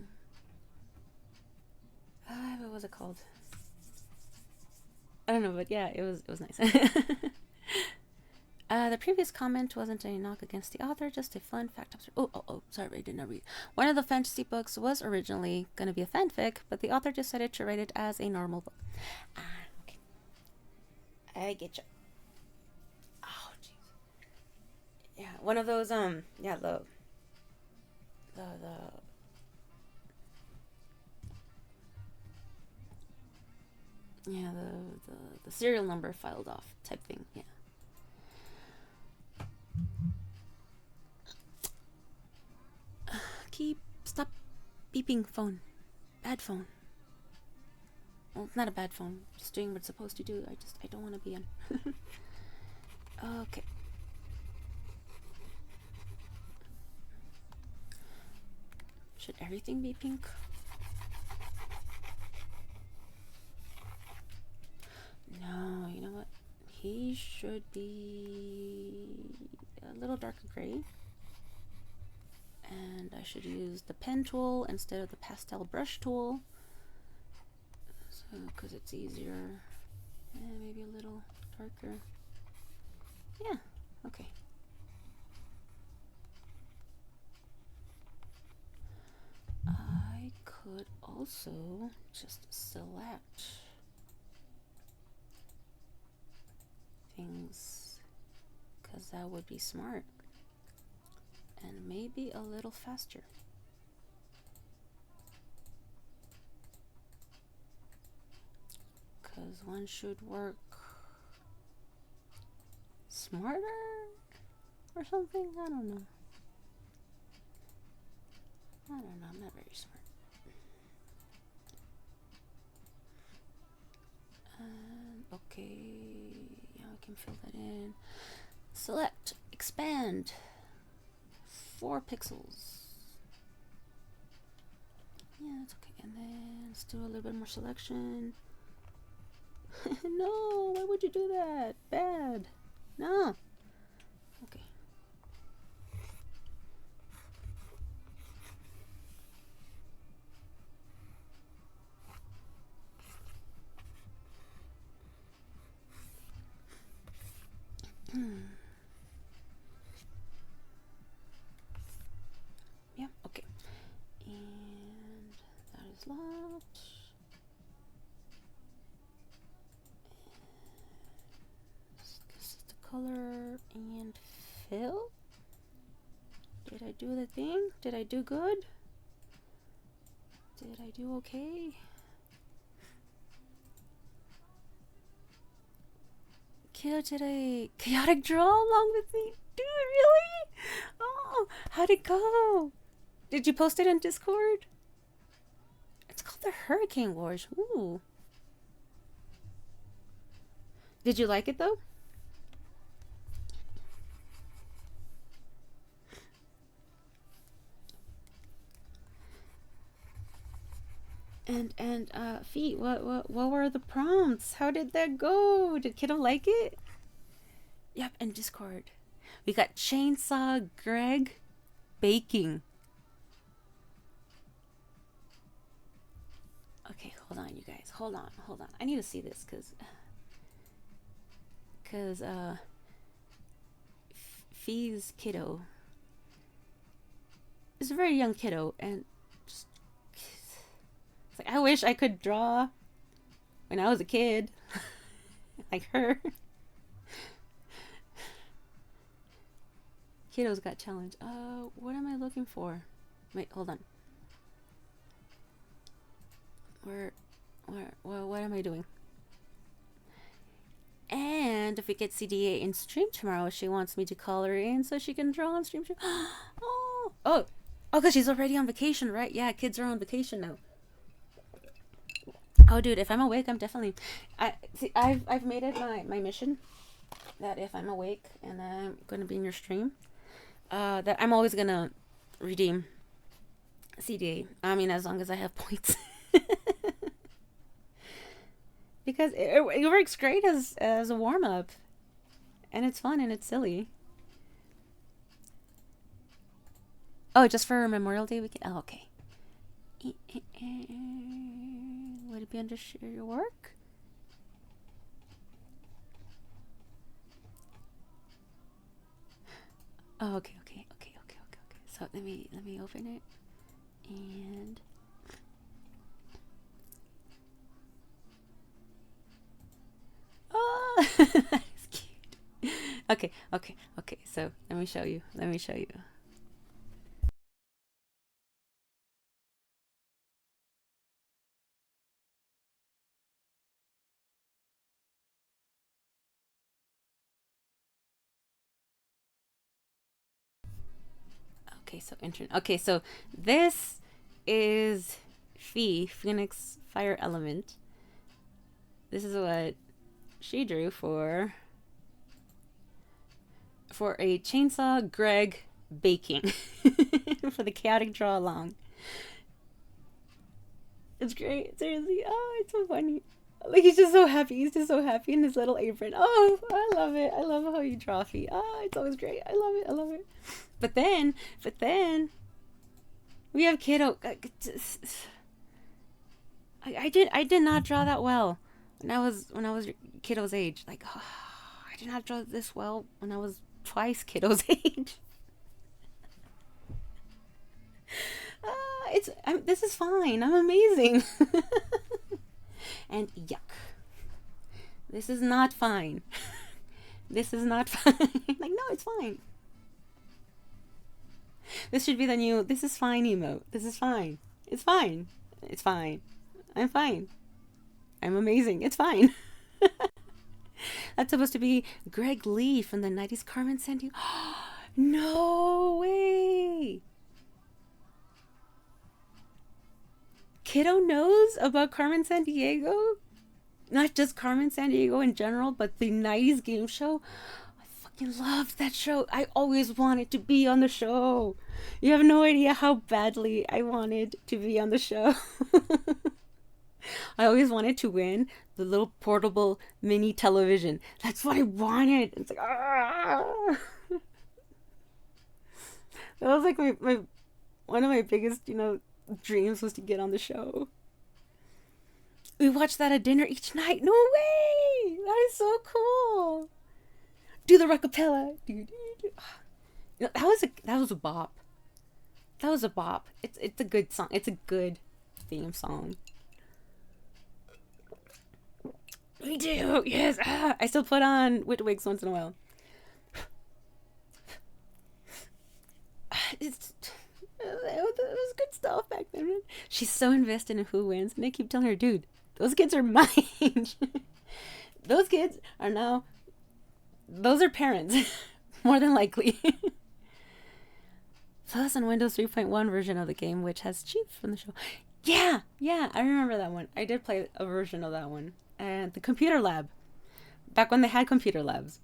What was it called? I don't know, but yeah, it was nice. The previous comment wasn't a knock against the author, just a fun fact. Oh, sorry, I did not read. One of the fantasy books was originally going to be a fanfic, but the author decided to write it as a normal book. Okay. I get you. Oh, jeez. Yeah, one of those, yeah, the yeah, the serial number filed off type thing, yeah. Stop beeping phone. Bad phone. Well, it's not a bad phone. Just doing what it's supposed to do. I don't want to be in. Okay. Should everything be pink? No, you know what? He should be a little darker gray. And I should use the pen tool instead of the pastel brush tool. So, because it's easier. And maybe a little darker. Yeah, okay. I could also just select things, because that would be smart and maybe a little faster. Because one should work smarter or something. I don't know. I'm not very smart. Okay, yeah, I can fill that in. Select, expand, 4 pixels. Yeah, that's okay. And then let's do a little bit more selection. No, why would you do that? Bad. No. Okay. Yeah, okay. And that is locked. This is the color and fill. Did I do the thing? Did I do good? Did I do okay? Kiddo, did I chaotic draw along with me? Dude, really? Oh, how'd it go? Did you post it in Discord? It's called the Hurricane Wars. Ooh. Did you like it though? And Feet, what were the prompts? How did that go? Did kiddo like it? Yep, and Discord. We got Chainsaw Greg baking. Okay, hold on, you guys. Hold on. I need to see this cause Fee's kiddo is a very young kiddo, and just it's like I wish I could draw when I was a kid, like her. Kiddo's got challenge. What am I looking for? Wait, hold on. What am I doing? And if we get CDA in stream tomorrow, she wants me to call her in so she can draw on stream. Oh, because she's already on vacation, right? Yeah, kids are on vacation now. Oh, dude, if I'm awake, I'm definitely. I've made it my mission that if I'm awake and I'm gonna be in your stream, that I'm always gonna redeem CDA. I mean, as long as I have points. Because it works great as a warm-up. And it's fun and it's silly. Oh, just for Memorial Day weekend? Oh, okay. Would it be under share your work? Oh, okay. So let me open it. And oh, that's cute. Okay. So let me show you. Okay, so this is Phoenix Fire Element. This is what she drew for a Chainsaw Greg baking for the chaotic draw along. It's great, seriously. Oh, it's so funny. Like he's just so happy. He's just so happy in his little apron. Oh, I love it. I love how you draw Fee. Oh, it's always great. I love it. But then we have kiddo. I did not draw that well when I was kiddo's age. Like, oh, I did not draw this well when I was twice kiddo's age. This is fine. I'm amazing. And yuck. This is not fine. This is not fine. Like, no, it's fine. This should be the new, this is fine emote. This is fine. It's fine. It's fine. I'm fine. I'm amazing. It's fine. That's supposed to be Greg Lee from the 90s Carmen Sandiego. No way. Kiddo knows about Carmen Sandiego? Not just Carmen Sandiego in general, but the 90s game show. I fucking loved that show. I always wanted to be on the show. You have no idea how badly I wanted to be on the show. I always wanted to win the little portable mini television. That's what I wanted. It's like, ah. That was like my one of my biggest, dreams was to get on the show. We watched that at dinner each night. No way! That is so cool. Do the rockapella. That was a bop. That was a bop. It's a good song. It's a good theme song. Me too. Yes. I still put on Witwigs once in a while. It was good stuff back then, man. She's so invested in who wins, and they keep telling her, dude, those kids are mine. Those kids are now, those are parents, more than likely. So that's on Windows 3.1 version of the game, which has Chief from the show. Yeah, I remember that one. I did play a version of that one. And the computer lab. Back when they had computer labs.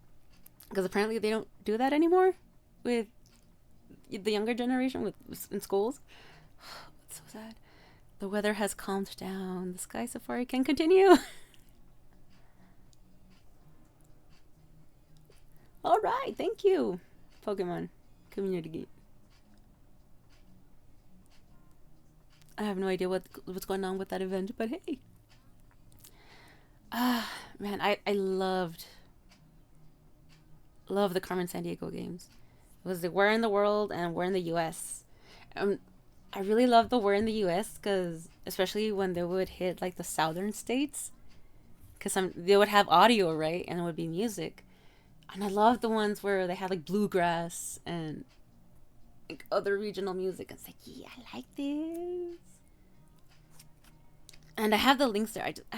Because apparently they don't do that anymore with the younger generation in schools. It's so sad. The weather has calmed down. The Sky Safari can continue. All right, thank you, Pokemon community. I have no idea what's going on with that event, but hey. Man, I loved the Carmen Sandiego games. It was the Where in the World and Where in the US. I really loved the Where in the US because especially when they would hit like the southern states, because they would have audio, right, and it would be music. And I loved the ones where they had like bluegrass and like other regional music. It's like, yeah, I like this. And I have the links there. I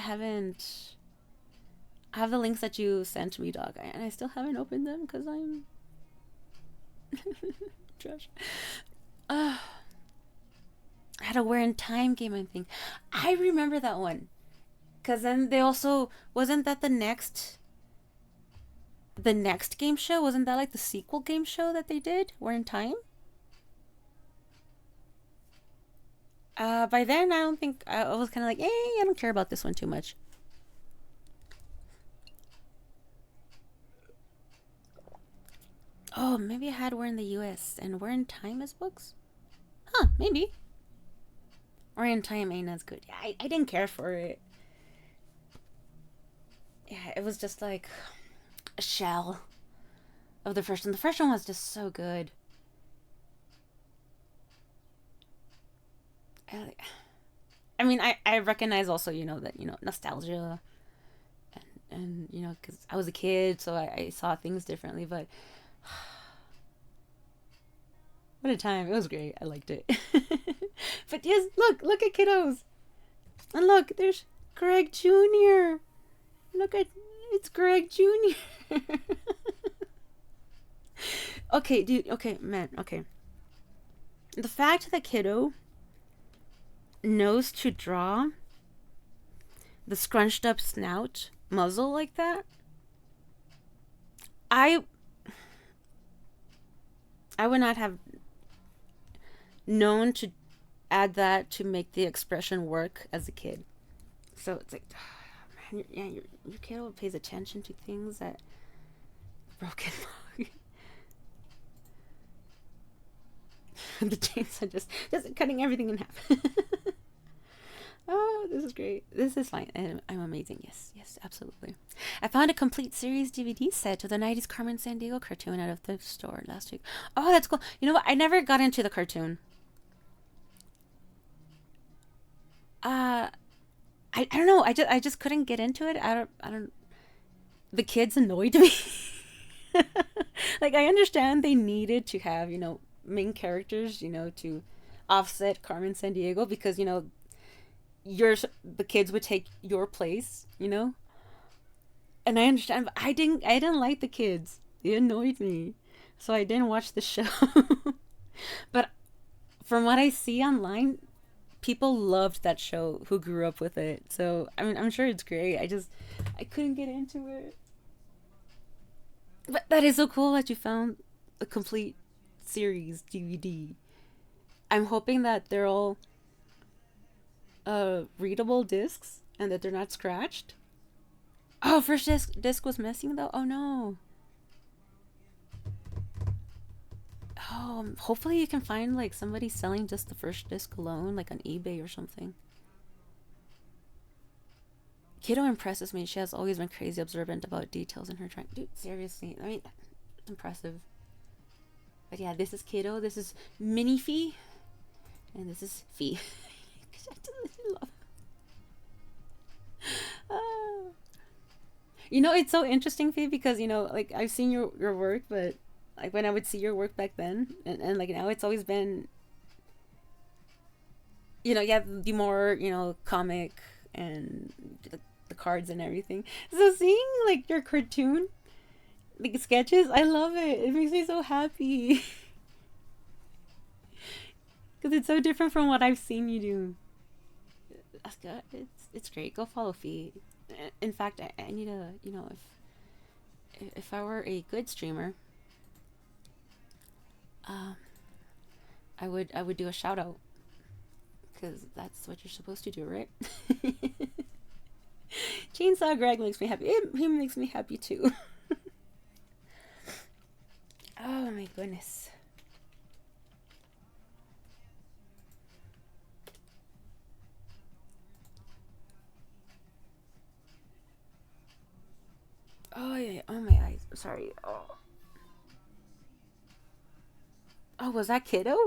have the links that you sent me, dog, and I still haven't opened them because I'm trash. I had a Where in Time game, I think. I remember that one. Because then they also, wasn't that the next game show? Wasn't that like the sequel game show that they did? Where in Time? By then, I don't think, I was kind of like, I don't care about this one too much. Oh, maybe I had Where in the US and Where in Time as books? Huh, maybe. Where in Time ain't as good. Yeah, I didn't care for it. Yeah, it was just like a shell of the first one. The first one was just so good. I mean, I recognize also, that, nostalgia and because I was a kid, so I saw things differently, but what a time. It was great. I liked it. But yes, look at kiddos. And look, there's Greg Jr. It's Greg Jr. Okay, dude. Okay, man. Okay. The fact that kiddo knows to draw the scrunched up snout muzzle like that, I would not have known to add that to make the expression work as a kid. So it's like, man, your kid pays attention to things that broken. The chainsaw just cutting everything in half. Oh, this is great. This is fine. I'm amazing. Yes, absolutely. I found a complete series DVD set of the 90s Carmen Sandiego cartoon out of the store last week. Oh, that's cool. You know what? I never got into the cartoon. I don't know. I just couldn't get into it. I don't. The kids annoyed me. Like, I understand they needed to have, main characters, to offset Carmen San Diego, because, the kids would take your place. And I understand, but I didn't like the kids. They annoyed me. So I didn't watch the show. But from what I see online, people loved that show who grew up with it. So I mean, I'm sure it's great. I couldn't get into it. But that is so cool that you found a complete series DVD. I'm hoping that they're all readable discs and that they're not scratched. Oh, first disc was missing though. Oh no. Oh, hopefully you can find like somebody selling just the first disc alone, like on eBay or something. Kiddo impresses me. She has always been crazy observant about details in her drawing. Dude, seriously, I mean, it's impressive. But yeah, this is Kiddo. This is Mini Fee, and this is Fee. I just love. Uh, it's so interesting, Fee, because like I've seen your work, but like when I would see your work back then, and like now, it's always been, yeah, the more comic and the cards and everything. So seeing like your cartoon like sketches, I love it. It makes me so happy because it's so different from what I've seen you do. That's good. It's great. Go follow Fee. In fact, I need to, if I were a good streamer, um, I would do a shout out because that's what you're supposed to do, right? Chainsaw Greg makes me happy. He makes me happy too. Oh my goodness. Oh yeah. Oh my eyes. Sorry. Oh, was that Kiddo?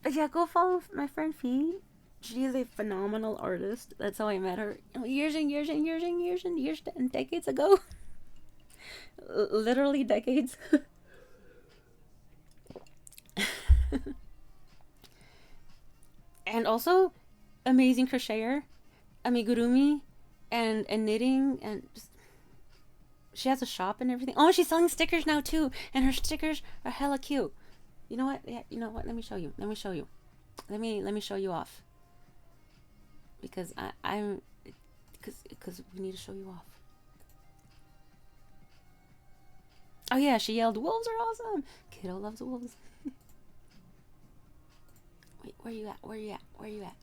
Yeah, go follow my friend Fee. She is a phenomenal artist. That's how I met her. Years and years and years and years and years and decades ago. Literally decades. And also, amazing crocheter, amigurumi, and knitting, and just, she has a shop and everything. Oh, she's selling stickers now too, and her stickers are hella cute. You know what? Yeah, you know what? Let me show you. Let me show you. Let me show you off. Because I'm because we need to show you off. Oh yeah, she yelled, "Wolves are awesome!" Kiddo loves wolves. Wait, where you at? Where you at? Where you at?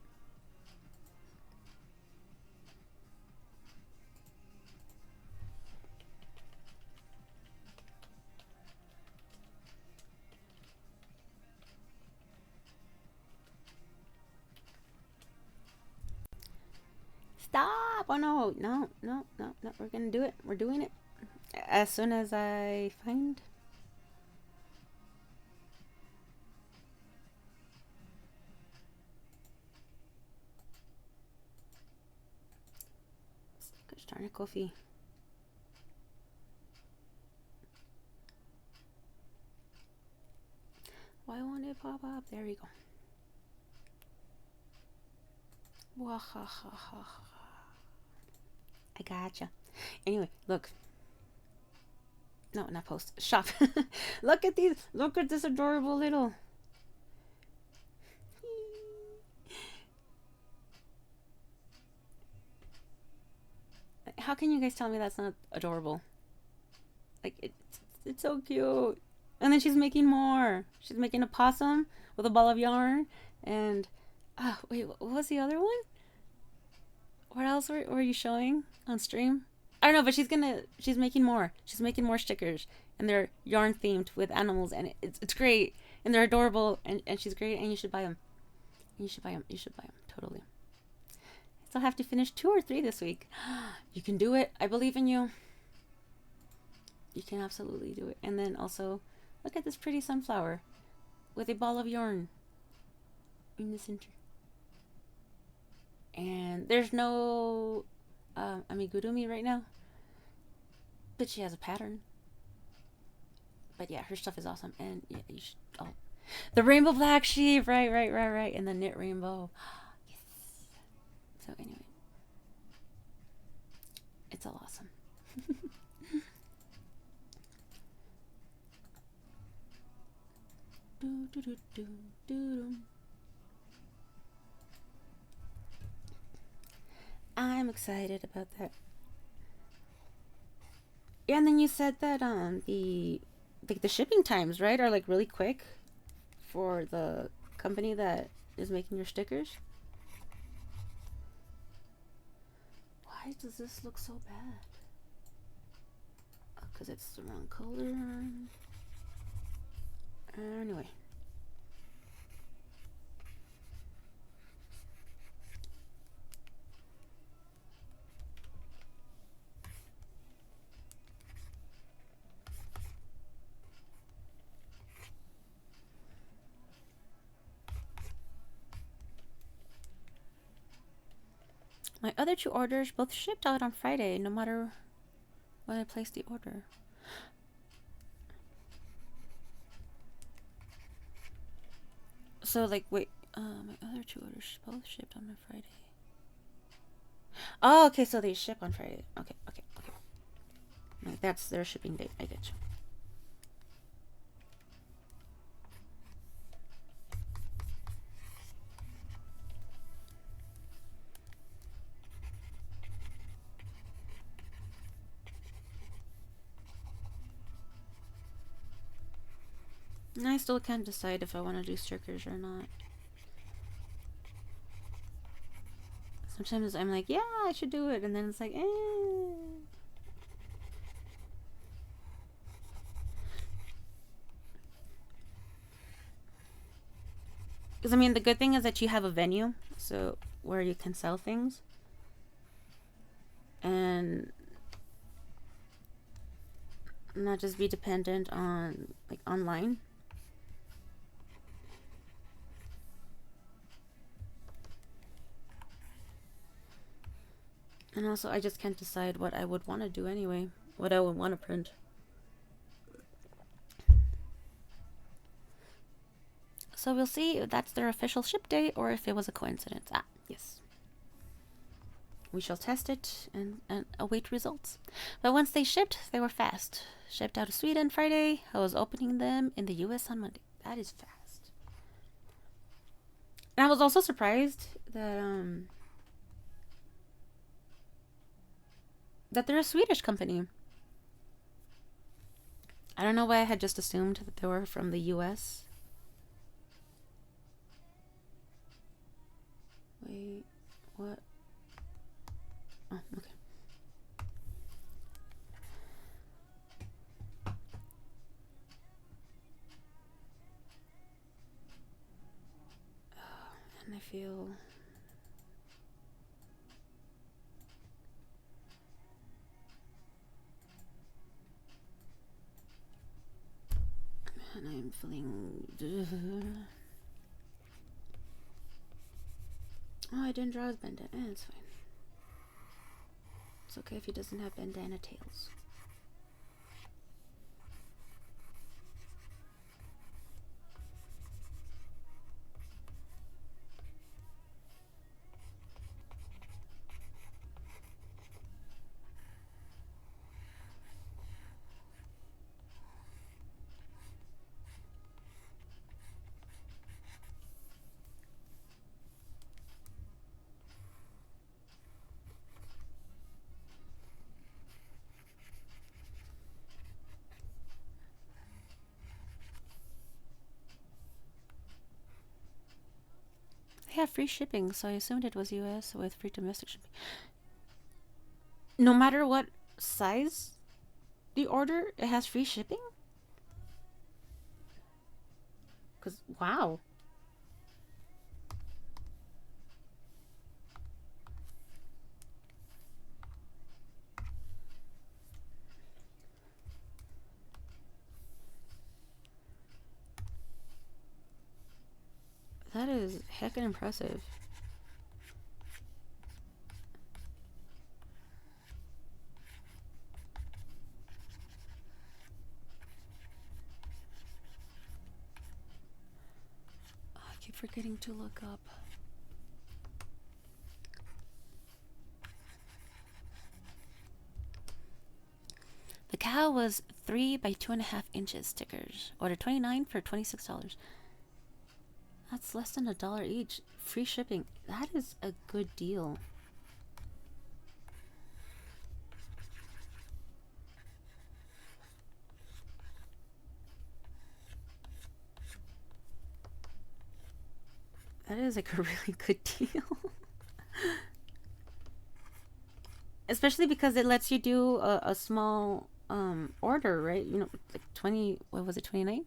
Stop! Oh no, no, no, no, no. We're gonna do it. We're doing it. As soon as I find. Gosh darn it, Kofi. Why won't it pop up? There we go. I gotcha. Anyway, look. No, not post. Shop. Look at these. Look at this adorable little. How can you guys tell me that's not adorable? Like, it's so cute. And then she's making more. She's making a possum with a ball of yarn. And, wait, what was the other one? What else were you showing on stream? I don't know, but she's making more. She's making more stickers. And they're yarn themed with animals. And it's great. And they're adorable. And she's great. And you should buy them. You should buy them. You should buy them. Totally. I still have to finish 2 or 3 this week. You can do it. I believe in you. You can absolutely do it. And then also, look at this pretty sunflower with a ball of yarn in the center. And there's no amigurumi right now. but she has a pattern. But yeah, her stuff is awesome. And yeah, you should. Oh, the rainbow black sheep. Right. And the knit rainbow. Yes. So anyway, it's all awesome. I'm excited about that. Yeah, and then you said that the shipping times, right, are like really quick for the company that is making your stickers. Why does this look so bad? Because it's the wrong color. Anyway. My other 2 orders both shipped out on Friday, no matter when I placed the order. So, like, wait, my other 2 orders both shipped on a Friday. Oh, okay, so they ship on Friday. Okay. Like, that's their shipping date. I get you. And I still can't decide if I want to do stickers or not. Sometimes I'm like, yeah, I should do it. And then it's like, eh. Because, I mean, the good thing is that you have a venue. So, where you can sell things. And not just be dependent on, like, online. And also, I just can't decide what I would want to do anyway. What I would want to print. So we'll see if that's their official ship date or if it was a coincidence. Ah, yes. We shall test it and await results. But once they shipped, they were fast. Shipped out of Sweden Friday. I was opening them in the US on Monday. That is fast. And I was also surprised that that they're a Swedish company. I don't know why I had just assumed that they were from the US. Wait, what? Oh, okay. And I feel... And I'm feeling... Oh, I didn't draw his bandana. It's fine. It's okay if he doesn't have bandana tails. They have free shipping, so I assumed it was US with free domestic shipping. No matter what size the order, it has free shipping? Because, wow. That is heckin' impressive. forgetting to look up. The cow was 3 by 2.5 inches stickers. Order 29 for $26. That's less than $1 each. Free shipping. That is a good deal. That is like a really good deal. Especially because it lets you do a small order, right? You know, like 20, what was it, 29?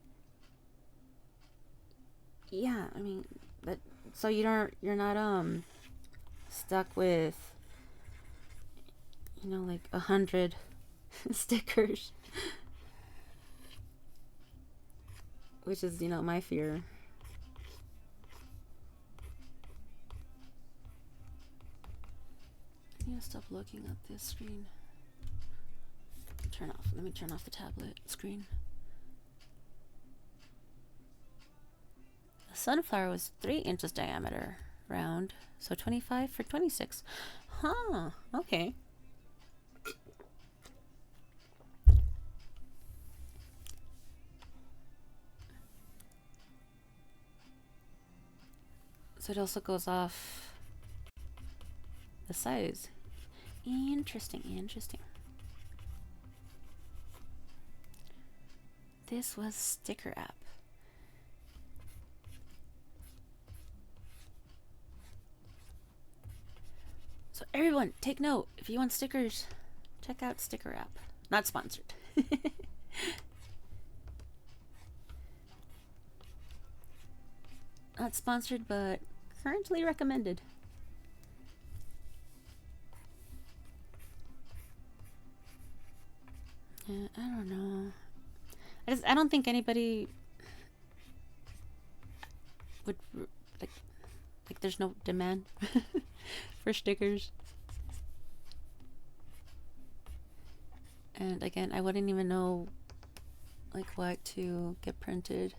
Yeah, I mean, but so you're not stuck with, you know, like 100 stickers, which is, you know, my fear. I need to stop looking at this screen. Let me turn off the tablet screen. The sunflower was 3 inches diameter, round, so 25 for 26. Huh, okay. So it also goes off the size. Interesting, interesting. This was sticker app. So everyone, take note. If you want stickers, check out sticker app. Not sponsored. Not sponsored, but currently recommended. Yeah, I don't know. I don't think anybody would like there's no demand for stickers. And again, I wouldn't even know like what to get printed.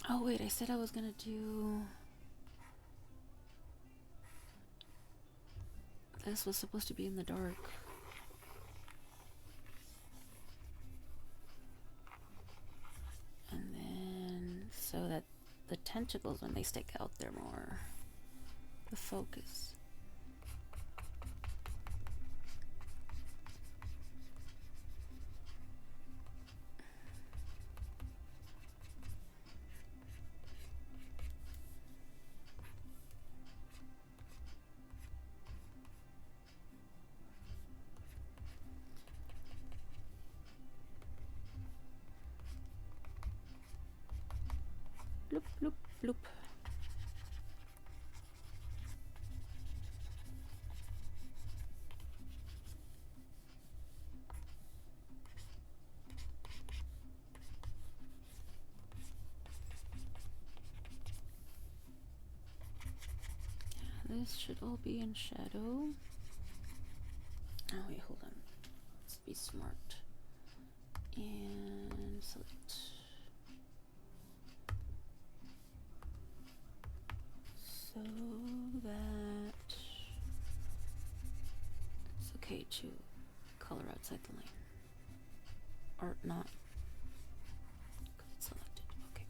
Oh wait, I said I was gonna do... This was supposed to be in the dark. And then, so that the tentacles, when they stick out, they're more the focus. Bloop, bloop, bloop. Yeah, this should all be in shadow. Oh wait, hold on. Let's be smart. And select. So that it's okay to color outside the line. Or not. Because it's selected. Okay.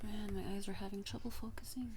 Man, my eyes are having trouble focusing.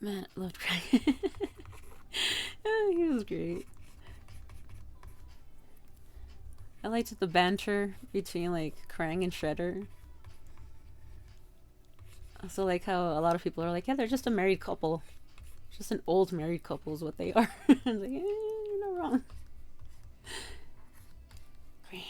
Man, I loved Krang. Oh, he was great. I liked the banter between like Krang and Shredder. Also, like how a lot of people are like, yeah, they're just a married couple. Just an old married couple is what they are. I was like, you're not wrong. Krang.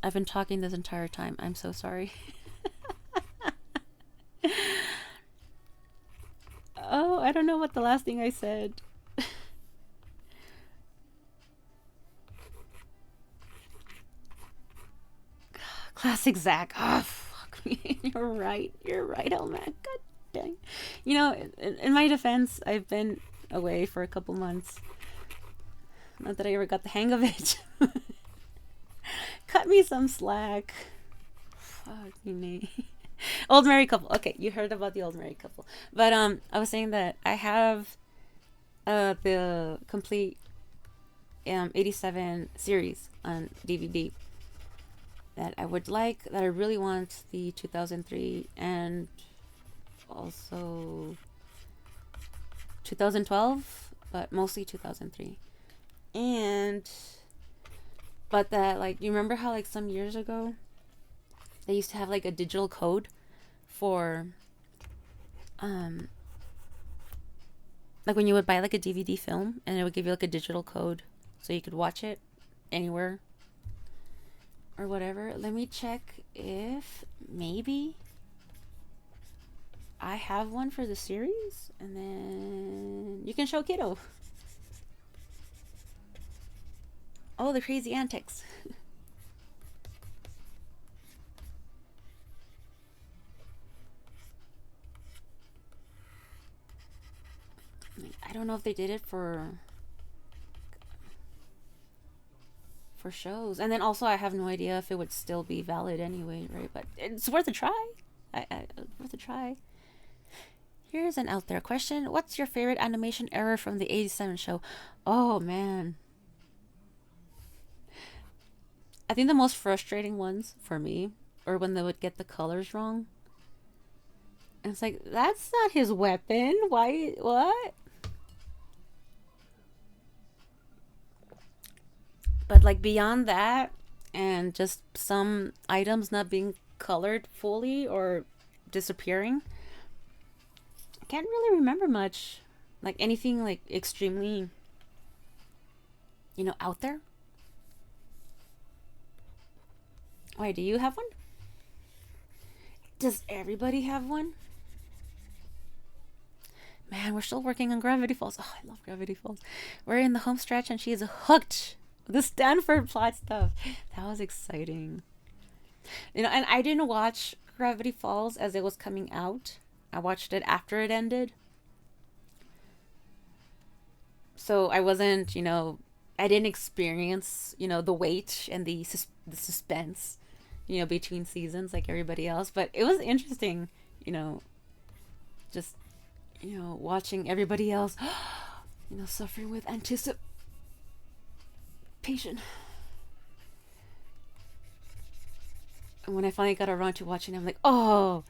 I've been talking this entire time. I'm so sorry. Oh, I don't know what the last thing I said. Classic Zach. Oh, fuck me. You're right. You're right, oh man. God dang. You know, in my defense, I've been away for a couple months. Not that I ever got the hang of it. Cut me some slack. Fuck me. Old married couple. Okay, you heard about the old married couple. But I was saying that I have the complete 87 series on DVD that I would like, that I really want the 2003 and also 2012, but mostly 2003. And but that, like, you remember how like some years ago they used to have like a digital code for like when you would buy like a DVD film, and it would give you like a digital code so you could watch it anywhere or whatever. Let me check if maybe I have one for the series, and then you can show kiddo. Oh, the crazy antics. I don't know if they did it for shows, and then also I have no idea if it would still be valid anyway, right? But it's worth a try. Worth a try. Here's an out there question: what's your favorite animation error from the '87 show? Oh man, I think the most frustrating ones for me are when they would get the colors wrong. And it's like, that's not his weapon. Why? What? But like beyond that, and just some items not being colored fully or disappearing, I can't really remember much. Like anything like extremely, out there. Wait, do you have one? Does everybody have one? Man, we're still working on Gravity Falls. Oh, I love Gravity Falls. We're in the home stretch and she's hooked. The Stanford plot stuff. That was exciting. And I didn't watch Gravity Falls as it was coming out. I watched it after it ended. So I wasn't, I didn't experience, the wait and the suspense, between seasons like everybody else. But it was interesting, just, watching everybody else, suffering with anticipation. And when I finally got around to watching, I'm like, oh,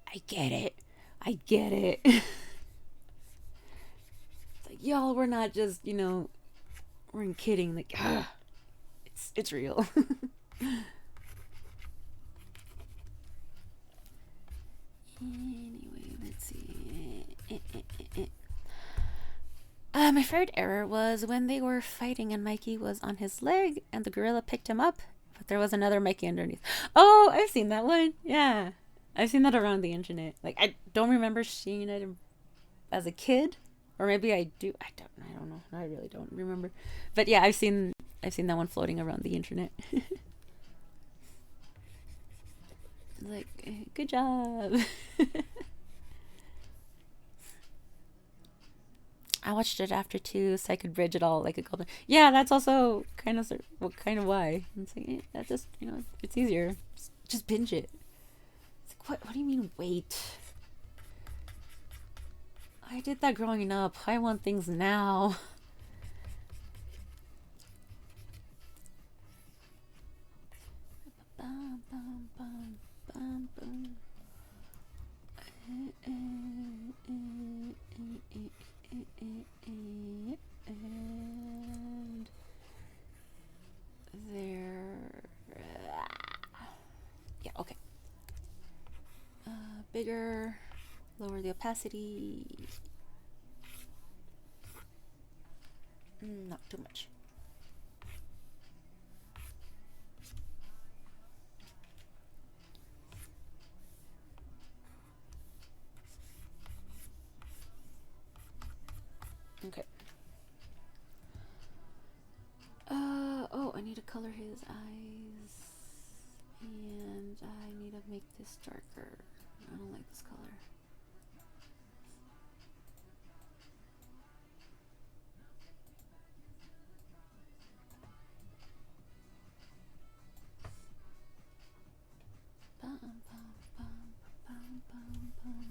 I get it. I get it. It's like, y'all, we're not just, we're kidding. Like, it's real. Anyway, let's see. My favorite error was when they were fighting and Mikey was on his leg and the gorilla picked him up, but there was another Mikey underneath. Oh, I've seen that one. Yeah. I've seen that around the internet. Like, I don't remember seeing it as a kid, or maybe I do. I don't know. I really don't remember. But yeah, I've seen that one floating around the internet. Like, good job. I watched it after too, so I could bridge it all like a golden. Yeah, that's also kind of why. It's like, that just it's easier. Just binge it. It's like, what do you mean wait? I did that growing up. I want things now. Bum, bum, bum, bum, bum. And there. Yeah, okay. Bigger, lower the opacity. Not too much. Okay. Oh, I need to color his eyes. And I need to make this darker. I don't like this color. Bum, bum, bum, bum, bum, bum.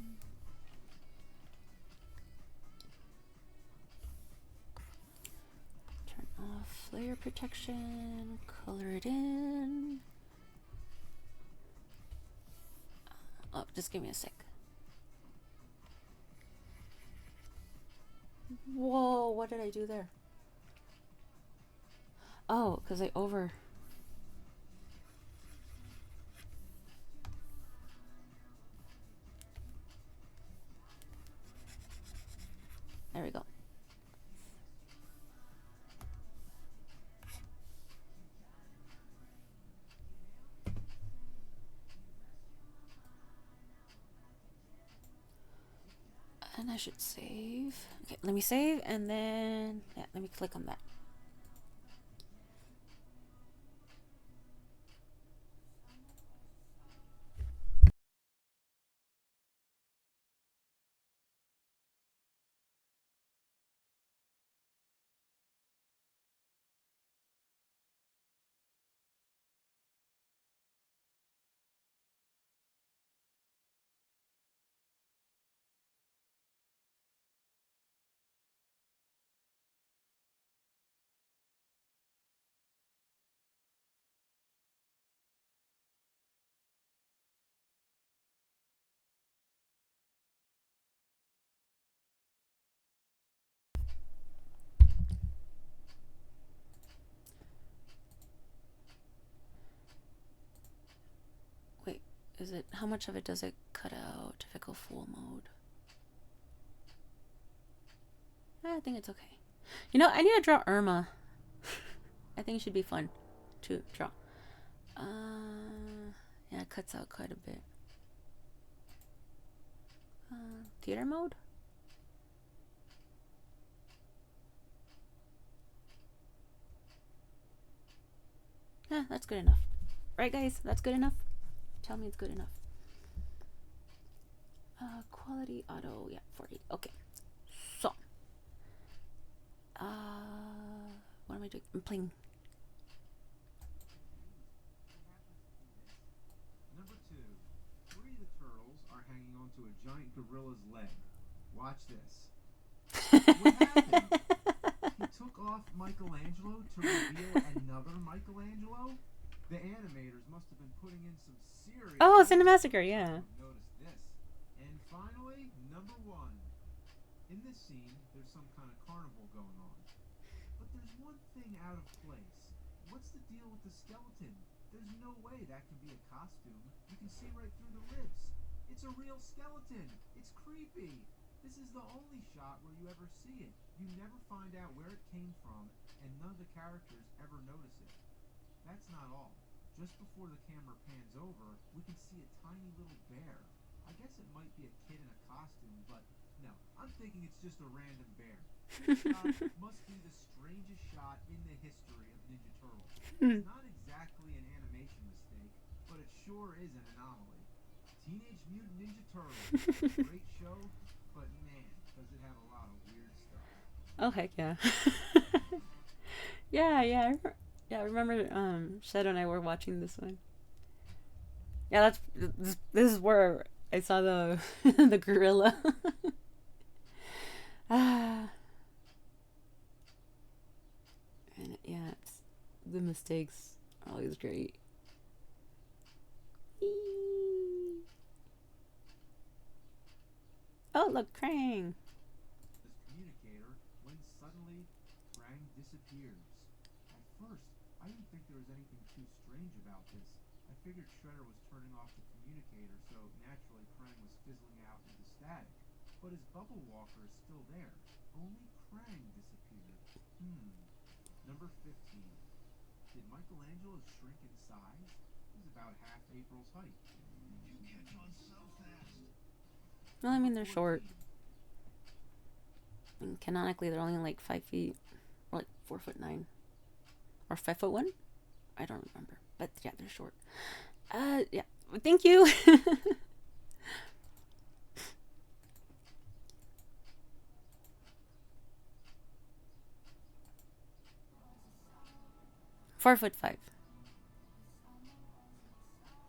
Turn off layer protection, color it in. Oh, just give me a sec. Whoa, what did I do there? Oh, because I over. There we go. And I should save. Okay, let me save and then, yeah, let me click on that. Wait, is it, how much of it does it cut out if I go full mode? I think it's okay. I need to draw Irma. I think it should be fun to draw. Yeah, it cuts out quite a bit. Theater mode? Yeah, that's good enough. Right, guys? That's good enough? Tell me it's good enough. Quality auto, yeah, 40. Okay. So. What am I doing? I'm playing. Number 2. 3 of the turtles are hanging onto a giant gorilla's leg. Watch this. What happened? Michelangelo to reveal another Michelangelo? The animators must have been putting in some serious... Oh, Cinemassacre, yeah. Notice this. And finally, number 1. In this scene, there's some kind of carnival going on. But there's one thing out of place. What's the deal with the skeleton? There's no way that can be a costume. You can see right through the ribs. It's a real skeleton. It's creepy. This is the only shot where you ever see it. You never find out where it came from, and none of the characters ever notice it. That's not all. Just before the camera pans over, we can see a tiny little bear. I guess it might be a kid in a costume, but no, I'm thinking it's just a random bear. This shot must be the strangest shot in the history of Ninja Turtles. It's not exactly an animation mistake, but it sure is an anomaly. Teenage Mutant Ninja Turtles. Great show, but man, does it have a lot of weird stuff. Oh, heck yeah. Yeah. I remember Shadow and I were watching this one. Yeah, this is where I saw the the gorilla. And yeah, the mistakes are always great. Oh, look, Krang. This communicator when suddenly Krang disappears. At first, I didn't think there was anything too strange about this. I figured Shredder was turning off the communicator, so naturally Krang was fizzling out into static. But his bubble walker is still there. Only Krang disappeared. Number 15. Did Michelangelo shrink in size? He's about half April's height. You catch on so fast. Well, I mean, they're short. And canonically, they're only like 5 feet, or like 4'9", or 5'1". I don't remember, but yeah, they're short. Yeah. Thank you. 4'5".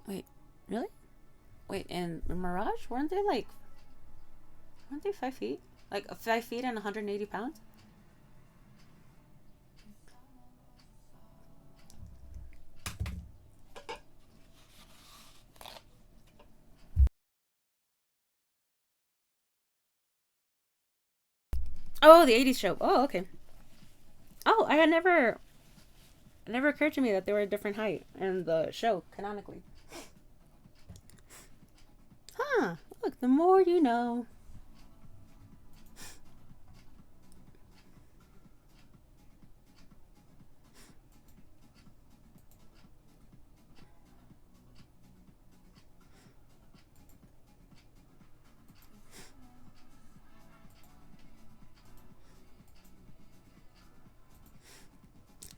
Wait, really? Wait, and Mirage, weren't they 5 feet? Like 5 feet and 180 pounds? Oh, the 80s show. Oh, okay. Oh, it never occurred to me that they were a different height in the show, canonically. Huh. Look, the more you know.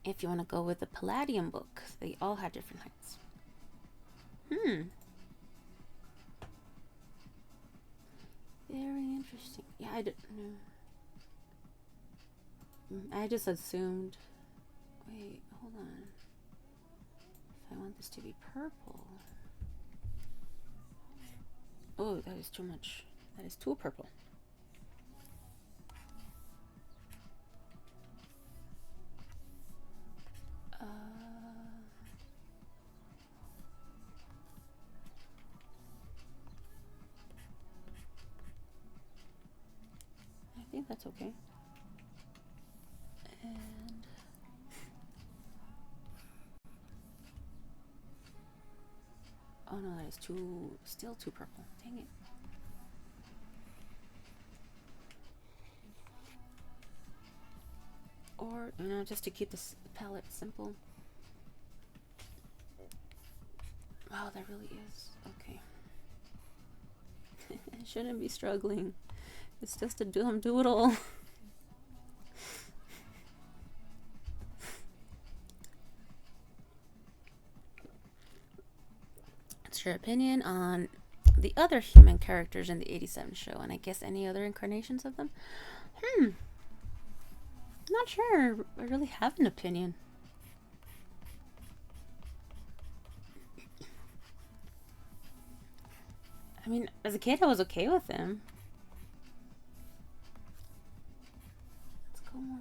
If you want to go with the Palladium book, they all had different heights. Very interesting. Yeah, I didn't know. I just assumed. Wait, hold on. If I want this to be purple. Oh, that is too much. That is too purple. I think that's okay. And oh no, that is still too purple. Dang it. Or, just to keep this palette simple. Wow, that really is. Okay. I shouldn't be struggling. It's just a dumb doodle. What's your opinion on the other human characters in the 87 show, and I guess any other incarnations of them? Not sure I really have an opinion. I mean, as a kid, I was okay with them. Let's go more.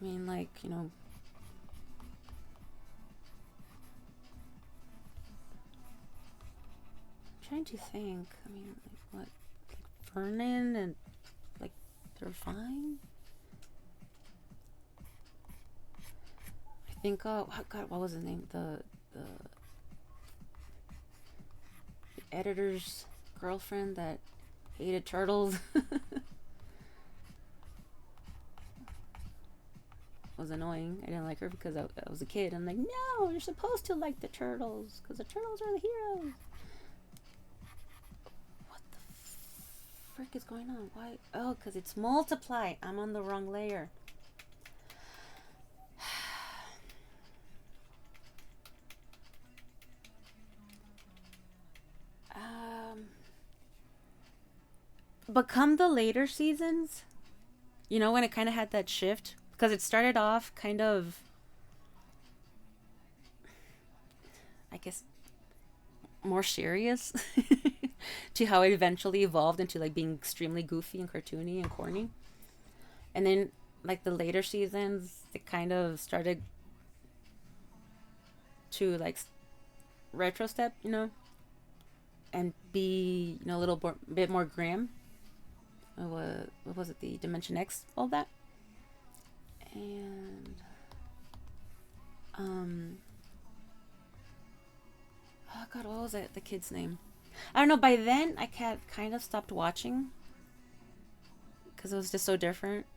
I mean, like, I'm trying to think. I mean, like, what? Like Vernon and, like, they're fine? I think, God, what was his name? The editor's girlfriend that hated turtles was annoying. I didn't like her because I was a kid. I'm like, no, you're supposed to like the turtles because the turtles are the heroes. What the frick is going on? Why? Oh, because it's multiply. I'm on the wrong layer. But come the later seasons, when it kind of had that shift, because it started off kind of, I guess, more serious to how it eventually evolved into like being extremely goofy and cartoony and corny. And then like the later seasons, it kind of started to like retro step, and be a little bit more grim. What was it? The Dimension X, all that, and oh god, what was it? The kid's name? I don't know. By then, I kind of stopped watching because it was just so different.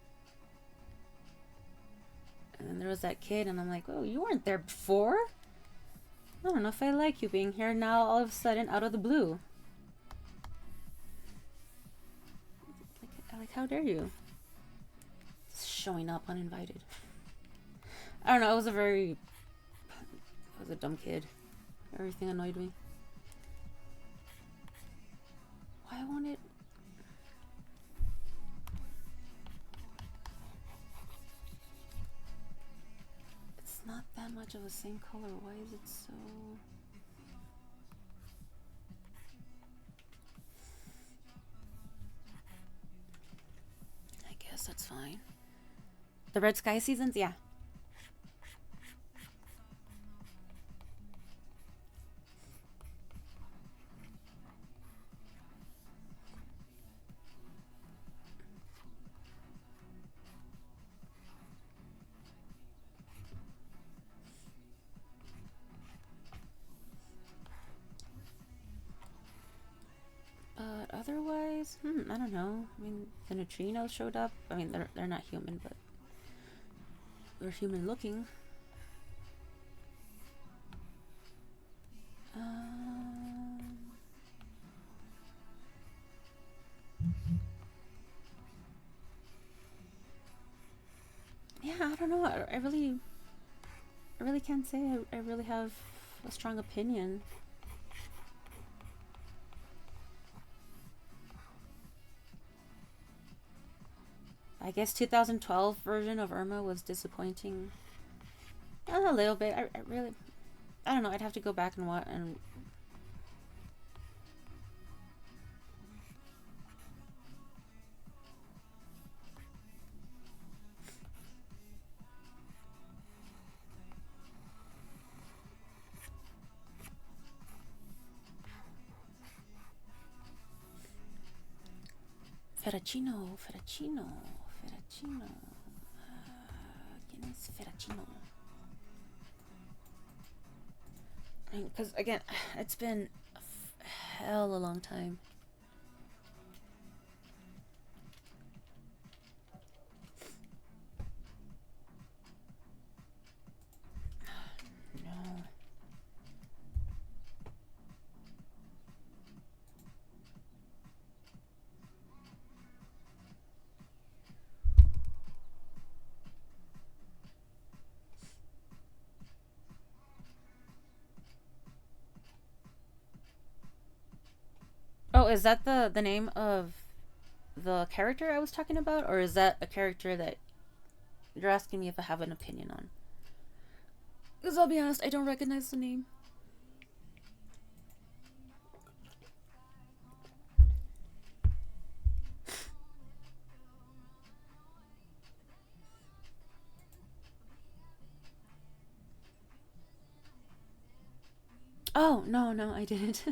And then there was that kid, and I'm like, oh, you weren't there before. I don't know if I like you being here now all of a sudden out of the blue. Like how dare you? Just showing up uninvited. I don't know. I was a dumb kid. Everything annoyed me. Why won't it? It's not that much of the same color. Why is it so? I guess that's fine. The Red Sky seasons, yeah. But otherwise, I don't know. I mean, the neutrinos showed up. I mean, they're not human, but they're human looking. Yeah, I don't know. I really can't say I really have a strong opinion. I guess 2012 version of Irma was disappointing. A little bit. I don't know. I'd have to go back and watch and. Ferracino. ¿Quién es Ferracino? Because again, it's been hell a long time. No. Oh, is that the name of the character I was talking about, or is that a character that you're asking me if I have an opinion on? Because I'll be honest, I don't recognize the name. Oh, no, no, I didn't.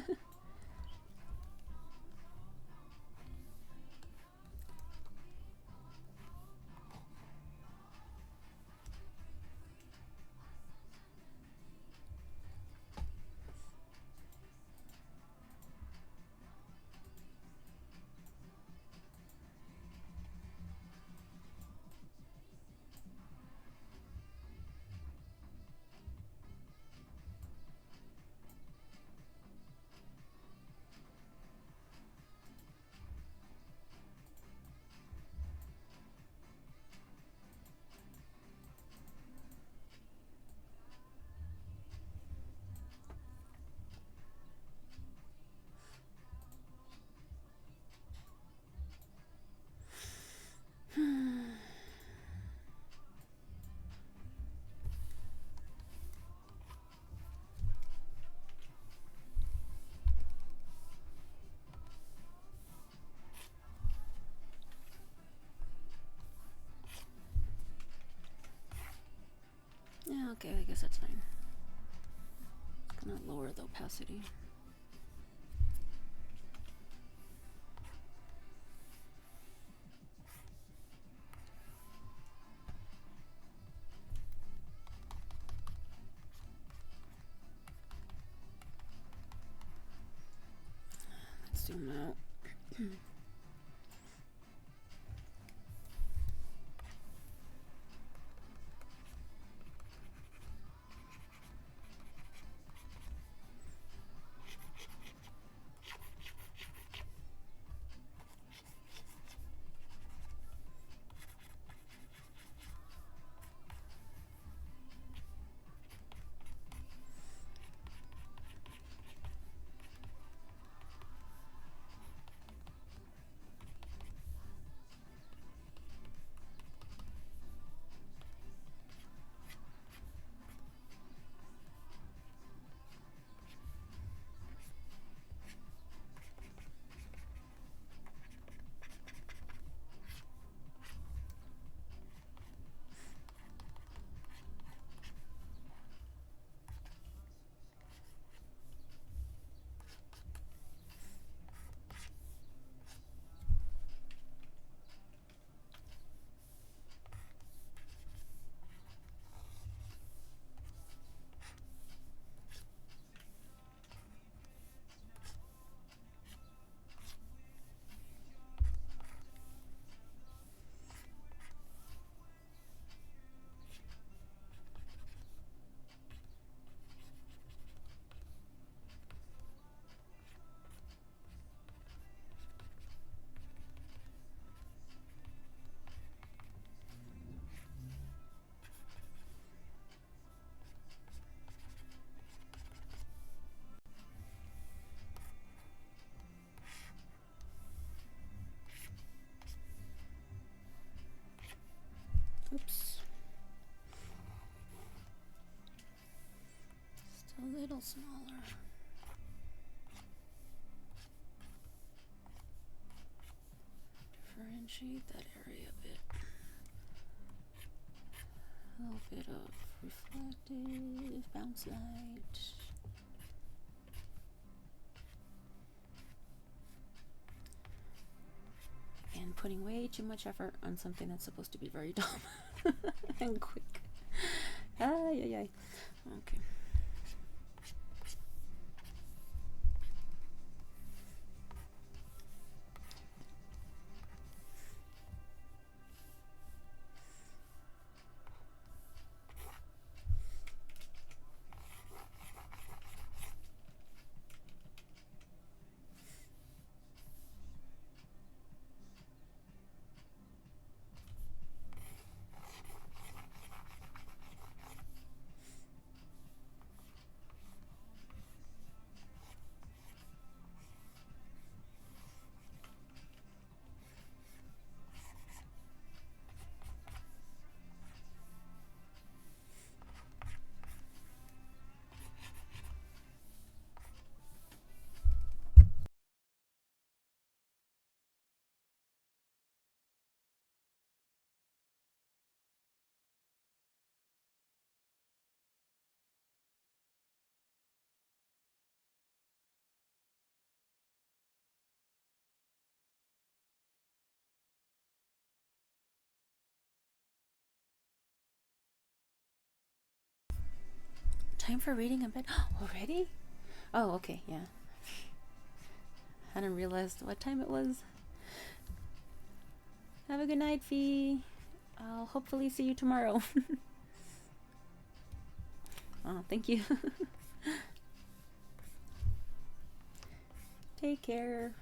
Yeah, okay, I guess that's fine. It's gonna lower the opacity. Let's zoom out. Oops. Just a little smaller. Differentiate that area a bit. A little bit of reflective bounce light. And putting way too much effort on something that's supposed to be very dumb and quick. Ay, ay, ay. Okay. Time for reading in bed. Already? Oh, okay, yeah. I didn't realize what time it was. Have a good night, Fee. I'll hopefully see you tomorrow. Oh, thank you. Take care.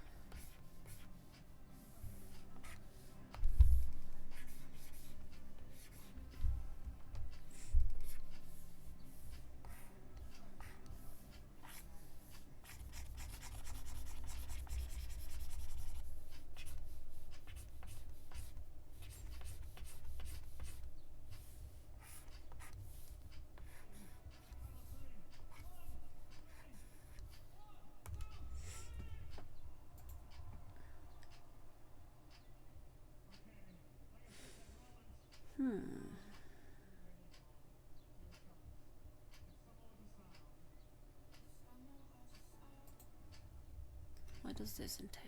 What does this entail?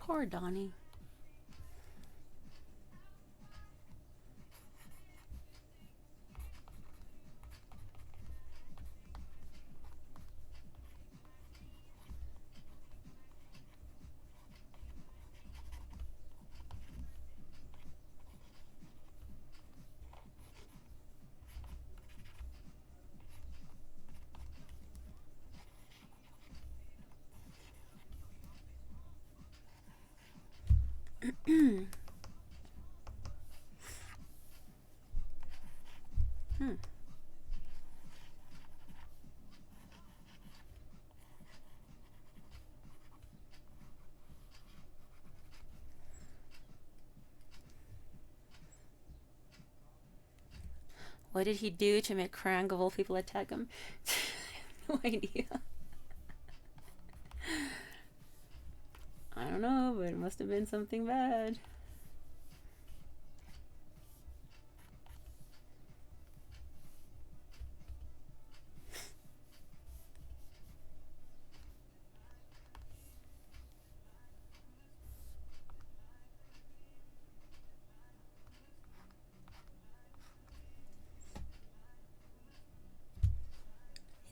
Poor Donnie. What did he do to make Krang of all people attack him? No idea. I don't know, but it must have been something bad.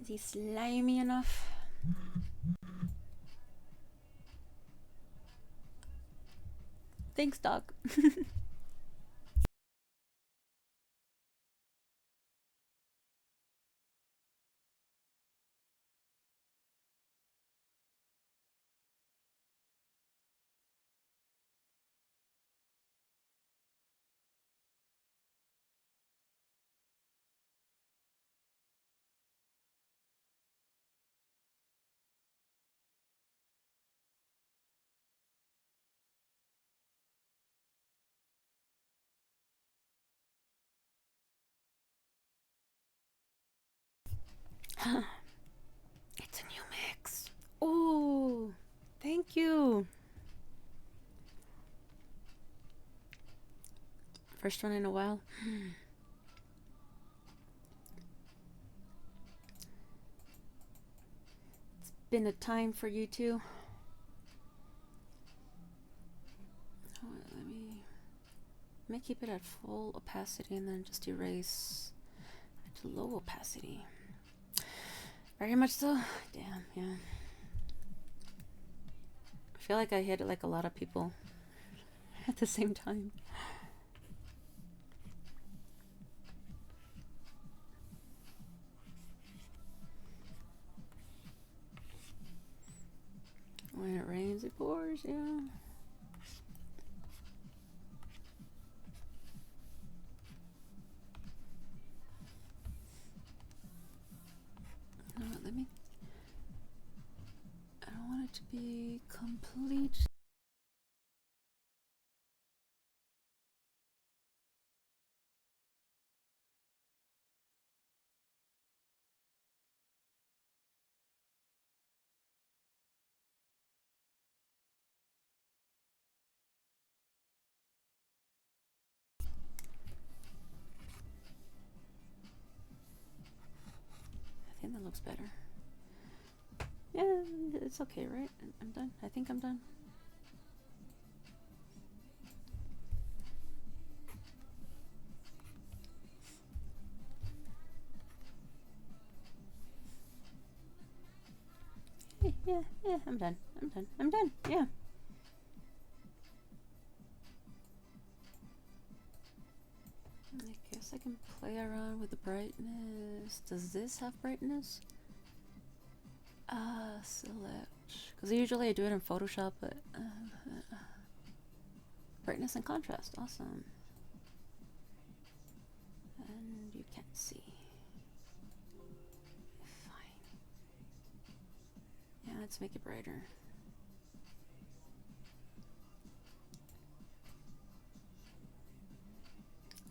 Is he slimy enough? Thanks, Doc. It's a new mix. Oh, thank you. First one in a while. It's been a time for you too. Oh, let me keep it at full opacity and then just erase at low opacity. Very much so. Damn, yeah. I feel like I hit it like a lot of people at the same time. When it rains, it pours, yeah. No, let me. I don't want it to be complete. I think that looks better. Yeah, it's okay, right? I'm done. I think I'm done. Yeah, I'm done. I'm done. Yeah. I guess I can play around with the brightness. Does this have brightness? Select. Because usually I do it in Photoshop, but brightness and contrast. Awesome. And you can't see. Fine. Yeah, let's make it brighter.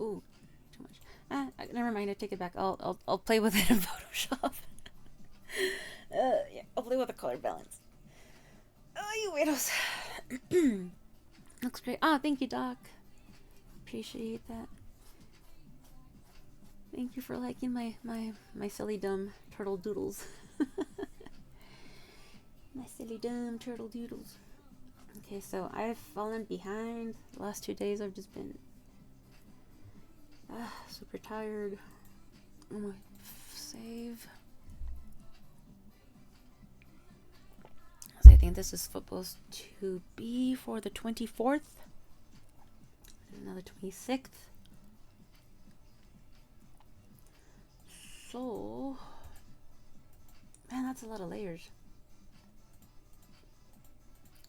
Ooh, too much. Never mind. I take it back. I'll play with it in Photoshop. Yeah, I'll play with the color balance. Oh, you weirdos. Looks great. Oh, thank you, Doc. Appreciate that. Thank you for liking my silly dumb turtle doodles. My silly dumb turtle doodles. Okay, so I've fallen behind. The last 2 days I've just been super tired. I'm gonna save. So I think this is supposed to be for the 24th. Another 26th. So, man, that's a lot of layers.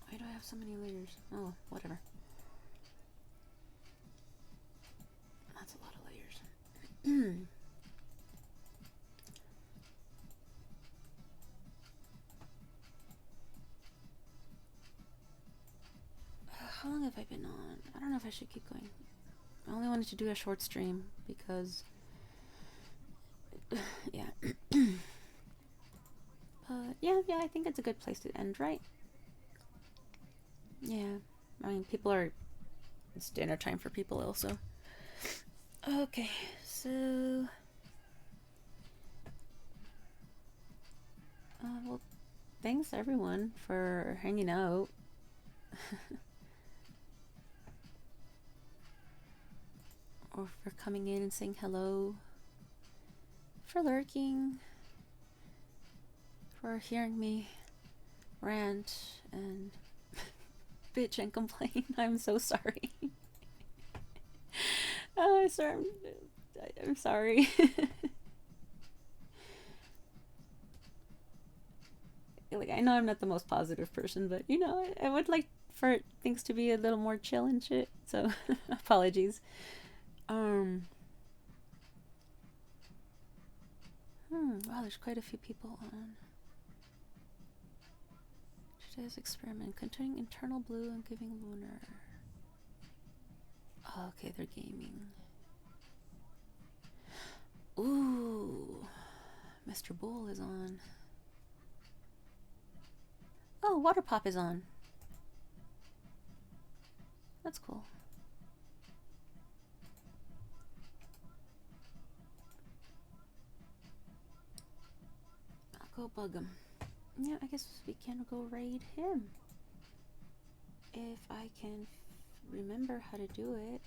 Why do I have so many layers? Oh, whatever. That's a lot of layers. How long have I been on? I don't know if I should keep going. I only wanted to do a short stream because, yeah. Yeah, I think it's a good place to end, right? Yeah, I mean, it's dinner time for people also. Okay, so, well, thanks everyone for hanging out. Or for coming in and saying hello. For lurking. For hearing me rant and bitch and complain. I'm so sorry. Oh, I'm sorry. Like, I know I'm not the most positive person, but you know, I would like for things to be a little more chill and shit. So, apologies. Wow, there's quite a few people on. Today's experiment containing internal blue and giving lunar. Oh, okay, they're gaming. Ooh, Mr. Bull is on. Oh, Water Pop is on. That's cool. I'll go bug him. Yeah, I guess we can go raid him. If I can remember how to do it.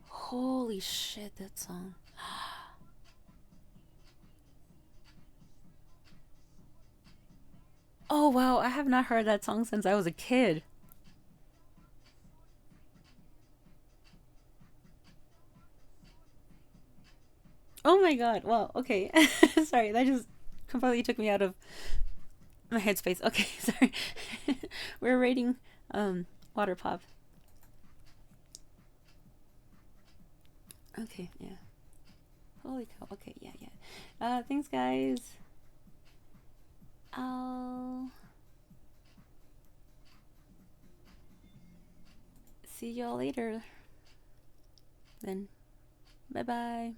Holy shit, that song. Oh wow, I have not heard that song since I was a kid. Oh my god, well, okay. Sorry, that just completely took me out of my headspace. Okay, sorry. We're rating Water Pop. Okay, yeah. Holy cow. Okay, yeah. Thanks guys. I'll see y'all later. Then, bye bye.